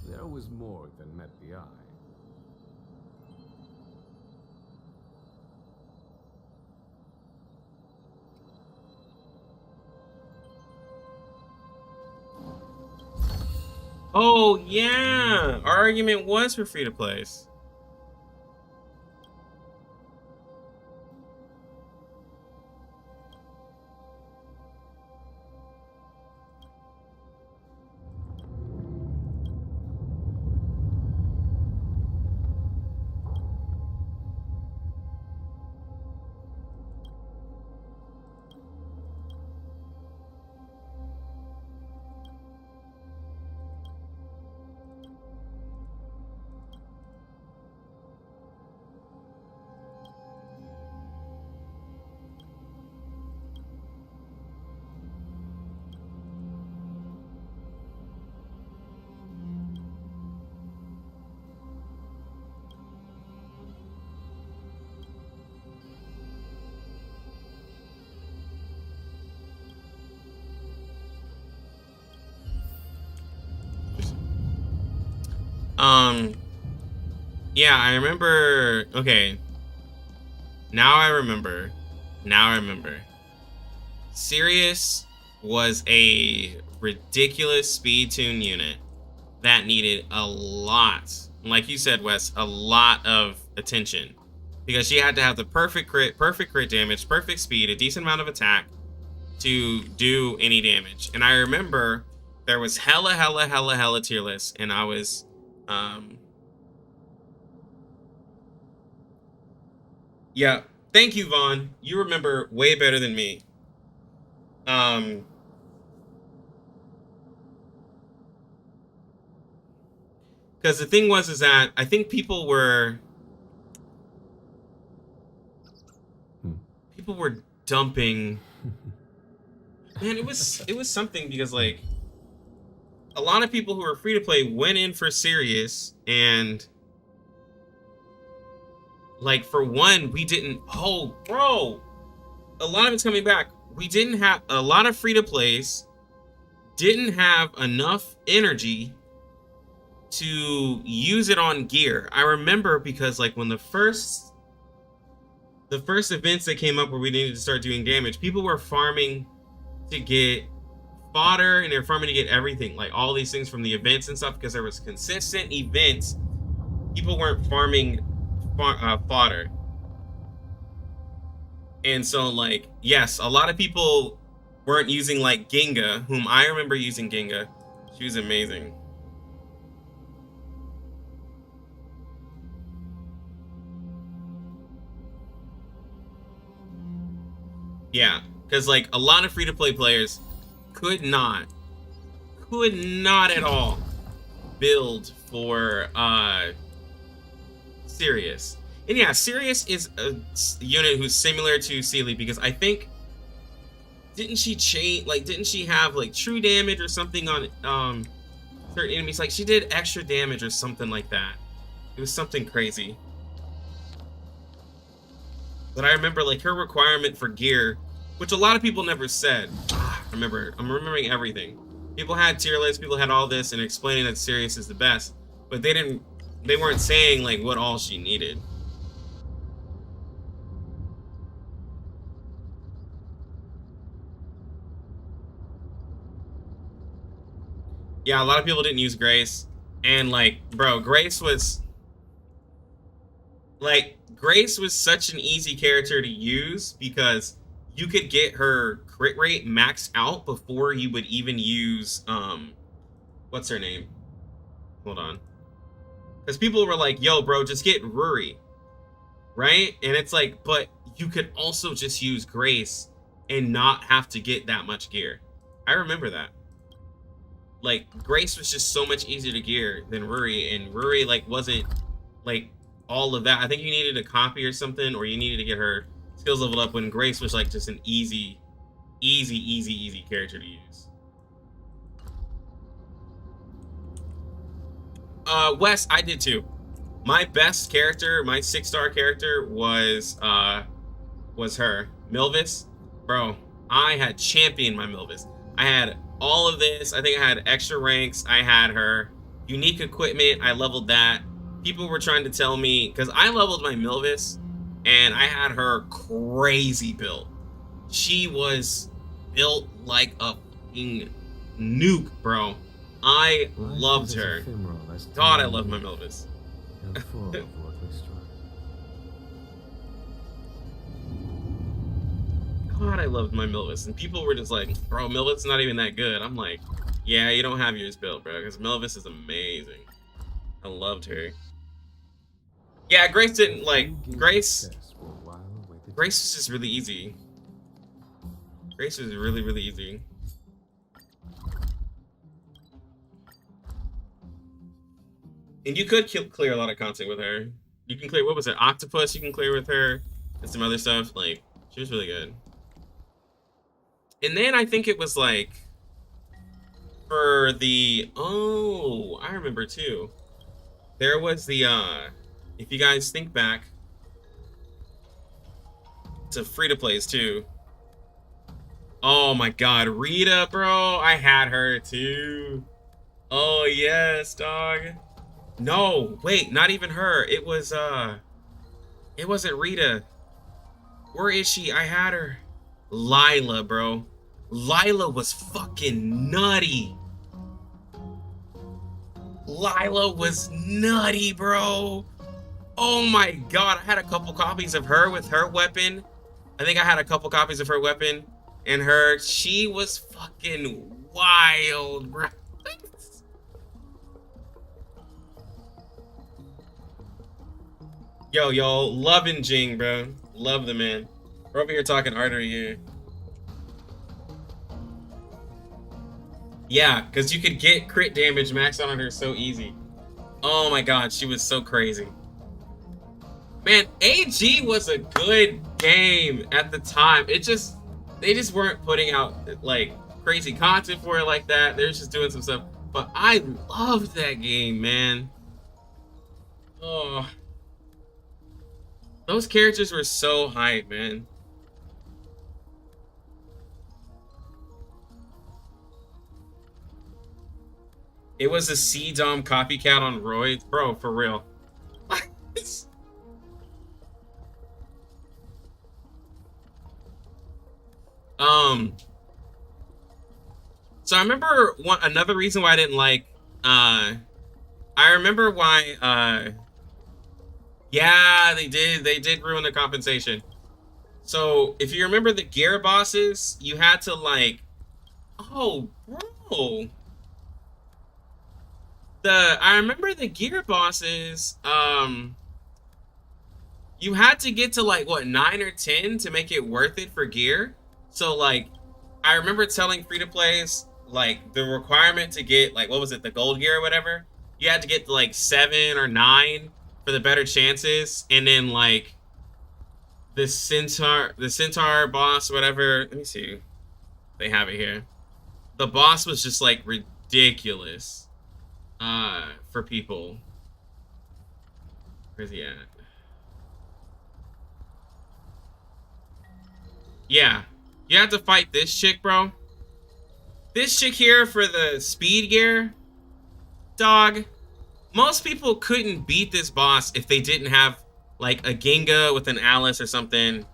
There was more than met the eye. Oh, yeah. Our argument was for free to plays. Yeah, I remember. Okay. Now I remember. Sirius was a ridiculous speed tune unit that needed a lot, like you said, Wes, a lot of attention. Because she had to have the perfect crit damage, perfect speed, a decent amount of attack to do any damage. And I remember there was hella tier lists, and I was yeah, thank you, Vaughn. You remember way better than me. Because the thing was is that I think people were dumping. Man, it was something, because like a lot of people who were free to play went in for Sirius, and like for one, we didn't. Oh, bro, a lot of it's coming back. We didn't have a lot of free to plays. Didn't have enough energy to use it on gear. I remember, because like when the first events that came up where we needed to start doing damage, people were farming to get fodder, and they're farming to get everything, like all these things from the events and stuff, because there was consistent events. People weren't farming fodder. And so like, yes, a lot of people weren't using like Ginga, whom I remember using Ginga. She was amazing. Yeah, because like a lot of free-to-play players could not at all build for Sirius. And yeah, Sirius is a unit who's similar to Sealy because I think didn't she have like true damage or something on certain enemies? Like she did extra damage or something like that. It was something crazy. But I remember like her requirement for gear, which a lot of people never said. I'm remembering everything. People had tier lists, people had all this and explaining that Sirius is the best, but they weren't saying like what all she needed. Yeah, a lot of people didn't use Grace. And like, bro, Grace was such an easy character to use because you could get her crit rate maxed out before you would even use what's her name? Hold on. Because people were like, yo, bro, just get Ruri. Right? And it's like, but you could also just use Grace and not have to get that much gear. I remember that. Like, Grace was just so much easier to gear than Ruri, and Ruri, like, wasn't, like, all of that. I think you needed a copy or something, or you needed to get her skills leveled up when Grace was, like, just an easy character to use. Wes, I did too. My best character, my 6-star character was her. Milvis. Bro, I had championed my Milvis. I had all of this. I think I had extra ranks. I had her unique equipment. I leveled that. People were trying to tell me, because I leveled my Milvis, and I had her crazy build. She was built like a fucking nuke, bro. I loved her. God, I love my Milvis. God, I loved my Milvis. And people were just like, bro, Milvis not even that good. I'm like, yeah, you don't have yours built, bro, because Milvis is amazing. I loved her. Yeah, Grace didn't, like, Grace was just really easy. Grace was really, really easy. And you could clear a lot of content with her. You can clear, what was it, Octopus you can clear with her, and some other stuff. Like, she was really good. And then I think it was like, for the, oh, I remember too. There was the, if you guys think back, to free-to-plays too. Oh my god, Rita, bro, I had her too. Oh yes, dog. No, wait, not even her. It was, it wasn't Rita. Where is she? I had her. Lila, bro. Lila was fucking nutty. Lila was nutty, bro. Oh my god, I had a couple copies of her with her weapon. I think I had a couple copies of her weapon and her. She was fucking wild, bro. Yo, loving Jing, bro. Love the man. We're over here talking artery here. Yeah, because you could get crit damage maxed out on her so easy. Oh my god, she was so crazy. Man, AG was a good game at the time. They just weren't putting out like crazy content for it like that. They were just doing some stuff. But I loved that game, man. Oh. Those characters were so hype, man. It was a C-Dom copycat on roids. Bro, for real. So I remember another reason why I didn't like, I remember why, yeah, they did ruin the compensation. So if you remember the gear bosses, you had to like, oh, bro. I remember the gear bosses, you had to get to like what 9 or 10 to make it worth it for gear. So like I remember telling free-to-plays like the requirement to get like, what was it, the gold gear or whatever, you had to get to like 7 or 9 for the better chances. And then like the centaur boss or whatever, let me see, they have it here. The boss was just like ridiculous for people. Where's he at? Yeah, you have to fight this chick, bro. This chick here for the speed gear, dog. Most people couldn't beat this boss if they didn't have like a Ginga with an Alice or something.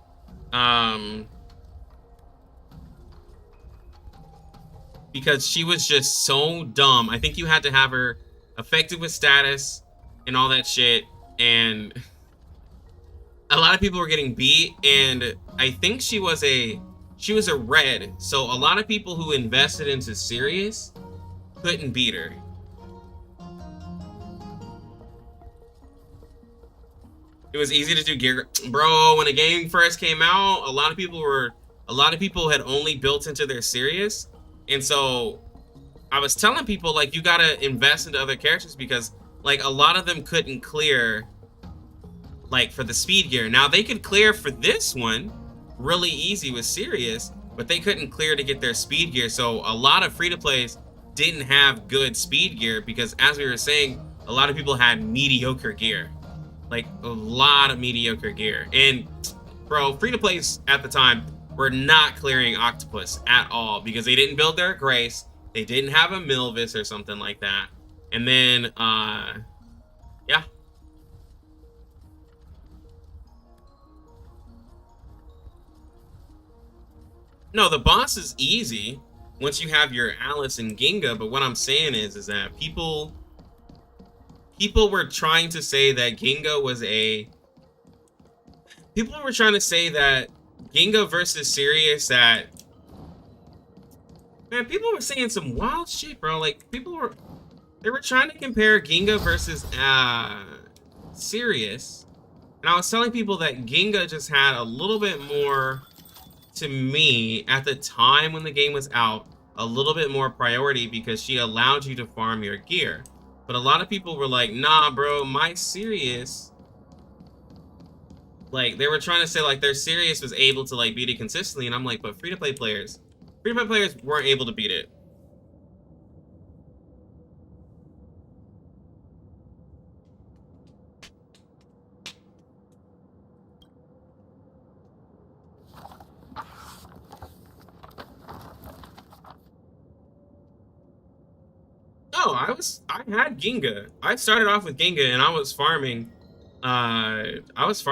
Because she was just so dumb. I think you had to have her effective with status and all that shit. And a lot of people were getting beat, and I think she was a red, so a lot of people who invested into Sirius couldn't beat her. It was easy to do gear, bro. When the game first came out, a lot of people had only built into their Sirius, and so I was telling people like, you gotta invest into other characters because like a lot of them couldn't clear like for the speed gear. Now they could clear for this one really easy with Sirius, but they couldn't clear to get their speed gear. So a lot of free-to-plays didn't have good speed gear because, as we were saying, a lot of people had mediocre gear. Like a lot of mediocre gear. And bro, free-to-plays at the time were not clearing Octopus at all because they didn't build their Grace, they didn't have a Milvis or something like that. And then yeah. No, the boss is easy once you have your Alice and Ginga, but what I'm saying is that people were trying to say that Ginga was a... People were trying to say that Ginga versus Sirius, that... Man, people were saying some wild shit, bro. Like, they were trying to compare Ginga versus Sirius. And I was telling people that Ginga just had a little bit more... to me, at the time when the game was out, a little bit more priority because she allowed you to farm your gear. But a lot of people were like, nah, bro, my Sirius... Like, they were trying to say, like, their Sirius was able to, like, beat it consistently. And I'm like, but free-to-play players weren't able to beat it. Oh, I had Ginga. I started off with Ginga and I was farming. I was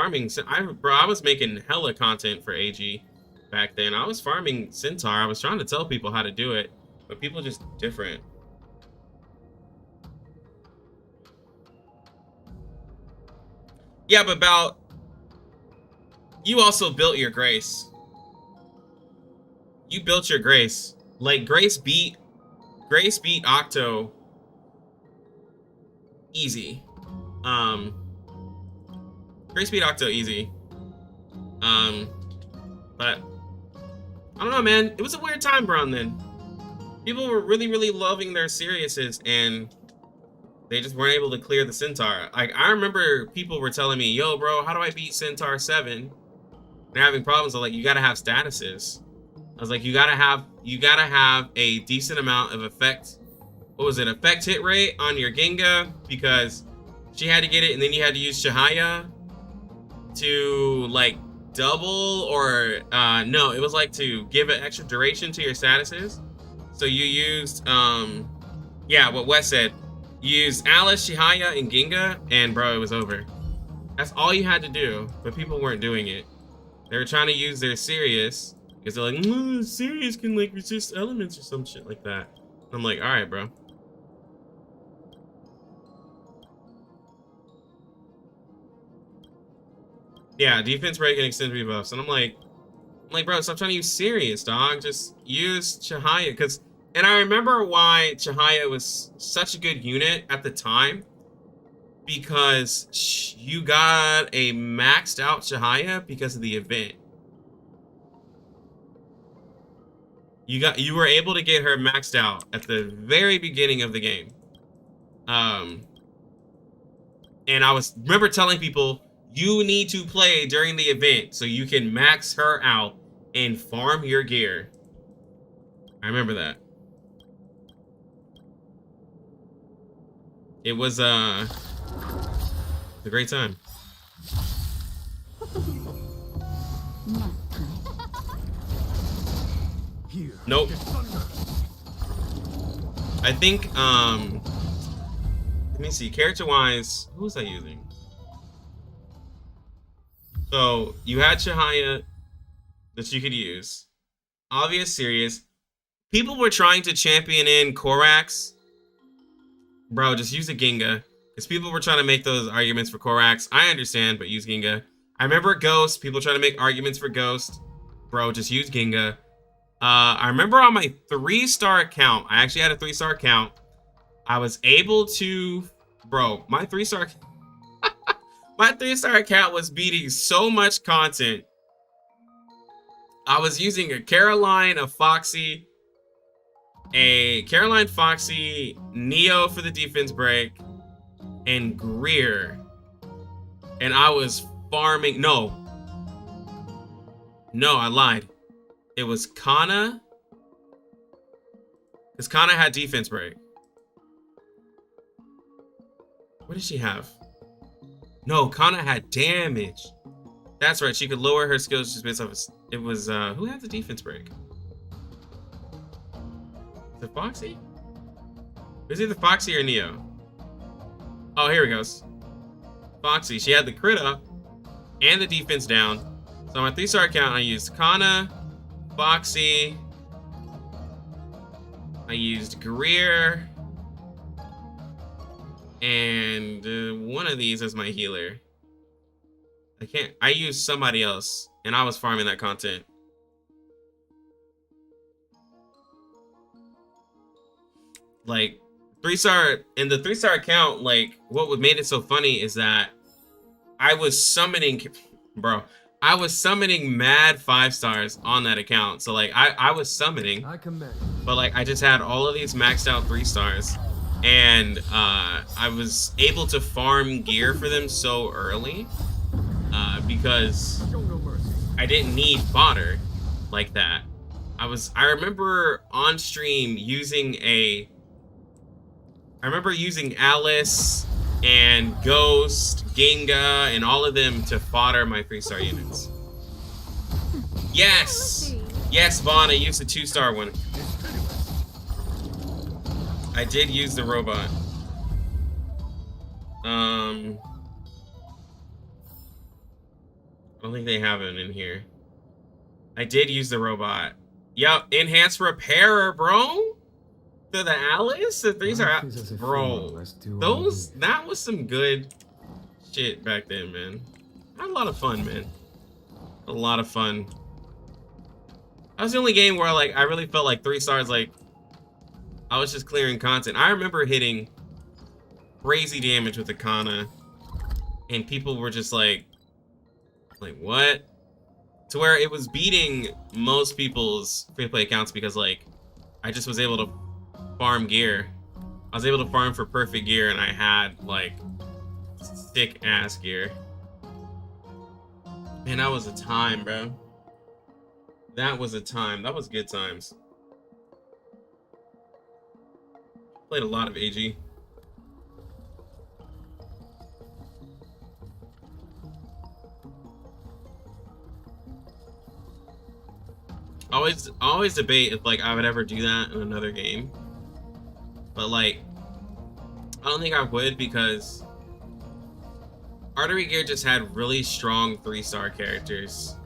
making hella content for AG back then. I was farming Centaur. I was trying to tell people how to do it, but people just different. Yeah, but about... You also built your Grace. You built your Grace. Like, Grace beat Octo easy. Grace beat Octo easy. But I don't know, man. It was a weird time around then. People were really, really loving their Siriuses, and they just weren't able to clear the Centaur. Like, I remember people were telling me, yo, bro, how do I beat Centaur 7? They're having problems. I'm like, you gotta have statuses. I was like, you gotta have a decent amount of effect. What was it? Effect hit rate on your Ginga, because she had to get it, and then you had to use Shahaya to like double, or no, it was like to give an extra duration to your statuses. So you used yeah, what Wes said. You used Alice, Shahaya, and Ginga, and bro, it was over. That's all you had to do, but people weren't doing it. They were trying to use their Sirius, because they're like, Sirius can like resist elements or some shit like that. I'm like, all right, bro. Yeah, defense break and extended rebuffs. And I'm like, I'm like, bro, stop trying to use Sirius, dog. Just use Chihaya. And I remember why Chihaya was such a good unit at the time. Because you got a maxed out Chihaya because of the event. You were able to get her maxed out at the very beginning of the game. And I remember telling people, you need to play during the event so you can max her out and farm your gear. I remember that. It was a great time. Nope. I think, let me see, character-wise, who was I using? So, you had Chihaya that you could use. Obvious, Sirius. People were trying to champion in Korax. Bro, just use a Ginga. Because people were trying to make those arguments for Korax. I understand, but use Ginga. I remember Ghost. People trying to make arguments for Ghost. Bro, just use Ginga. I remember on my 3-star account, I actually had a 3-star account. I was able to, bro, my 3-star account was beating so much content. I was using a Caroline, a Foxy, Neo for the defense break, and Greer. And I was farming, no, I lied. It was Kana. Because Kana had defense break. What did she have? No, Kana had damage. That's right. She could lower her skills just based off of, it was, who had the defense break? Is it Foxy? It was either Foxy or Neo. Oh, here he goes. Foxy. She had the crit up and the defense down. So on my 3-star account, I used Kana, Foxy, I used Greer, and one of these as my healer. I used somebody else, and I was farming that content. Like, 3-star, in the 3-star account, like, what made it so funny is that I was summoning, bro, I was summoning mad 5-stars on that account. So like I was summoning, but like I just had all of these maxed out 3-stars, and I was able to farm gear for them so early because I didn't need fodder like that. I remember on stream using using Alice and Ghost, Ginga, and all of them to fodder my 3-star units. Yes! Yes, Vaughn, I used the 2-star one. I did use the robot. I don't think they have it in here. I did use the robot. Yep, enhanced repairer, bro. To the Alice, the 3-star, bro. That was some good shit back then, man. I had a lot of fun, man. A lot of fun. That was the only game where like I really felt like 3-stars, like I was just clearing content. I remember hitting crazy damage with the Kana, and people were just like what? To where it was beating most people's free-to-play accounts because like I just was able to farm gear. I was able to farm for perfect gear, and I had like sick ass gear. Man, that was a time, bro. That was a time. That was good times. Played a lot of AG. Always debate if like I would ever do that in another game. But like I don't think I would, because Artery Gear just had really strong 3-star characters.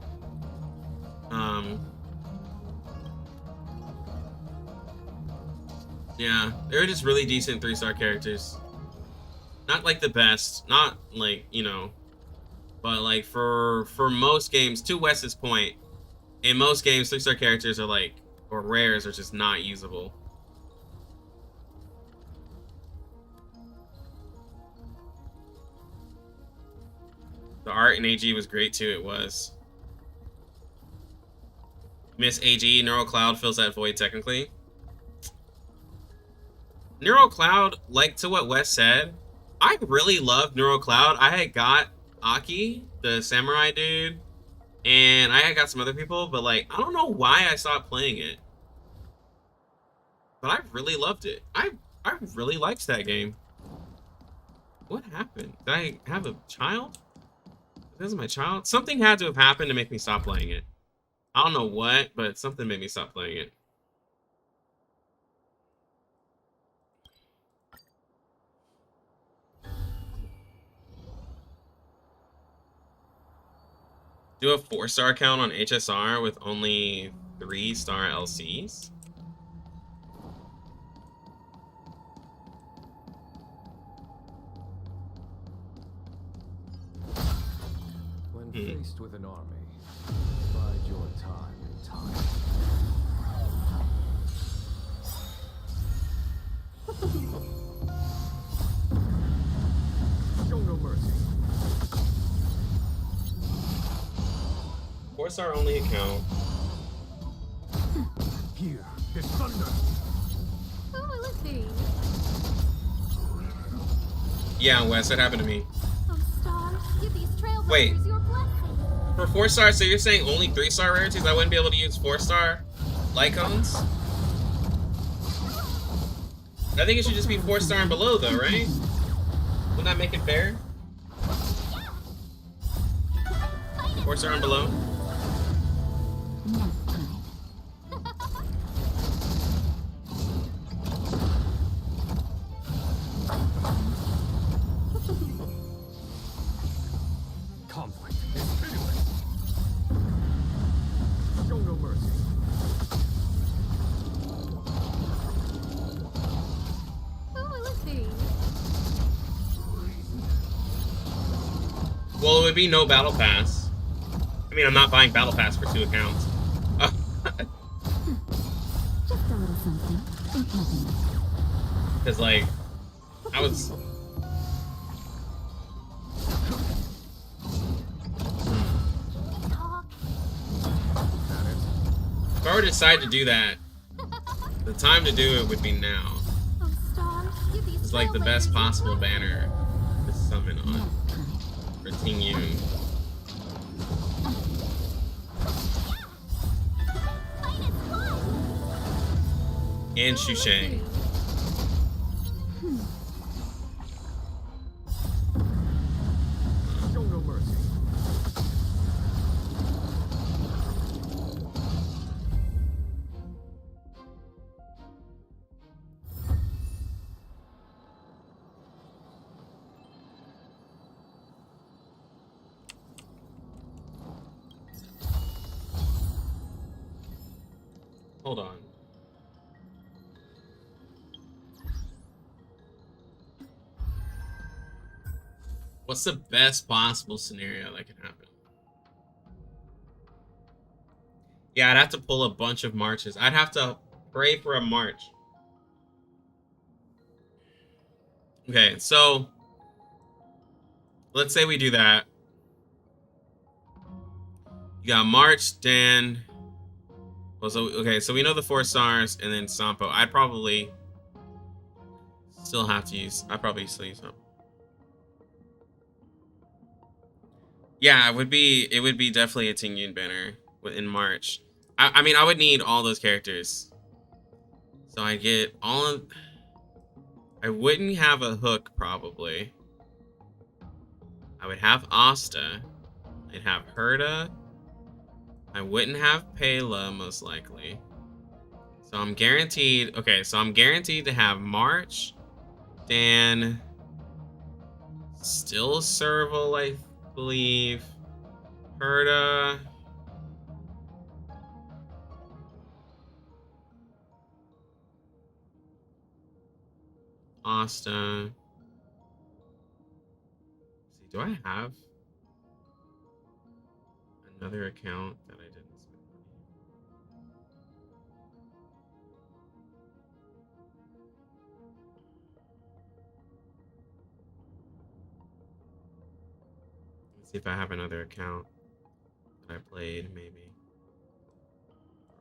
Yeah, they were just really decent 3-star characters. Not like the best, not like, you know, but like for most games, to Wes's point, in most games, 3-star characters are like, or rares are just not usable. The art in AG was great too, it was. Miss AG, Neural Cloud fills that void technically. Neural Cloud, like to what Wes said, I really love Neural Cloud. I had got Aki, the samurai dude, and I had got some other people, but like, I don't know why I stopped playing it. But I really loved it. I really liked that game. What happened? Did I have a child? This is my child? Something had to have happened to make me stop playing it. I don't know what, but something made me stop playing it. Do a 4-star count on HSR with only 3-star LCs? When faced with an army, bide your time in time. Show no mercy. 4-star only account. Here is thunder. Who will it be? Yeah, Wes, that happened to me. Oh, stars, give these trailblazers Wait. your blessing. For 4-star, so you're saying only 3-star rarities? I wouldn't be able to use 4-star Lycons? I think it should just be 4-star and below, though, right? Wouldn't that make it fair? 4-star and below? Conflict is pitiless. Show no mercy. Who will it be? Well, it would be no battle pass. I mean, I'm not buying battle pass for 2 accounts. Just a little something. Think nothing. Because, like, I was... Talk. If I were to decide to do that, the time to do it would be now. Oh, stars, give these It's like the best trailblazers your possible blessing. banner to summon on for Ting Yun. And Shusheng. Show no mercy. Hold on. What's the best possible scenario that could happen? Yeah, I'd have to pull a bunch of marches. I'd have to pray for a march. Okay, so let's say we do that. You got March, Dan. Well, so okay, so we know the 4 stars and then Sampo. I'd probably still have to use. I'd probably still use Sampo. Yeah, it would be definitely a Ting Yun banner in March. I mean, I would need all those characters. So I get all of... I wouldn't have a Hook, probably. I would have Asta. I'd have Herda. I wouldn't have Pela, most likely. So I'm guaranteed... Okay, so I'm guaranteed to have March, Dan, still Serval, I believe, Herda... Asta. See, do I have another account that I didn't spend money See if I have another account that I played, maybe.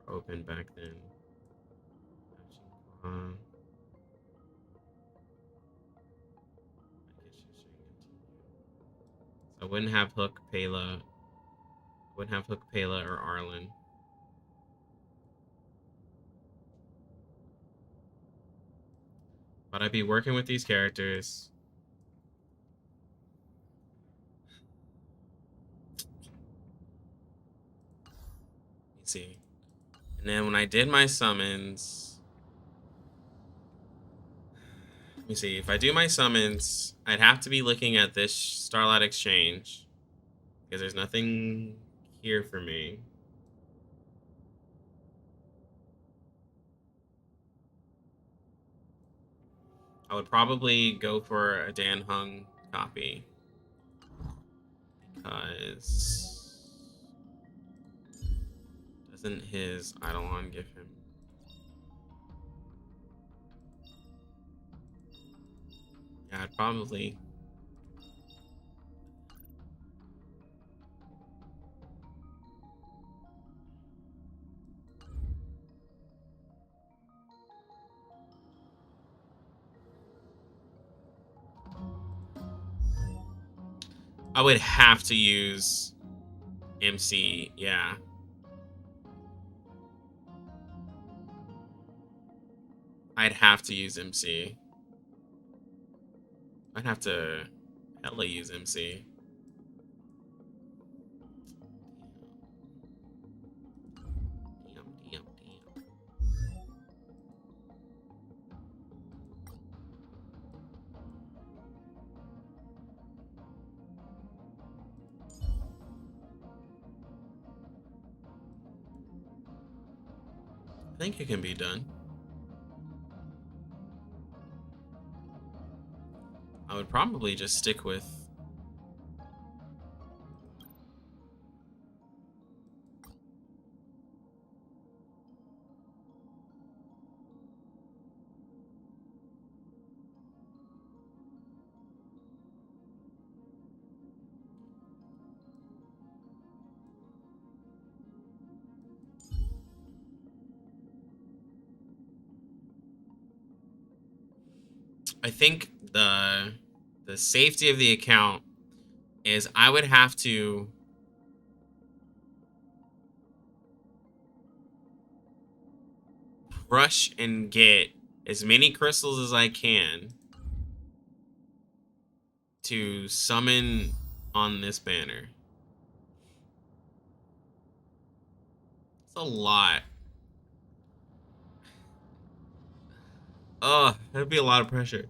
Or opened back then. I wouldn't have Hook, Pela. Wouldn't have Hook, Pela, or Arlen. But I'd be working with these characters. Let me see. And then when I did my summons, let me see. If I do my summons, I'd have to be looking at this Starlight Exchange because there's nothing here for me. I would probably go for a Dan Hung copy because doesn't his Eidolon give him? Yeah, I'd probably. I would have to use MC, yeah. I'd have to use MC. I'd have to hella use MC. Damn. I think it can be done. I would probably just stick with I think the safety of the account is I would have to rush and get as many crystals as I can to summon on this banner. It's a lot. Oh, that'd be a lot of pressure.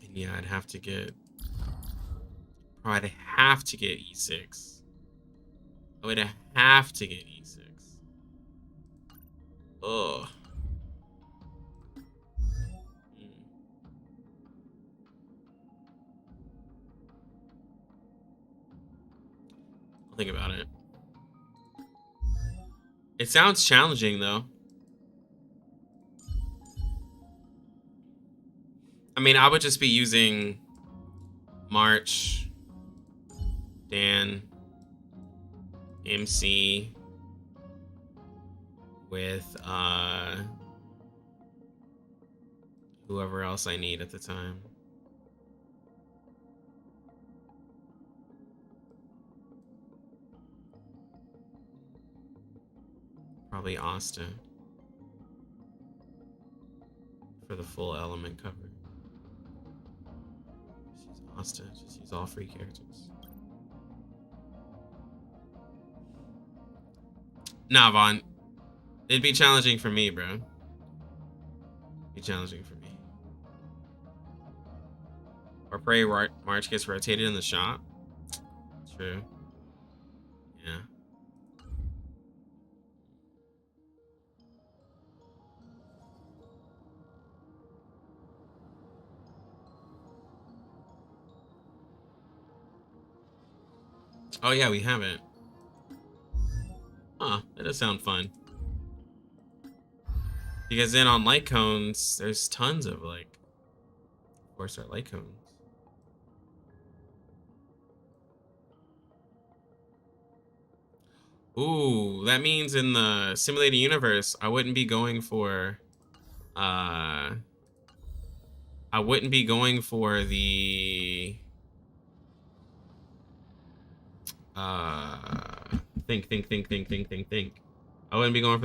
And yeah, I'd have to get E6. I would have to get E6. Ugh. I'll think about it. It sounds challenging though. I mean, I would just be using March, Dan, MC with whoever else I need at the time. Probably Asta for the full element cover. Just use Asta, just use all free characters. Nah, Vaughn. It'd be challenging for me, bro. It'd be challenging for me. Or pray March gets rotated in the shop. True. Yeah. Oh yeah, we haven't. Huh, that does sound fun. Because then on light cones, there's tons of like 4-star light cones. Ooh, that means in the simulated universe, I wouldn't be going for the think. I wouldn't be going for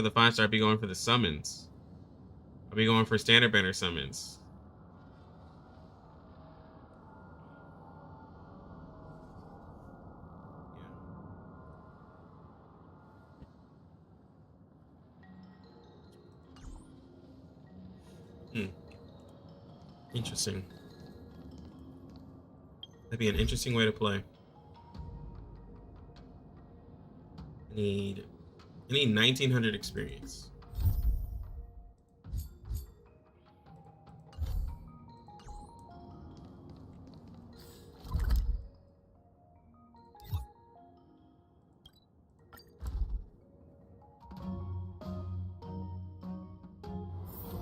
the 5-star, I'd be going for the summons. I'd be going for standard banner summons. Interesting. That'd be an interesting way to play. I need 1900 experience.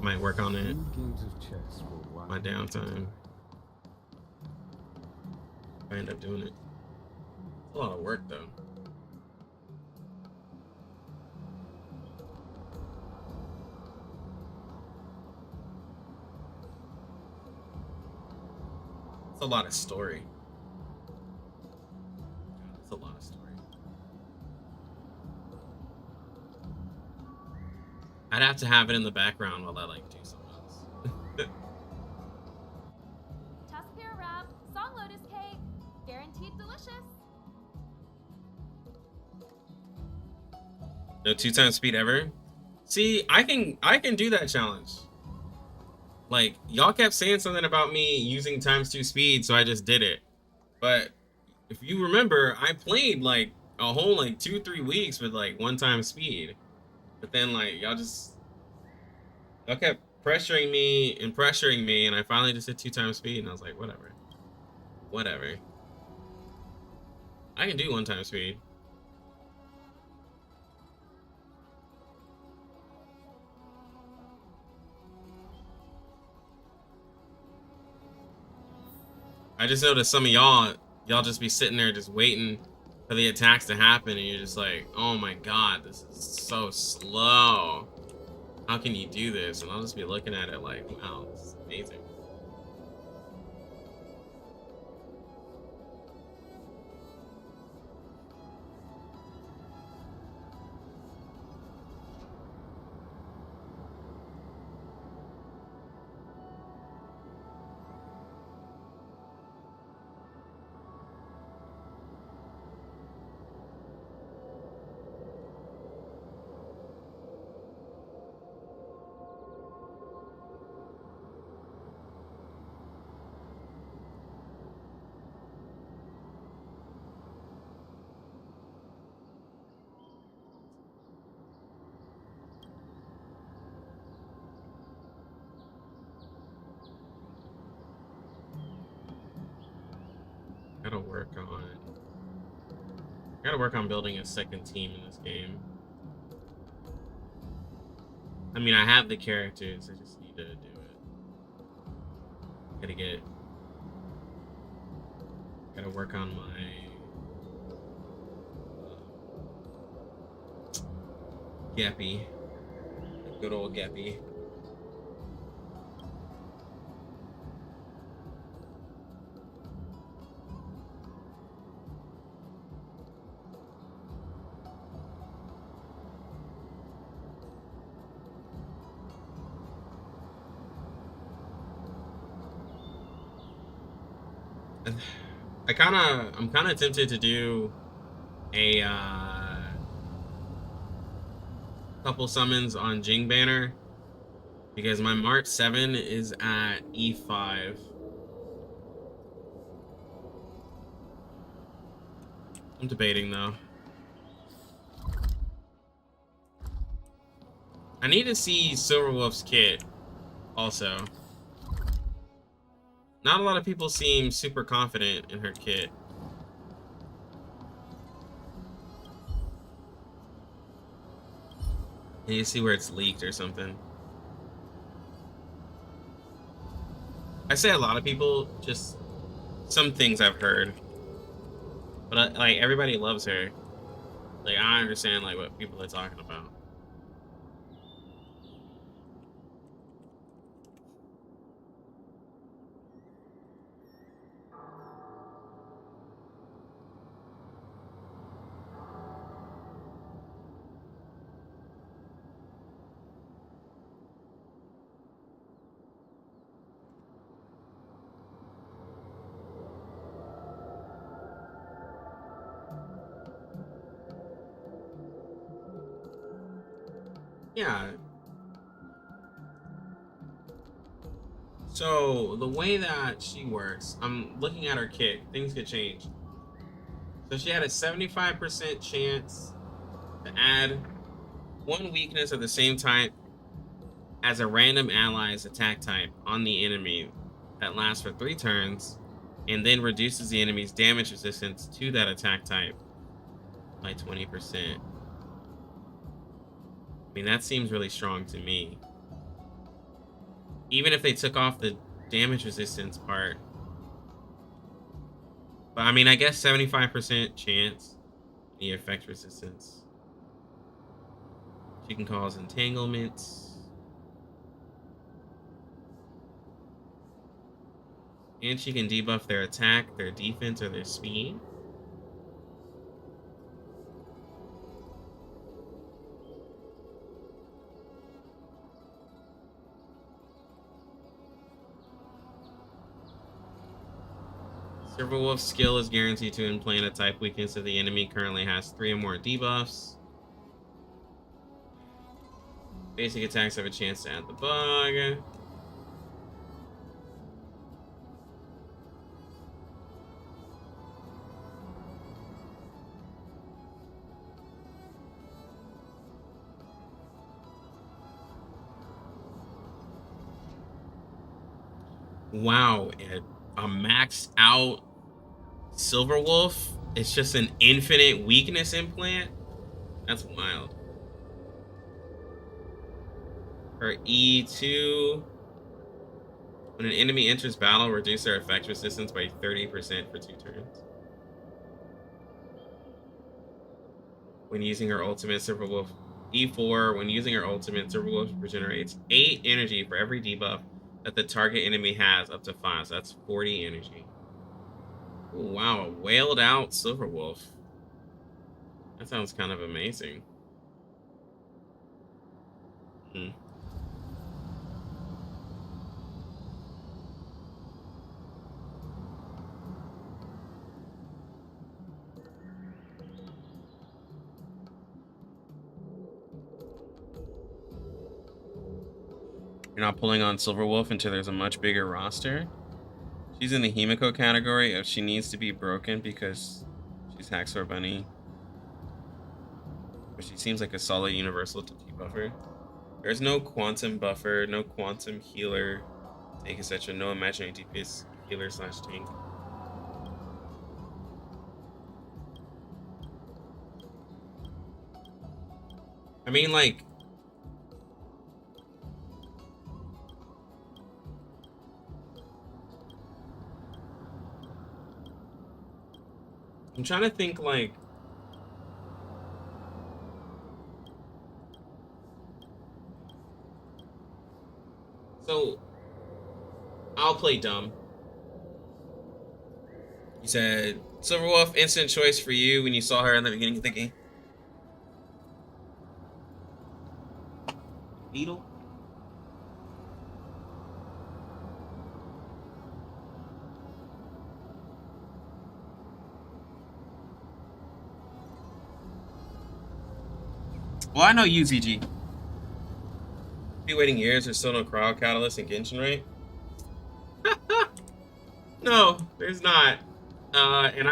Might work on it. Games of chess will wind My downtime. If I end up doing it. It's a lot of work though. It's a lot of story. It's a lot of story. I'd have to have it in the background while I like do something else. Tusk pear wrap, song lotus cake, guaranteed delicious. No 2x speed ever. See, I can do that challenge. Like, y'all kept saying something about me using ×2 speed, so I just did it. But if you remember, I played like a whole like 2-3 weeks with like 1x speed. But then like y'all kept pressuring me, and I finally just did 2x speed, and I was like, whatever. I can do 1x speed. I just noticed some of y'all just be sitting there just waiting for the attacks to happen, and you're just like, oh my god, this is so slow. How can you do this? And I'll just be looking at it like, wow, this is amazing. Gotta work on building a second team in this game. I mean, I have the characters, I just need to do it. Gotta work on my Gappy. Good old Gappy. I'm kind of tempted to do a couple summons on Jing banner because my March 7 is at E5. I'm debating though. I need to see Silverwolf's kit also. Not a lot of people seem super confident in her kit. And you see where it's leaked or something. I say a lot of people, just some things I've heard. But like everybody loves her. Like I understand like what people are talking about. Yeah. So the way that she works, I'm looking at her kit. Things could change. So she had a 75% chance to add one weakness of the same type as a random ally's attack type on the enemy that lasts for 3 turns, and then reduces the enemy's damage resistance to that attack type by 20%. I mean, that seems really strong to me. Even if they took off the damage resistance part. But I mean, I guess 75% chance, the effect resistance. She can cause entanglements. And she can debuff their attack, their defense, or their speed. Silverwolf's skill is guaranteed to implant a type weakness if the enemy currently has 3 or more debuffs. Basic attacks have a chance to add the bug. Wow, a maxed out Silverwolf? It's just an infinite weakness implant? That's wild. Her E2. When an enemy enters battle, reduce their effect resistance by 30% for 2 turns. When using her ultimate, Silverwolf E4. When using her ultimate, Silverwolf regenerates 8 energy for every debuff that the target enemy has, up to 5. So that's 40 energy. Ooh, wow, a whaled out Silverwolf. That sounds kind of amazing. Hmm. You're not pulling on Silverwolf until there's a much bigger roster. She's in the Himiko category of she needs to be broken because she's Hacksaw Bunny. But she seems like a solid universal debuffer. There's no quantum buffer, no quantum healer, tank, etc. No imaginary DPS healer / tank. I mean, like, I'm trying to think, like, so I'll play dumb. You said Silverwolf, instant choice for you when you saw her in the beginning, thinking Beetle. Well, I know UZG. Be waiting years. There's still no crowd catalyst in Genshin, right? No, there's not. And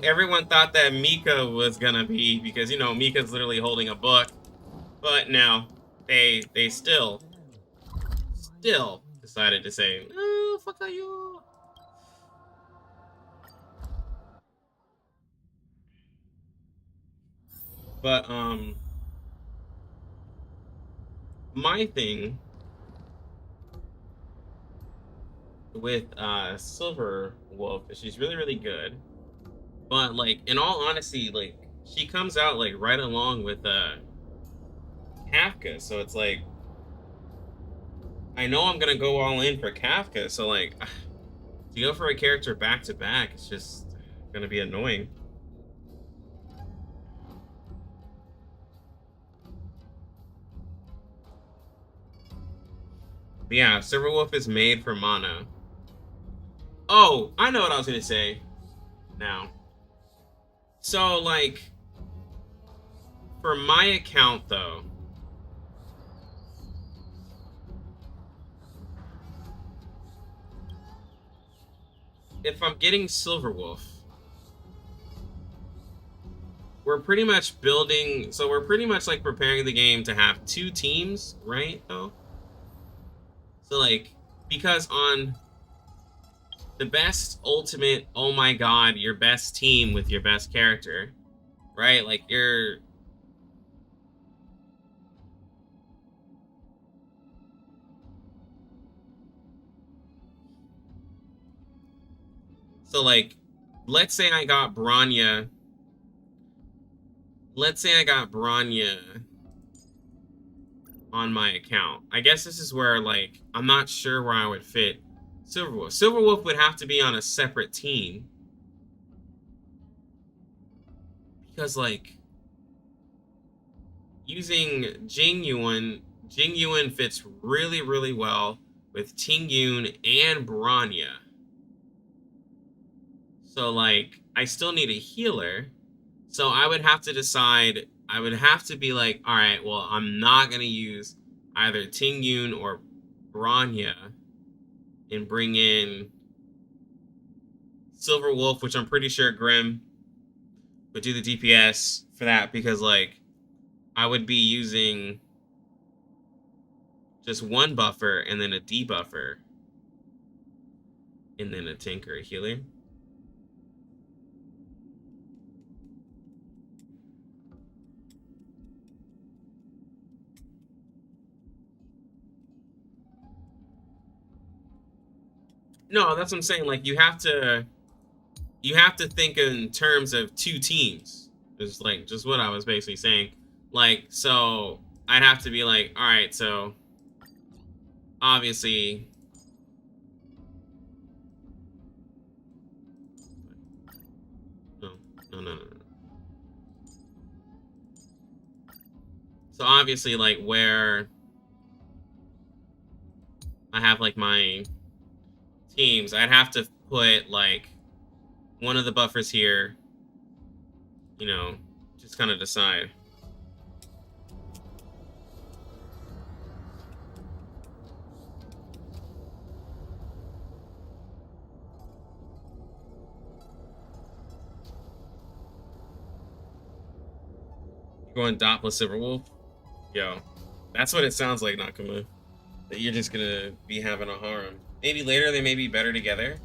everyone thought that Mika was gonna be, because you know Mika's literally holding a book, but no, they still decided to say, "Oh, fuck are you?" But my thing with Silver Wolf is she's really, really good. But like in all honesty, like she comes out like right along with Kafka, so it's like I know I'm gonna go all in for Kafka, so like to go for a character back to back, it's just gonna be annoying. But yeah, Silverwolf is made for mana. Oh, I know what I was gonna say now. So like for my account though, if I'm getting Silverwolf, we're pretty much building, so we're pretty much like preparing the game to have 2 teams, right? Though, so like because on the best ultimate, oh my god, your best team with your best character, right? Like you're so like let's say I got Bronya. Let's say I got Bronya on my account. I guess this is where like I'm not sure where I would fit Silverwolf. Silverwolf would have to be on a separate team. Because like using Jing Yuan fits really, really well with Ting Yun and Bronya. So like I still need a healer. So I would have to decide, I would have to be like, all right, well, I'm not going to use either Ting Yun or Bronya and bring in Silver Wolf, which I'm pretty sure Grim would do the DPS for that because, like, I would be using just one buffer and then a debuffer and then a tank or a healer. No, that's what I'm saying. Like you have to think in terms of 2 teams. It's like just what I was basically saying. Like, so I'd have to be like, all right, so obviously no. So obviously like where I have like my teams, I'd have to put like one of the buffers here, you know, just kind of decide. Going Dot plus Silverwolf? Yo, that's what it sounds like, Nakama. That you're just gonna be having a harem. Maybe later they may be better together,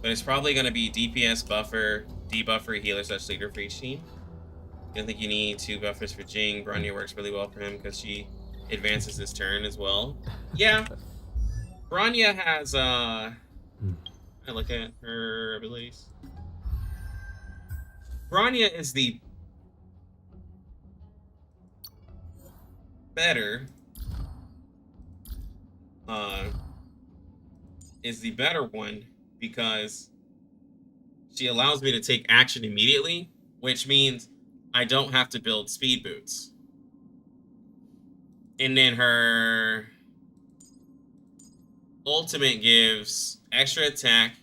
but it's probably gonna be DPS buffer, debuffer, healer / leader for each team. I don't think you need 2 buffers for Jing. Bronya works really well for him because she advances his turn as well. Yeah. Bronya has I look at her abilities. Bronya is the better one because she allows me to take action immediately, which means I don't have to build speed boots. And then her ultimate gives extra attack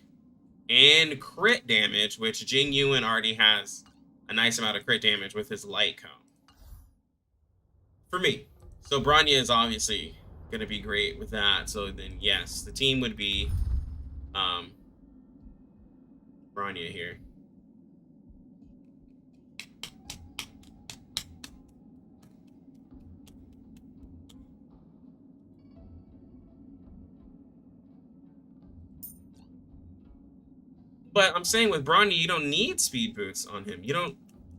and crit damage, which Jing Yuan already has a nice amount of crit damage with his light cone. For me. So Bronya is obviously going to be great with that. So then, yes, the team would be Bronya here. But I'm saying with Bronya, you don't need speed boots on him. You don't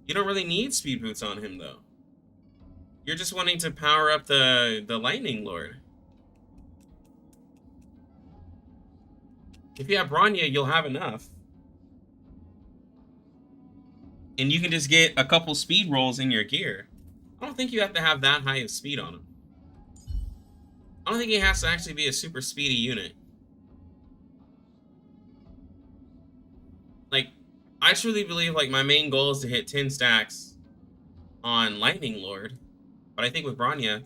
really need speed boots on him though. You're just wanting to power up the Lightning Lord. If you have Bronya, you'll have enough. And you can just get a couple speed rolls in your gear. I don't think you have to have that high of speed on him. I don't think he has to actually be a super speedy unit. Like, I truly believe, like, my main goal is to hit 10 stacks on Lightning Lord. But I think with Bronya,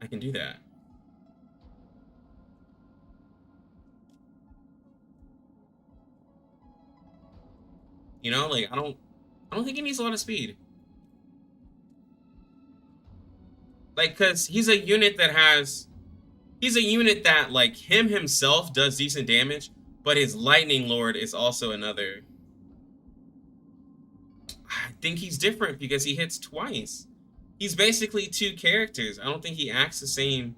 I can do that. You know, like, I don't think he needs a lot of speed. Like, cause he's a unit that like him himself does decent damage, but his Lightning Lord is also another. I think he's different because he hits twice. He's basically two characters. I don't think he acts the same.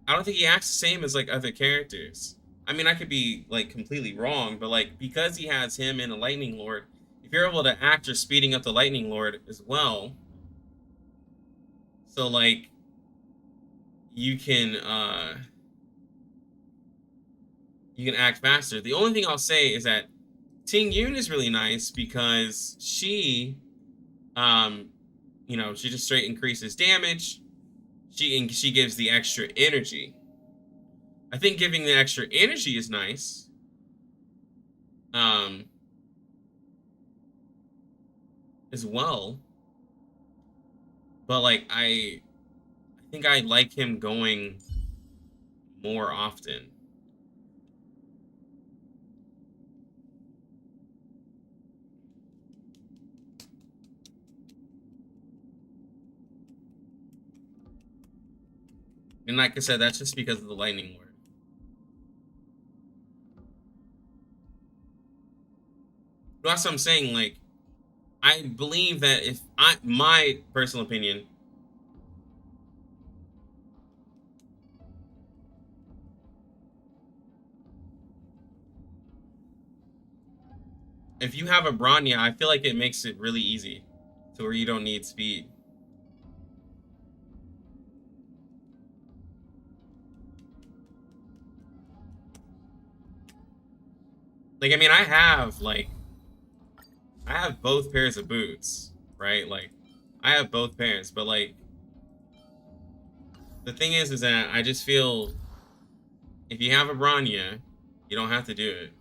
I don't think he acts the same as like other characters. I mean, I could be like completely wrong, but like because he has him and a Lightning Lord, if you're able to act, you're speeding up the Lightning Lord as well. So like you can act faster. The only thing I'll say is that Ting Yun is really nice because she you know, she just straight increases damage. She gives the extra energy. I think giving the extra energy is nice. As well. But like I think I like him going more often. And like I said, that's just because of the Lightning Lord. That's what I'm saying. Like, I believe that if my personal opinion, if you have a Bronya, I feel like it makes it really easy to where you don't need speed. Like, I mean, I have both pairs of boots, right? Like, I have both pairs, but like, the thing is that I just feel if you have a Bronya, you don't have to do it.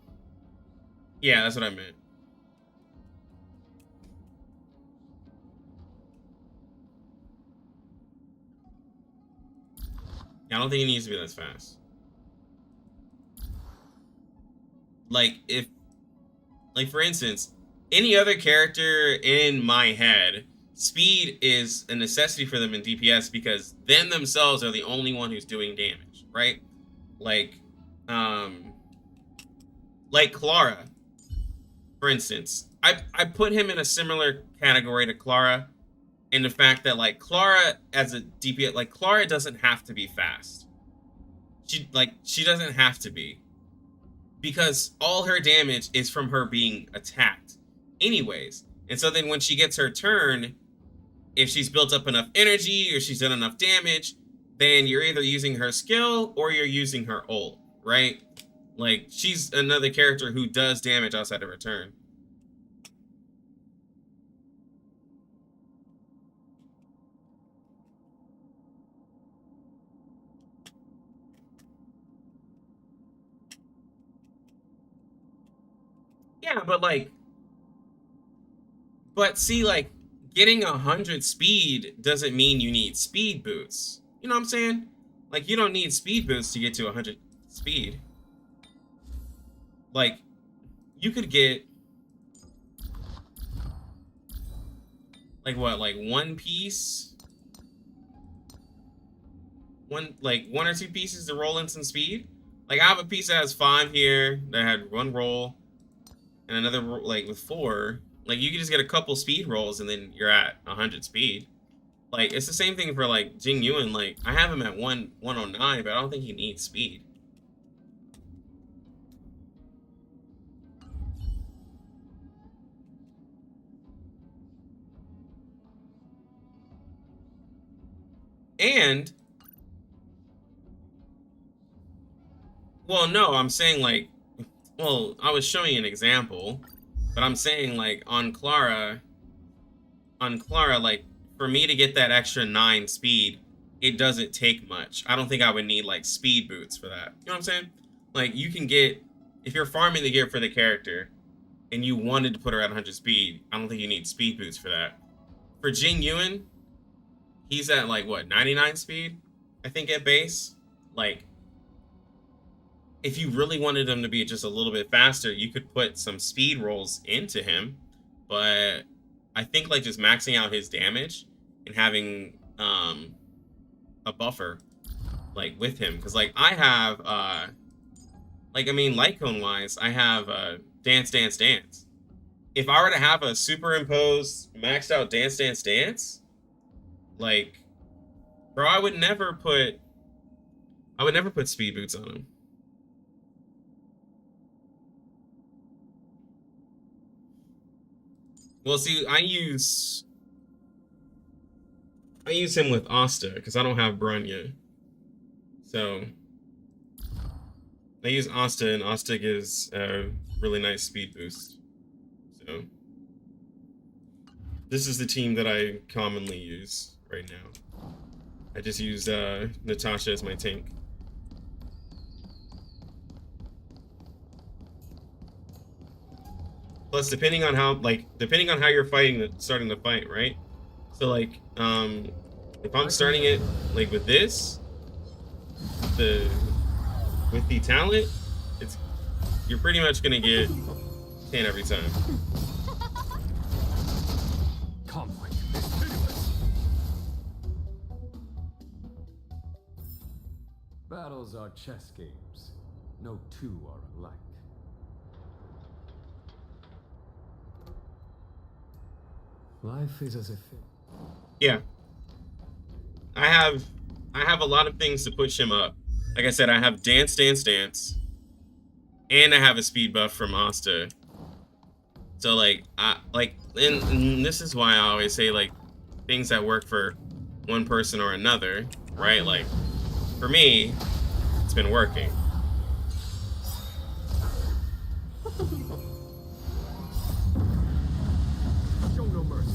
Yeah, that's what I meant. I don't think he needs to be that fast. Like, if, like, for instance, any other character in my head, speed is a necessity for them in DPS because them themselves are the only one who's doing damage, right? Like Clara, for instance. I put him in a similar category to Clara in the fact that, like, Clara as a DPS, like, Clara doesn't have to be fast. She doesn't have to be. Because all her damage is from her being attacked anyways. And so then when she gets her turn, if she's built up enough energy or she's done enough damage, then you're either using her skill or you're using her ult, right? Like, she's another character who does damage outside of her turn. Yeah, but like, but see, like, getting 100 speed doesn't mean you need speed boosts. You know what I'm saying? Like, you don't need speed boosts to get to 100 speed. Like, you could get, like, what, like one piece? One or two pieces to roll in some speed? Like, I have a piece that has 5 here that had 1 roll and another like with 4. Like, you can just get a couple speed rolls and then you're at 100 speed. Like, it's the same thing for like Jing Yuan. Like, I have him at 109, but I don't think he needs speed. And well, no, I'm saying like, well, I was showing an example, but I'm saying like on Clara, like for me to get that extra 9 speed, it doesn't take much. I don't think I would need like speed boots for that. You know what I'm saying? Like you can get, if you're farming the gear for the character and you wanted to put her at 100 speed, I don't think you need speed boots for that. For Jing Yuan, he's at like what, 99 speed, I think at base. Like if you really wanted him to be just a little bit faster, you could put some speed rolls into him. But I think like just maxing out his damage and having a buffer like with him, because like I have like, I mean, light cone wise, I have dance. If I were to have a superimposed maxed out dance, like, bro, I would never put speed boots on him. Well, see, I use him with Asta because I don't have Bronya. So I use Asta, and Asta gives a really nice speed boost. So this is the team that I commonly use right now. I just use Natasha as my tank. Plus, depending on how you're starting the fight, right? So like, if I'm starting it like with this, with the talent, you're pretty much gonna get 10 every time. Conflict is pitiless. Battles are chess games. No two are alike. Life is as if Yeah. I have a lot of things to push him up. Like I said, I have dance, and I have a speed buff from Asta. So like, and this is why I always say like things that work for one person or another, right? Like for me, it's been working. show no mercy.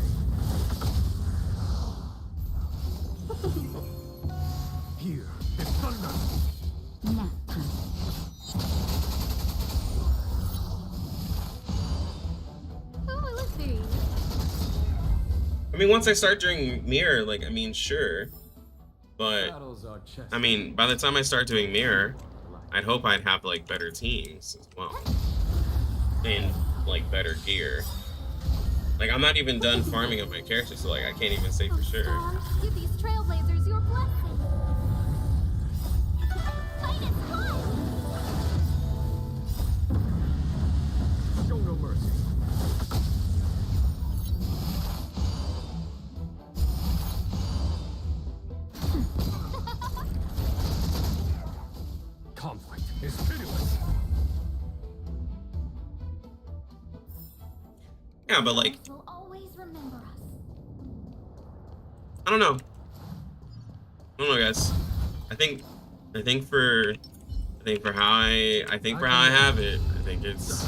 Here is thunder. Nap time. Oh, let's see. I mean, once I start doing mirror, like, I mean, sure. But, Battles are chess. I mean, by the time I start doing mirror, I'd hope I'd have, like, better teams as well. And, like, better gear. Like, I'm not even done farming up my character, so, like, I can't even say for sure. Stars, give these trailblazers your blessing. Fight is fun. Show no mercy. Conflict is pitiless. Yeah, but, like, Will always remember us. I don't know, guys. I think for how I have it, I think it's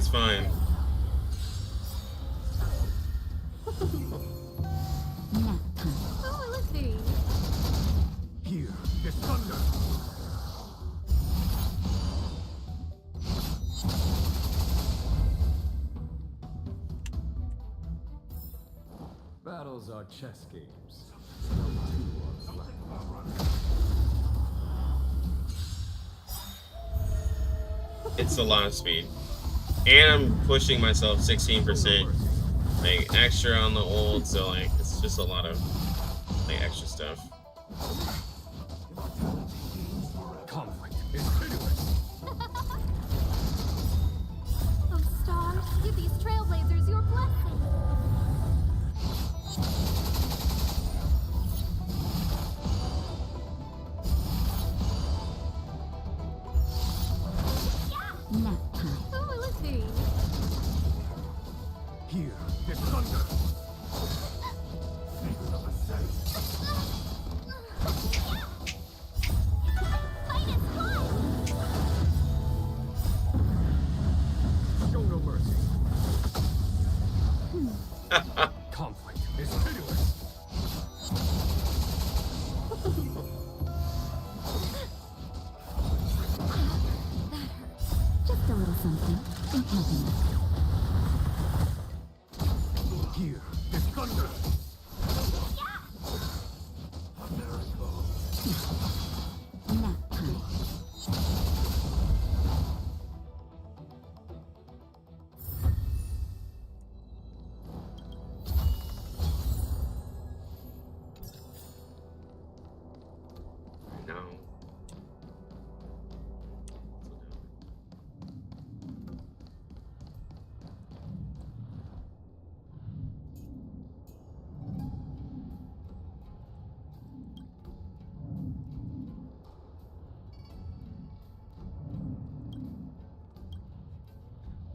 fine. Nap time. Oh, let's see. Here is thunder. Battles are chess games. No two are alike. It's a lot of speed, and I'm pushing myself 16%, like extra on the old. So like, it's just a lot of like extra stuff. Conflict is pitiless. Oh, stars, give these trailblazers your blessing. Nap time. Oh, let's see. Here is thunder. Just a little something. Don't help me. Here is thunder. Nap time. No.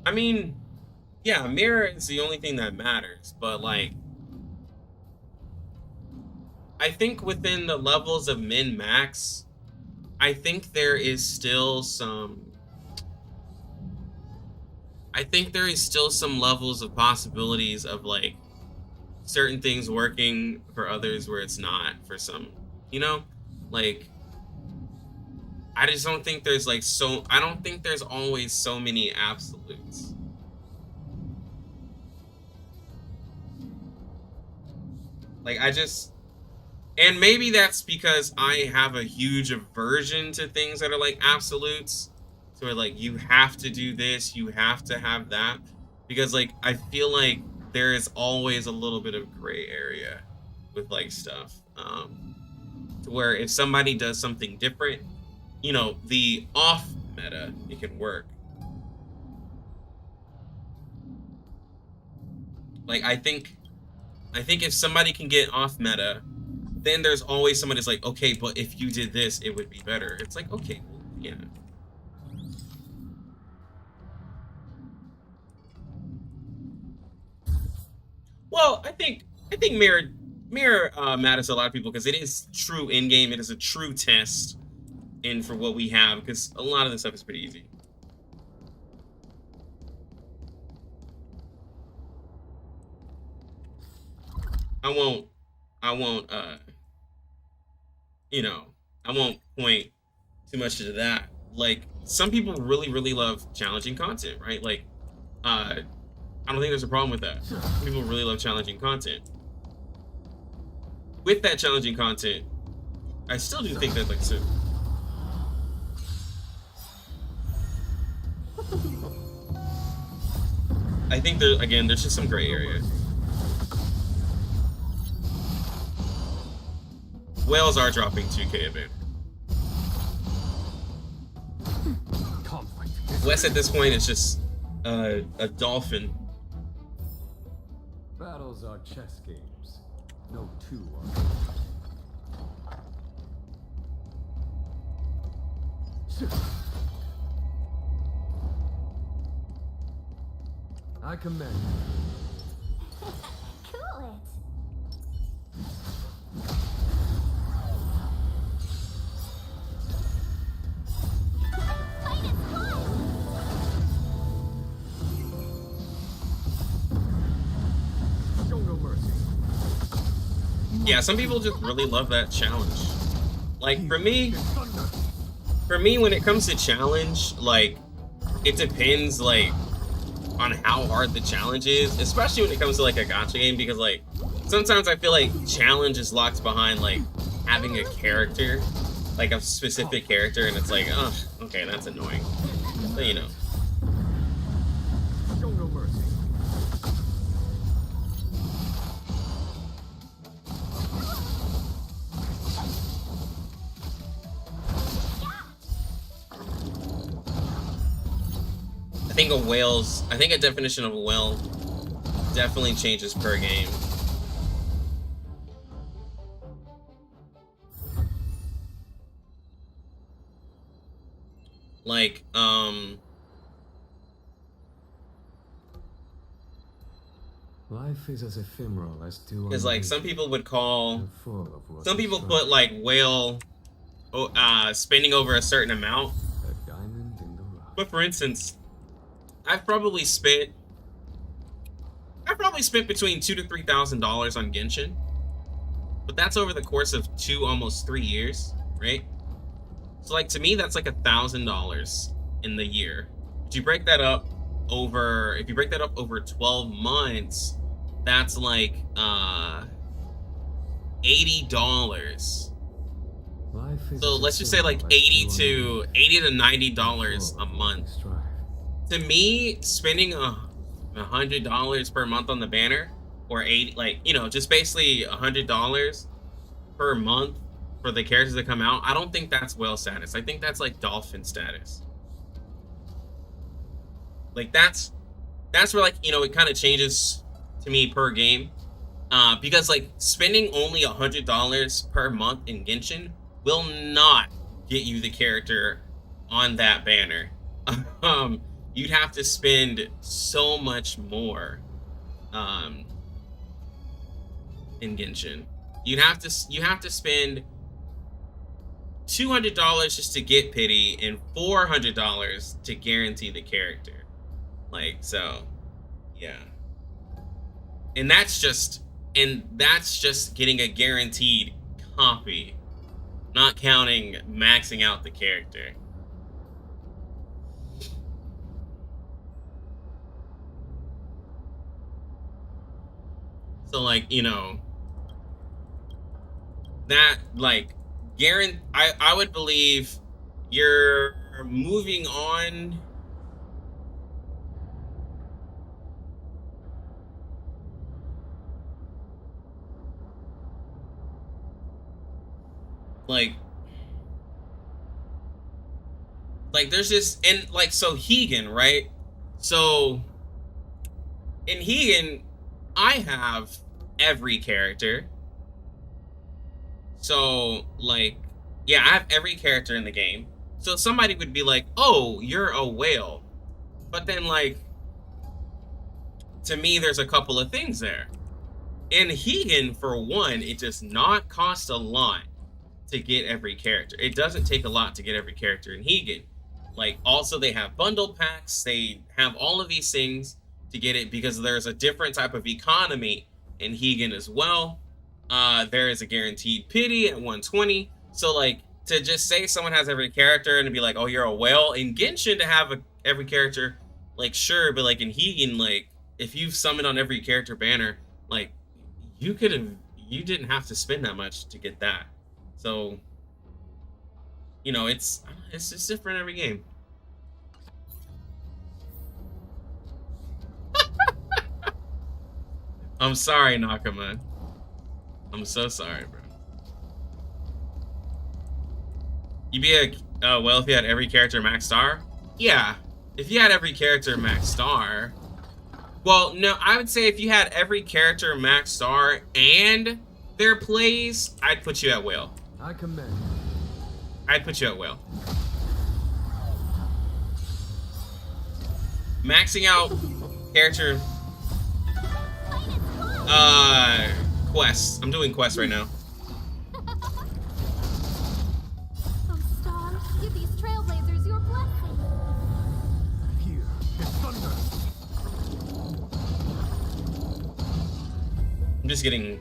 I mean, yeah, mirror is the only thing that matters, but like, I think within the levels of min max, I think there is still some. I think there is still some levels of possibilities of like certain things working for others where it's not for some, you know, like. I just don't think there's like I don't think there's always so many absolutes. Like and maybe that's because I have a huge aversion to things that are like absolutes. So like, you have to do this, you have to have that. Because like, I feel like there is always a little bit of gray area with like stuff. To where if somebody does something different, you know, the off meta, it can work. Like, I think if somebody can get off meta, then there's always somebody that's like, okay, but if you did this, it would be better. It's like, okay, well, yeah. Well, I think mirror matters to a lot of people because it is true in game. It is a true test. In for what we have, because a lot of this stuff is pretty easy. I won't you know, I won't point too much into that. Like, some people really love challenging content, right? Like, I don't think there's a problem with that. Some people really love challenging content. With that challenging content, I still do think that, like, so I think there's just some gray area. Whales are dropping 2K a bit. Wes at this point is just a dolphin. Battles are chess games. No two are. I commend you. Cool it. Fight is fun. Show no mercy. Yeah, some people just really love that challenge. Like, for me, when it comes to challenge, like, it depends, like, on how hard the challenge is, especially when it comes to like a gacha game, because like sometimes I feel like challenge is locked behind like having a character, like a specific character, and it's like, oh, okay, that's annoying. But you know. Show no mercy. I think a definition of a whale definitely changes per game. Like, Life is as ephemeral as dew. because like some people would call, some people put put like whale, spending over a certain amount. a diamond in the rough. But for instance, I've probably spent between $2,000 to $3,000 on Genshin. but that's over the course of almost 3 years, right? So like to me, that's like $1,000 in the year. If you break that up over 12 months, that's like $80. So let's just say like $80 to $90 a month. To me, spending $100 per month on the banner, or 80, like, you know, just basically $100 per month for the characters that come out, I don't think that's whale status. I think that's like dolphin status. Like that's where, like, you know, it kind of changes to me per game, because like spending only $100 per month in Genshin will not get you the character on that banner. You'd have to spend so much more in Genshin. You have to spend $200 just to get pity and $400 to guarantee the character. Like, so yeah. And that's just getting a guaranteed copy, not counting maxing out the character. So like, you know, that like I would believe you're moving on like there's this, and like, so Hegan, right? So in Hegan, I have every character. So like, yeah, I have every character in the game. So somebody would be like, oh, you're a whale. But then like, to me, there's a couple of things there. In Hegan, for one, it does not cost a lot to get every character. It doesn't take a lot to get every character in Hegan. Like, also they have bundle packs, they have all of these things to get it, because there's a different type of economy in Hegan as well. There is a guaranteed pity at 120. So like, to just say someone has every character and to be like, oh, you're a whale, in Genshin to have every character, like, sure, but like in Hegan, like, if you've summoned on every character banner, like, you didn't have to spend that much to get that. So, you know, it's just different every game. I'm sorry, Nakama. I'm so sorry, bro. You'd be well, if you had every character max star? Yeah, if you had every character max star. Well, no, I would say if you had every character max star and their plays, I'd put you at whale. I commend. I'd put you at whale. Maxing out character quests. I'm doing quests right now. Oh, Star, give these trailblazers your blessing. Here, it's thunder. I'm just getting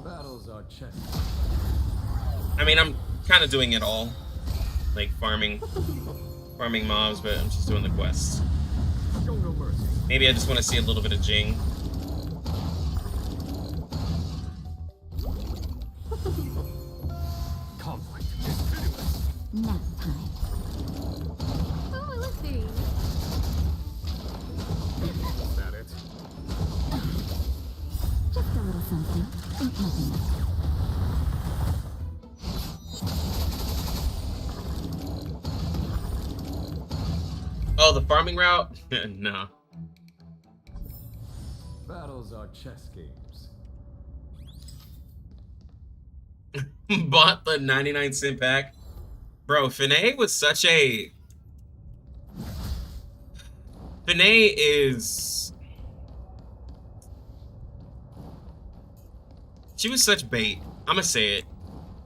Battles are chess. I mean, I'm kind of doing it all, like farming mobs, but I'm just doing the quests. Show no mercy. Maybe I just want to see a little bit of Jing. Conflict is pitiless. Nap time. Oh, I look very. Is that it? Just a little something. Nothing else. Oh, the farming route? No. Battles are chess games. Bought the 99-cent pack. Bro, Finay was such a... Finay is... She was such bait. I'ma say it.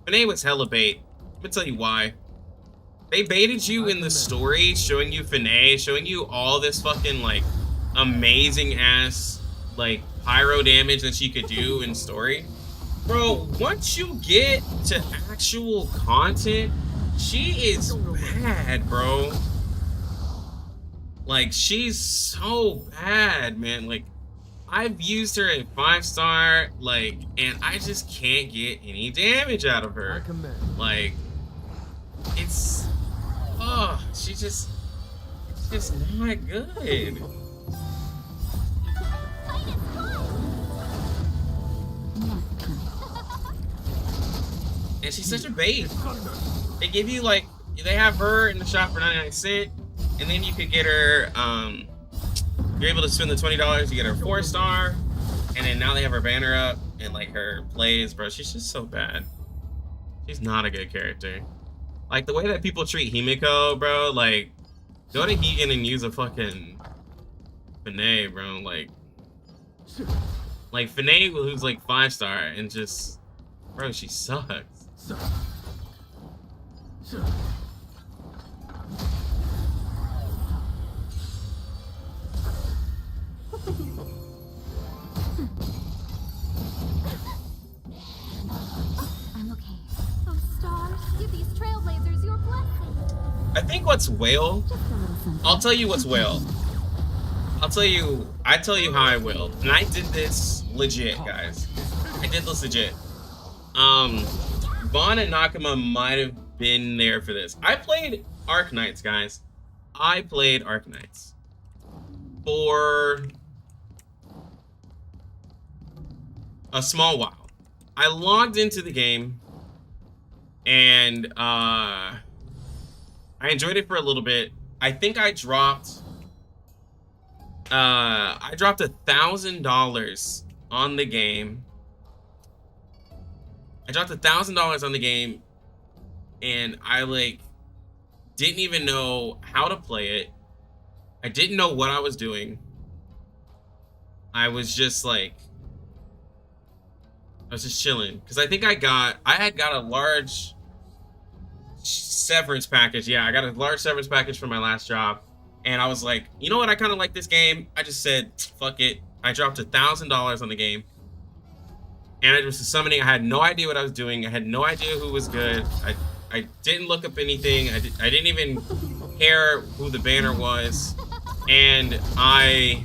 Finay was hella bait. I'm gonna tell you why. They baited you in the story, showing you Finay, showing you all this fucking, like, amazing ass like pyro damage that she could do in story. Bro, once you get to actual content, she is bad, bro. Like, she's so bad, man. Like, I've used her at 5-star, like, and I just can't get any damage out of her. Like, it's, oh, it's just not good. And she's such a bait. They give you, like, they have her in the shop for 99¢, and then you could get her, you're able to spend the $20, you get her 4-star, and then now they have her banner up, and, like, her plays, bro, she's just so bad. She's not a good character. Like, the way that people treat Himiko, bro, like, go to Higan and use a fucking Finay, bro, like Finay, who's, like, 5-star, and just, bro, she sucks. I'm okay. Oh, stars, give these trailblazers your blessing. I think what's whale, Just a little something. I'll tell you what's whale. I tell you how I will. And I did this legit, guys. I did this legit. Vaughn and Nakama might have been there for this. I played Arknights, guys. I played Arknights for a small while. I logged into the game and I enjoyed it for a little bit. I think I dropped $1,000 on the game. I dropped $1,000 on the game, and I, like, didn't even know how to play it. I didn't know what I was doing. I was just, like, I was just chilling. Because I think I had got a large severance package. Yeah, I got a large severance package for my last job. And I was like, you know what? I kind of like this game. I just said, fuck it. I dropped $1,000 on the game. And it was summoning. I had no idea what I was doing. I had no idea who was good. I didn't look up anything. I didn't even care who the banner was. And I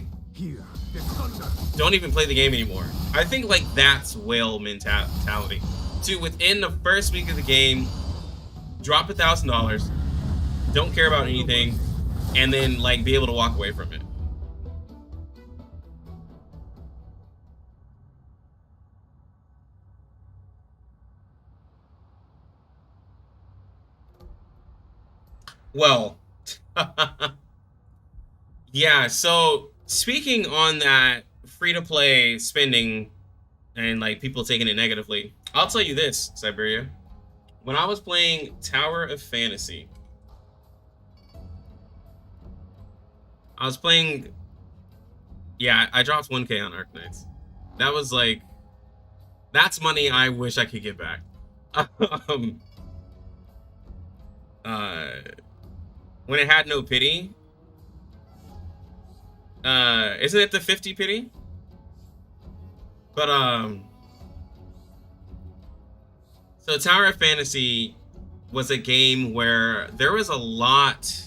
don't even play the game anymore. I think, like, that's whale mentality. To, within the first week of the game, drop $1,000, don't care about anything, and then, like, be able to walk away from it. Well, yeah, so speaking on that free-to-play spending and, like, people taking it negatively, I'll tell you this, Siberia. When I was playing Tower of Fantasy, I dropped 1K on Arknights. That was, like, that's money I wish I could get back. When it had no pity. Isn't it the 50 pity? But, so Tower of Fantasy was a game where there was a lot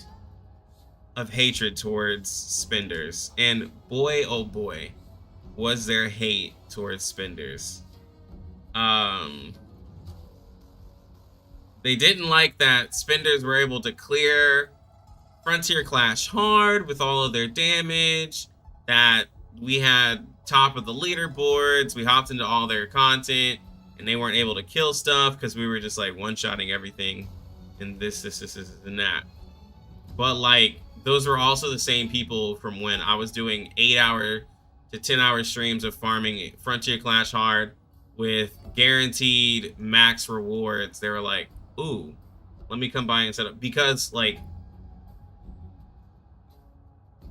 of hatred towards spenders. And boy, oh boy, was there hate towards spenders. They didn't like that spenders were able to clear Frontier Clash hard with all of their damage, that we had top of the leaderboards, we hopped into all their content, and they weren't able to kill stuff because we were just, like, one-shotting everything, and this, and that. But, like, those were also the same people from when I was doing 8-hour to 10-hour streams of farming Frontier Clash hard with guaranteed max rewards. They were like, ooh, let me come by and set up, because, like,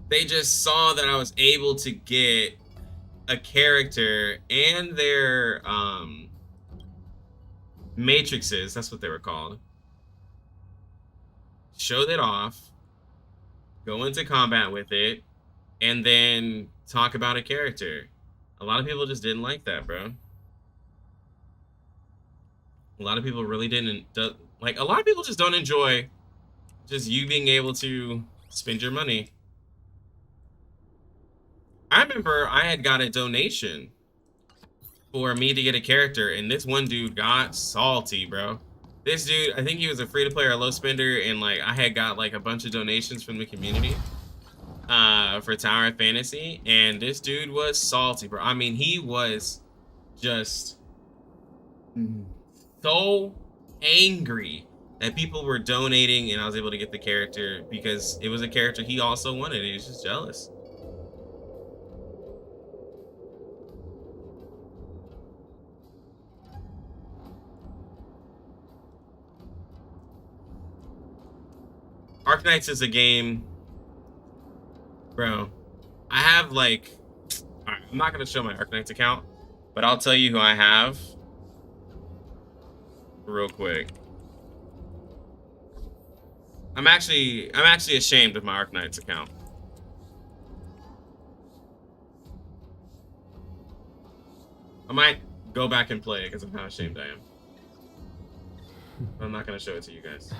they just saw that I was able to get a character and their matrices, that's what they were called, show that off, go into combat with it, and then talk about a character. A lot of people just didn't like that, bro. A lot of people really didn't. Like, a lot of people just don't enjoy just you being able to spend your money. I remember I had got a donation for me to get a character, and this one dude got salty, bro. This dude, I think he was a free-to-play or a low spender, and like I had got like a bunch of donations from the community for Tower of Fantasy, and this dude was salty, bro. I mean, he was just so angry that people were donating and I was able to get the character because it was a character he also wanted. He was just jealous. Arknights is a game, bro. I have like, all right, I'm not gonna show my Arknights account, but I'll tell you who I have real quick. I'm actually ashamed of my Arknights account. I might go back and play it because of how ashamed I am. But I'm not gonna show it to you guys.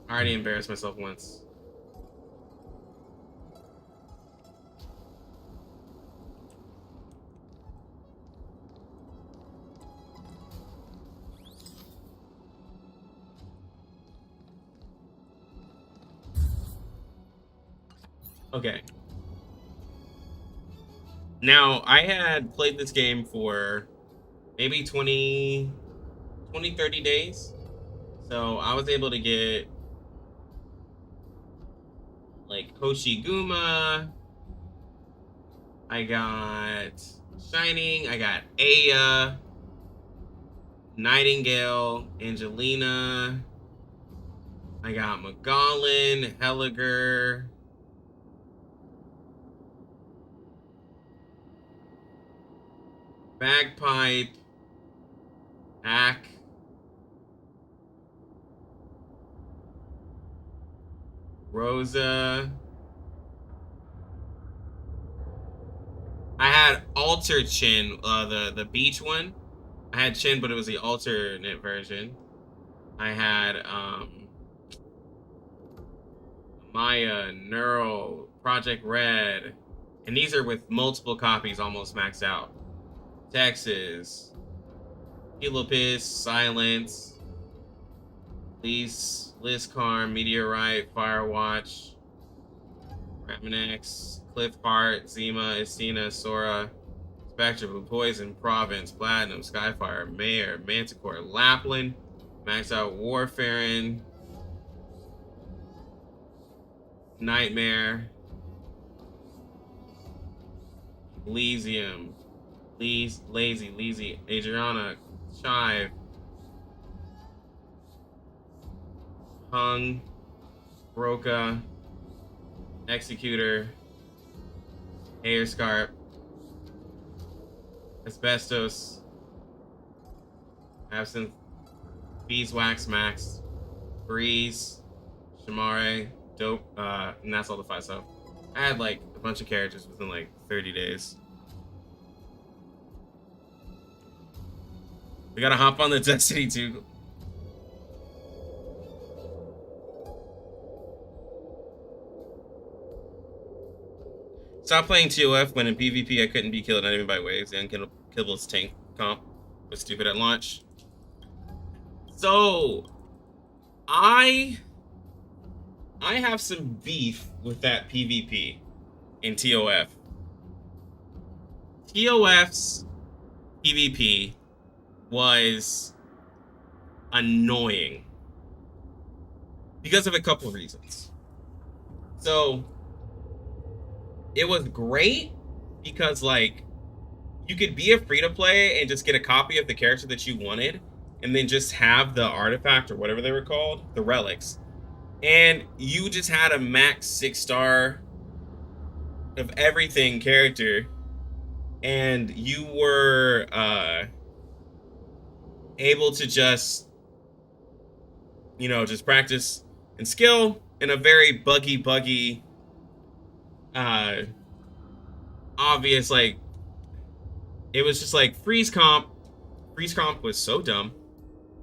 I already embarrassed myself once. Okay. Now, I had played this game for maybe 20, 30 days. So I was able to get like Hoshiguma. I got Shining. I got Aya, Nightingale, Angelina. I got Magallan, Helliger. Bagpipe, Ack, Rosa. I had Alter Chin, the beach one. I had Chin, but it was the alternate version. I had Maya, Neural, Project Red, and these are with multiple copies almost maxed out. Texas, Kilopis, Silence, Liscarm, Meteorite, Firewatch, Ratmanex, Cliffheart, Zima, Estina, Sora, Spectre, Blue Poison, Province, Platinum, Skyfire, Mayor, Manticore, Lapland, Maxed Out Warfarin, Nightmare, Elysium, Lazy, Adriana, Chive, Hung, Broca, Executor, Aerscarp, Asbestos, Absinthe, Beeswax Max, Breeze, Shamare, Dope, and that's all the 5. So I had like a bunch of characters within like 30 days. We gotta hop on the Destiny 2. Stop playing TOF when in PvP I couldn't be killed enemy by waves. The unkillable's tank comp was stupid at launch. So I have some beef with that PvP in TOF. TOF's PvP was annoying because of a couple of reasons. So it was great because like you could be a free-to-play and just get a copy of the character that you wanted and then just have the artifact or whatever they were called, the relics, and you just had a max 6-star of everything character, and you were able to just, you know, just practice and skill in a very buggy, obvious, like, it was just like freeze comp. Freeze comp was so dumb.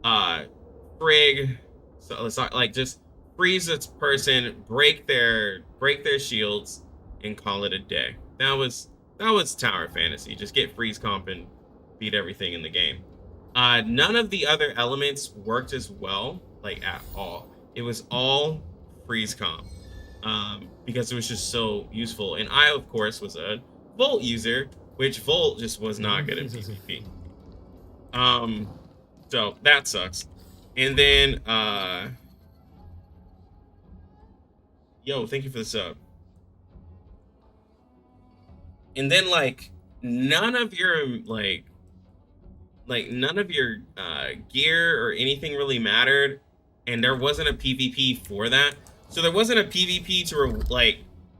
Frig, so it's not like just freeze this person, break their shields, and call it a day. That was Tower Fantasy. Just get freeze comp and beat everything in the game. None of the other elements worked as well, like at all. It was all freeze comp, because it was just so useful. And I, of course, was a Volt user, which Volt just was not good at PvP. So that sucks. And then, yo, thank you for the sub. And then, like, none of your, none of your gear or anything really mattered, and there wasn't a PvP for that. So there wasn't a PvP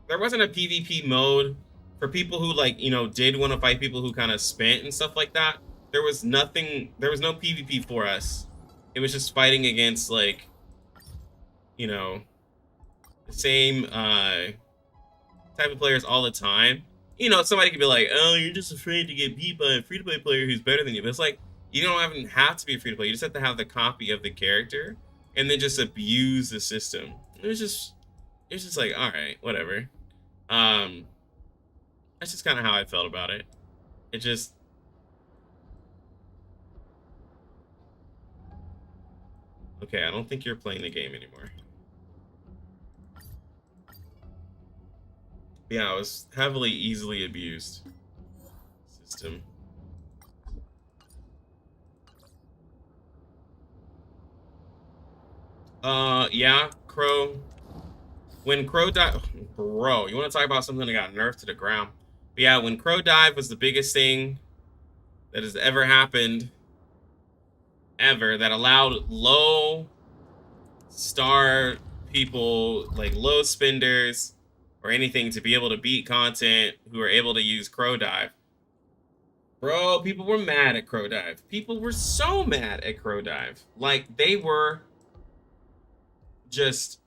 there wasn't a PvP mode for people who, like, you know, did want to fight people who kind of spent and stuff like that. There was nothing, there was no PvP for us. It was just fighting against, like, you know, the same type of players all the time. You know, somebody could be like, oh, you're just afraid to get beat by a free-to-play player who's better than you. But it's like, you don't even have to be a free-to-play. You just have to have the copy of the character and then just abuse the system. It's just like, all right, whatever. That's just kind of how I felt about it. It just... Okay, I don't think you're playing the game anymore. Yeah, I was heavily, easily abused. System. Yeah, Crow. When Crow died, bro, you want to talk about something that got nerfed to the ground? But yeah, when Crow died was the biggest thing that has ever happened, ever, that allowed low star people, like low spenders or anything, to be able to beat content who are able to use Crow Dive. Bro, people were mad at Crow Dive. People were so mad at Crow Dive. Like, they were just...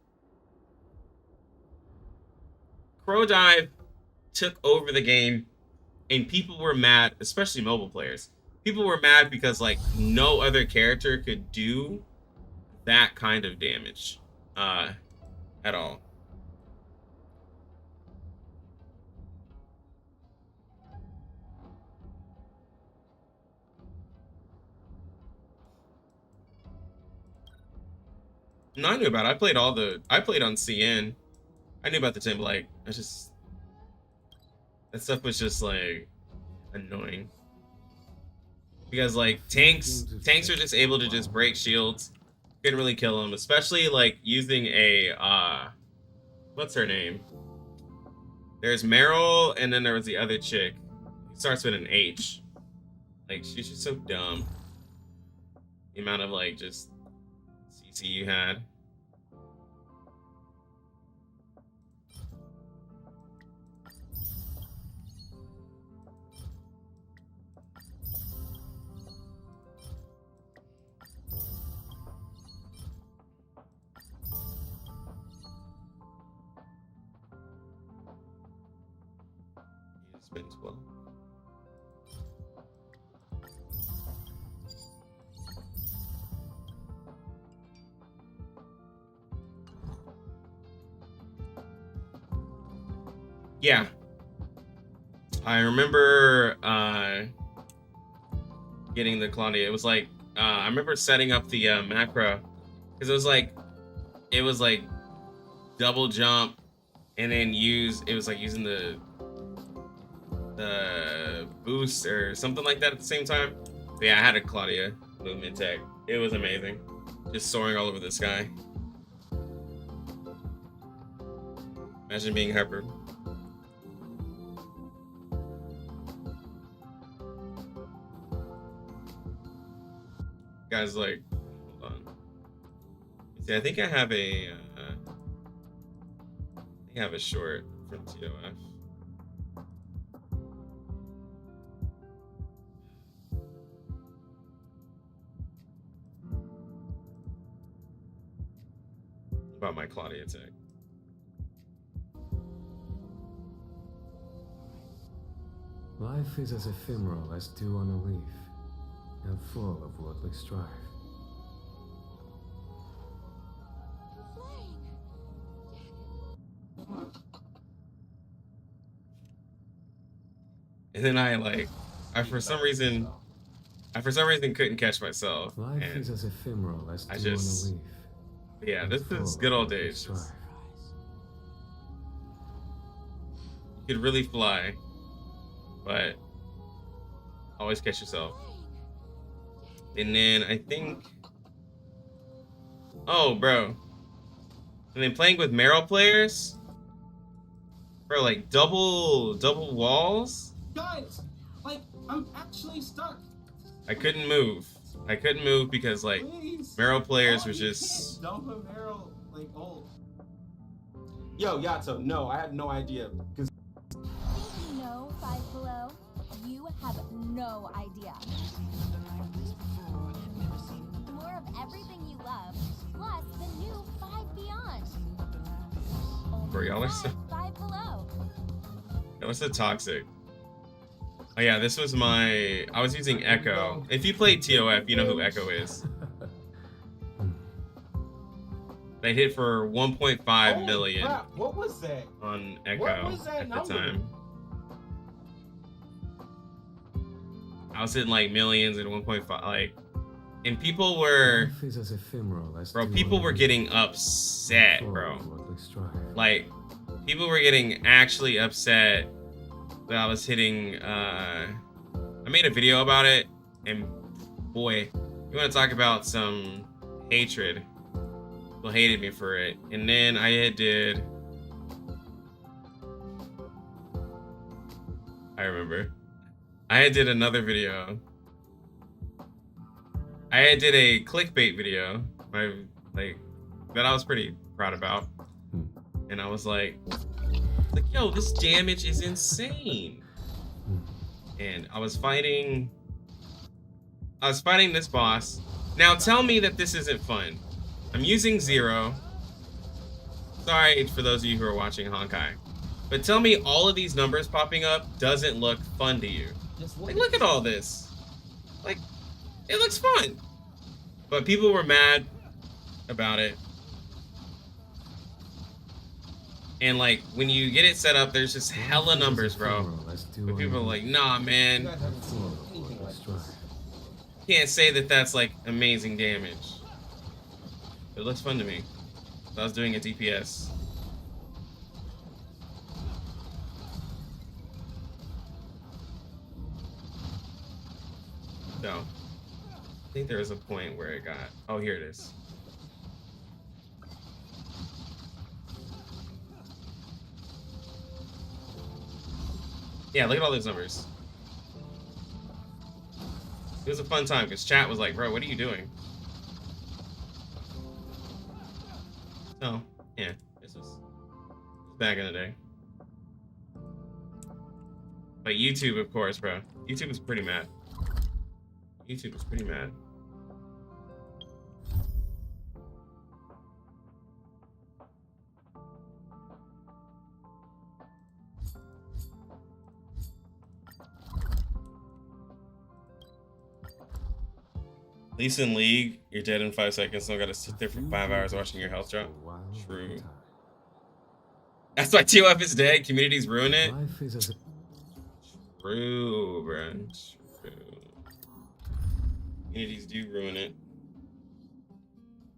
Crow Dive took over the game, and people were mad, especially mobile players. People were mad because, like, no other character could do that kind of damage at all. No, I knew about it. I played on CN. I knew about the temp, like, that stuff was just, like, annoying. Because, like, tanks are just able to just break shields. Couldn't really kill them, especially, like, using a, what's her name? There's Meryl, and then there was the other chick. It starts with an H. Like, she's just so dumb. The amount of, like, just CC you had. Spins well. Yeah, I remember getting the Claudia. It was like I remember setting up the macro, because it was like double jump and then it was like using the boost or something like that at the same time. But yeah, I had a Claudia movement tech. It was amazing, just soaring all over the sky. Imagine being hyper. Guys, like, hold on. See, I think I have a short from TOF. About my Claudia tech. Life is as ephemeral as dew on a leaf, and full of worldly strife. And then I for some reason couldn't catch myself. Life And is as ephemeral as I dew just- on a leaf. yeah, and this full is of good old worldly days. strife. You could really fly, but always catch yourself. And then I think, oh, bro. And then playing with Marrow players, bro, like double walls. Guys, like, I'm actually stuck. I couldn't move. I couldn't move because like Please. Marrow players Oh, were you just. can't dump a Marrow, like, old. Yo, Yato, no, I had no idea. Because Think you know Five Below? You have no idea. More of everything you love, plus the new Five Beyond. Bro, y'all are so, Five Below. y'all are so toxic. Oh yeah, this was my. I was using Echo. If you played TOF, you know who Echo is. They hit for 1.5 million crap, what was that? on Echo What was that at the number? time. I was hitting like millions and 1.5, like, and people were, Life is as ephemeral as bro, dew people on a were leaf, getting upset, full bro. of worldly strife. Like, people were getting actually upset that I was hitting, I made a video about it, and boy, you want to talk about some hatred. People hated me for it. And then I did, I remember, I did another video. I did a clickbait video, that I was pretty proud about. And I was like, yo, this damage is insane. And I was fighting this boss. Now tell me that this isn't fun. I'm using Zero. Sorry for those of you who are watching Honkai. But tell me all of these numbers popping up doesn't look fun to you. Like, look at all this. Like, it looks fun. But people were mad about it. And like, when you get it set up, there's just hella numbers, bro. But people are like, nah, man. You guys haven't seen anything like this. Can't say that that's like amazing damage. It looks fun to me. So I was doing a DPS. So, I think there was a point where it got. Oh, here it is. Yeah, look at all those numbers. It was a fun time because chat was like, bro, what are you doing? So, yeah, this was back in the day. But YouTube, of course, bro. YouTube was pretty mad. YouTube was pretty mad. At least in League, you're dead in 5 seconds, so I gotta sit there for 5 hours watching your health drop. True. That's why TOF is dead. Communities ruin it. Life is as True, bro. True. Communities do ruin it.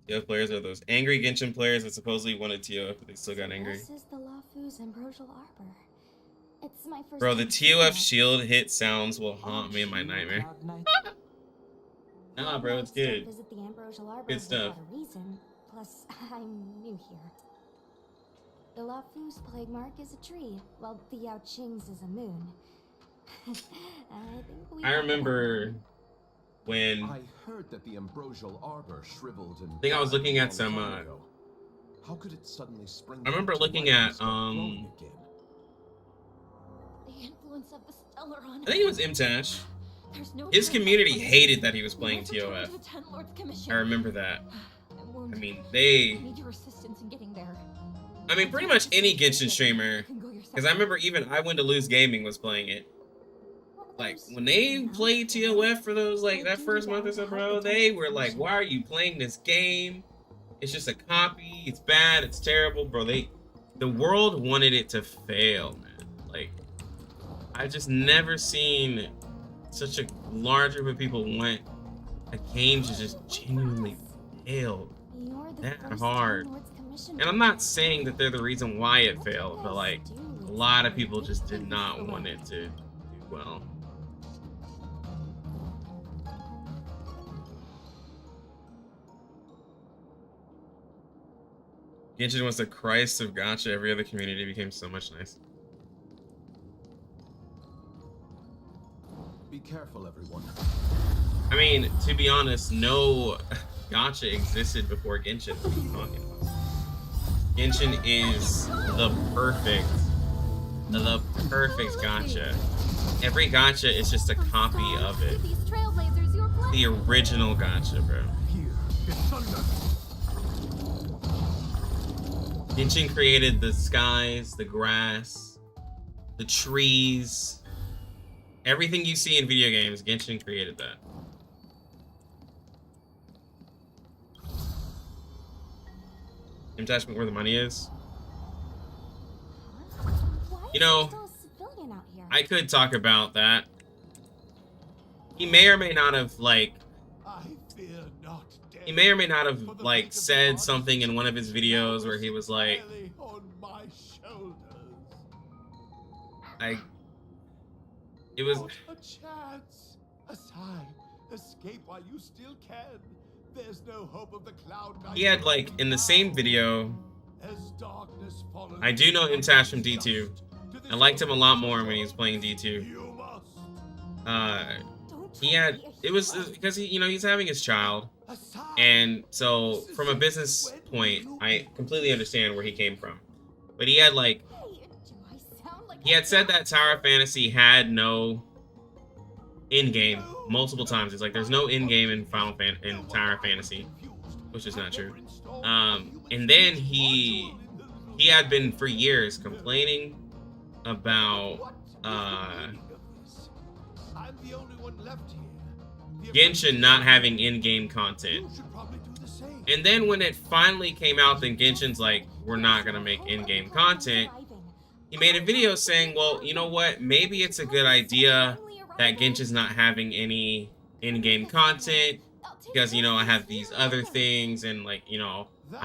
TOF players are those angry Genshin players that supposedly wanted TOF, but they still got angry. This is the Lafu's Ambrosial Arbor. It's my first Bro, the time seeing TOF it. shield hit sounds will haunt me in my nightmare. Nah, bro, it's good. Visit the Ambrosial Arbor Good stuff. without a reason. Plus, I'm new here. The Lafu's plague mark is a tree, while the Yao Qing's is a moon. I remember when I heard that the ambrosial arbor shriveled and I think I was looking at some how could it suddenly spring I remember back to looking life and at start growing again? The influence of the stellar on I think it was Imtash. There's no His time community for this. hated that he was playing We have to turn TOF. to the Ten Lords Commission. I remember that. I'm wounded. I mean, I they need your assistance in getting there. I mean pretty much any Genshin streamer. You can go yourself. Because I remember even I Win to Lose Gaming was playing it. like when they played TOF for those like that first month or so, bro, they were like, why are you playing this game? It's just a copy, it's bad, it's terrible, bro. The world wanted it to fail, man. Like, I just never seen such a large group of people want a game to just genuinely fail that hard. And I'm not saying that they're the reason why it failed, but like a lot of people just did not want it to do well. Genshin was the Christ of gacha. Every other community became so much nicer. Be careful, everyone. I mean, to be honest, no gacha existed before Genshin. What are you talking about? Genshin is the perfect gacha. Every gacha is just a copy of it. The original gacha, bro. Genshin created the skies, the grass, the trees. Everything you see in video games, Genshin created that. Attachment where the money is. You know, I could talk about that. He may or may not have like said something in one of his videos where he was like, it was a chance. A sigh. Escape while you still can. There's no hope of the cloud. He had like in the same video. I do know him Tash from D2. I liked him a lot more when he was playing D2. It was because he's having his child, and so from a business point, I completely understand where he came from. But he had said that Tower of Fantasy had no in-game multiple times. It's like there's no in-game in Tower of Fantasy, which is not true. And then he had been for years complaining about Genshin not having in-game content. And then when it finally came out, then Genshin's like, we're not gonna make in-game content. He made a video saying, well, you know what? Maybe it's a good idea that Genshin's not having any in-game content because, I have these other things and, I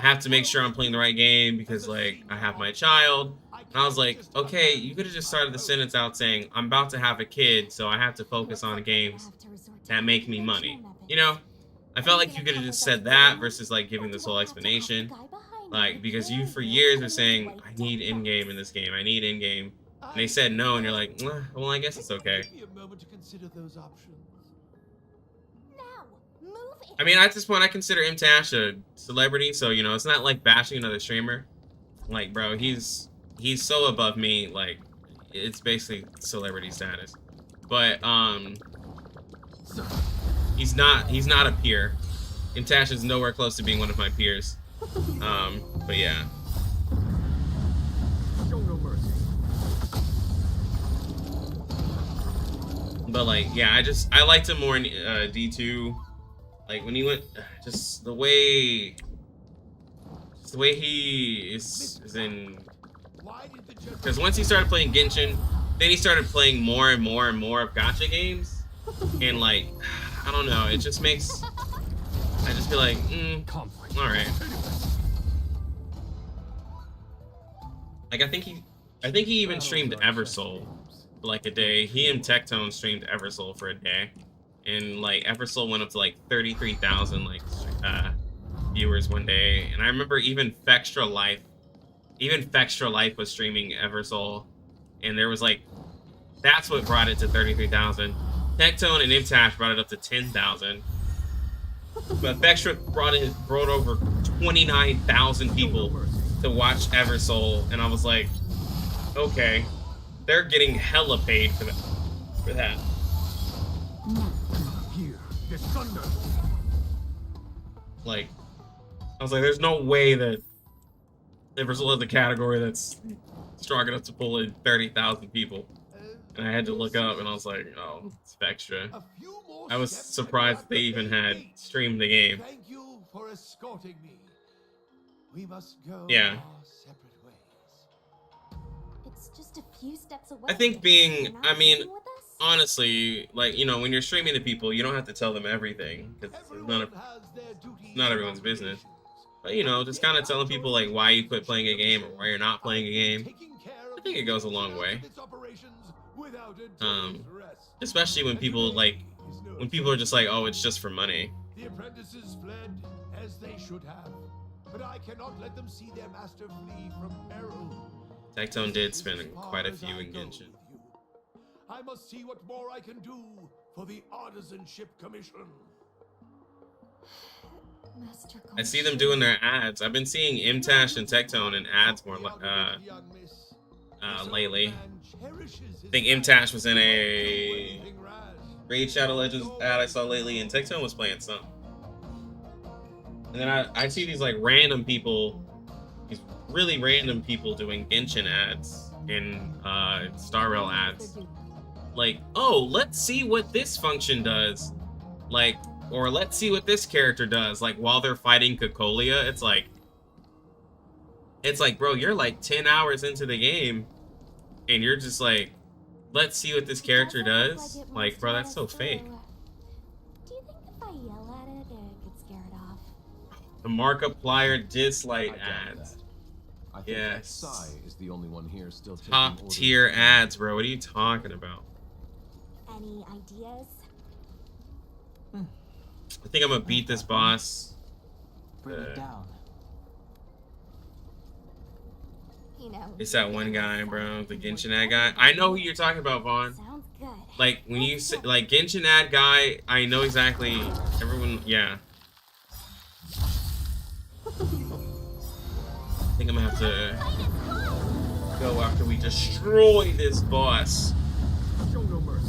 have to make sure I'm playing the right game because, I have my child. And I was like, okay, you could have just started the sentence out saying, I'm about to have a kid, so I have to focus on games that make me money. I felt like you could have just said that versus, giving this whole explanation. Because you, for years, were saying, I need in-game in this game. I need in-game. And they said no, and you're like, well, I guess it's okay. I mean, at this point, I consider Tash a celebrity, so, it's not like bashing another streamer. Bro, he's so above me, it's basically celebrity status. But, he's not a peer. Tash is nowhere close to being one of my peers. But yeah. But yeah, I liked him more in D2. When he went, just the way he is in. Because once he started playing Genshin, then he started playing more and more and more of gacha games, and I don't know, it just makes. I just feel like, all right. I think he even streamed Eversoul for a day. He and Tectone streamed Eversoul for a day, and Eversoul went up to 33,000 viewers one day. And I remember even Fextra Life was streaming Eversoul, and there was that's what brought it to 33,000. Tectone and Imtash brought it up to 10,000. But Fextra brought over 29,000 people to watch Eversoul, and I was like, okay, they're getting hella paid for that. I was like, there's no way that Eversoul is the category that's strong enough to pull in 30,000 people. And I had to look up, and I was like, oh, it's extra. A few more I was steps surprised and they we're at even the had gate. streamed the game. Thank you for escorting me. We must go Yeah. our separate ways. It's just a few steps away. I think being, You're not I mean, coming with us? honestly, like, you know, when you're streaming to people, you don't have to tell them everything, because Everyone has their duties not and everyone's business. obligations. But, you know, just kind of telling people, like, why you quit playing a game or why you're not playing a game. Taking care of I think it goes a long way. its operations without a day's rest. Especially when people, like, when people are just like, oh, it's just for money. The apprentices fled as they should have, but I cannot let them see their master flee from peril. Tectone did spend quite a few in Genshin. I must see what more I can do for the Artisanship Commission. Master I see them doing their ads. I've been seeing Imtash and Tectone in ads more lately. I think Imtash was in a Raid Shadow Legends ad I saw lately, and Tectone was playing some. And then I see these like random people, these really random people doing Genshin ads in Star Rail ads. Like, oh, let's see what this function does. Like, or let's see what this character does. Like, while they're fighting Cocolia, it's like, bro, you're like 10 hours into the game, and you're just like, let's see what this character does. Like, bro, that's so fake. Do you think if I yell at it, it gets scared off? The Markiplier dislike I doubt ads. that. I think Yes. Sai is the only one here still taking Top orders. tier ads, bro. What are you talking about? Any ideas? I think I'm gonna beat this boss. Bring it down. You know. It's that one guy, bro. The Genshin ad guy. I know who you're talking about, Vaughn. Sounds good. Like, when you say, like, Genshin ad guy, I know exactly. Everyone, yeah. I think I'm gonna have to go after we destroy this boss. Show no mercy.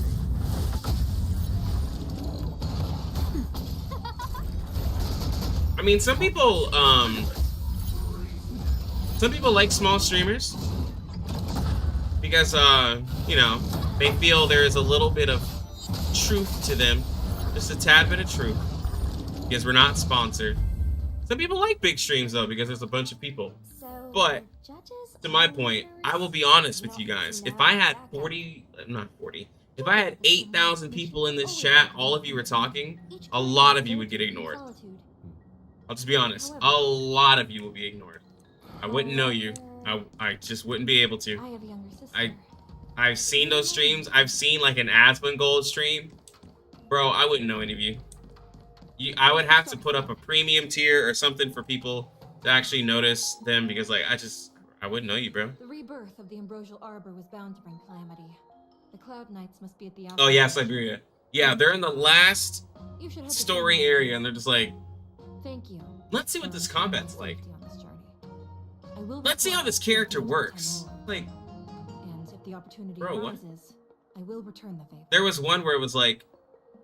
I mean, some people like small streamers because, you know, they feel there is a little bit of truth to them, just a tad bit of truth, because we're not sponsored. Some people like big streams though, because there's a bunch of people. But to my point, I will be honest with you guys. If I had 40, not 40, if I had 8,000 people in this chat, all of you were talking, a lot of you would get ignored. I'll just be honest. A lot of you will be ignored. I wouldn't know you. I just wouldn't be able to. I have a younger sister. I've seen those streams. I've seen like an Asmongold stream. Bro, I wouldn't know any of you. I would have to put up a premium tier or something for people to actually notice them, because like I wouldn't know you, bro. The rebirth of the Ambrosial Arbor was bound to bring calamity. The Cloud Knights must be at the Oh yeah, Siberia. Yeah, they're in the last You should hope it's story okay. area, and they're just like, Thank you. let's see what this combat's like. On this journey. I will Let's see how this character works. Like, and if the opportunity Bro, what? arises, I will return the favor. there was one where it was like,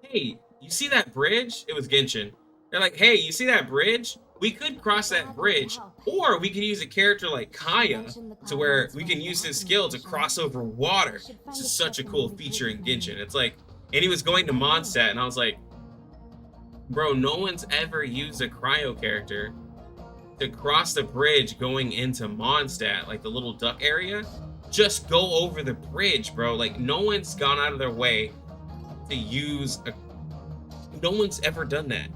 hey, you see that bridge? It was Genshin. They're like, hey, you see that bridge? We could cross that bridge, or we could use a character like Kaya to where we can use his skill to cross over water. This is such a cool feature in Genshin. It's like, and he was going to Mondstadt, and I was like, bro, no one's ever used a cryo character to cross the bridge going into Mondstadt, like the little duck area. Just go over the bridge, bro. Like, no one's gone out of their way to use a... No one's ever done that.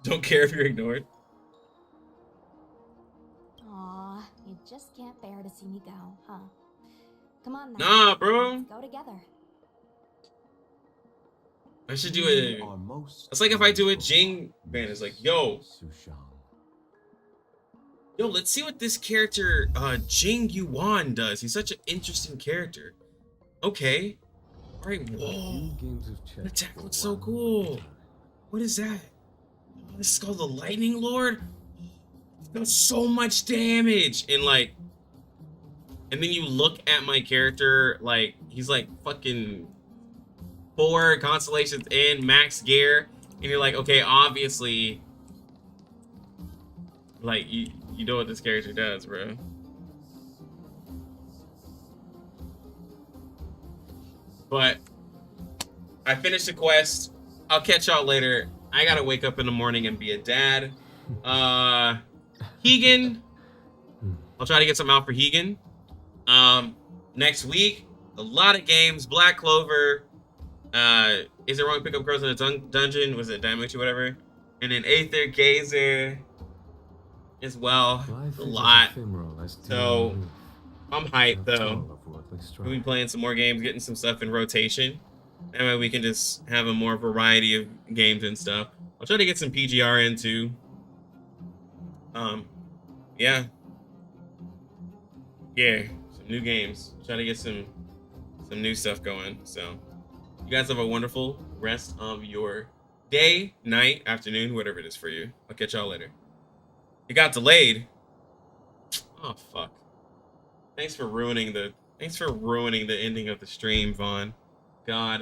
Don't care if you're ignored. Aw, you just can't bear to see me go, huh? Come on now. Nah, bro. Let's go together. I should do it. It's like if I do a Jing ban. It's like, yo, let's see what this character, Jing Yuan does. He's such an interesting character. Okay. All right. Whoa. The attack looks so cool. What is that? Oh, this is called the Lightning Lord. It does so much damage, and like, and then you look at my character, like he's like fucking 4 constellations in max gear, and you're like, okay, obviously, like you know what this character does, bro. But I finished the quest. I'll catch y'all later. I gotta wake up in the morning and be a dad. Hegan, I'll try to get some out for Hegan. Next week, a lot of games. Black Clover. Is it wrong to pick up girls in a dungeon? Was it Diamond or whatever? And then Aether, Gazer as well. A lot. So I'm hyped though. We'll be playing some more games, getting some stuff in rotation. That way we can just have a more variety of games and stuff. I'll try to get some PGR in too. Yeah. Yeah, some new games. Try to get some new stuff going. So you guys have a wonderful rest of your day, night, afternoon, whatever it is for you. I'll catch y'all later. It got delayed. Oh fuck. Thanks for ruining the ending of the stream, Vaughn. God.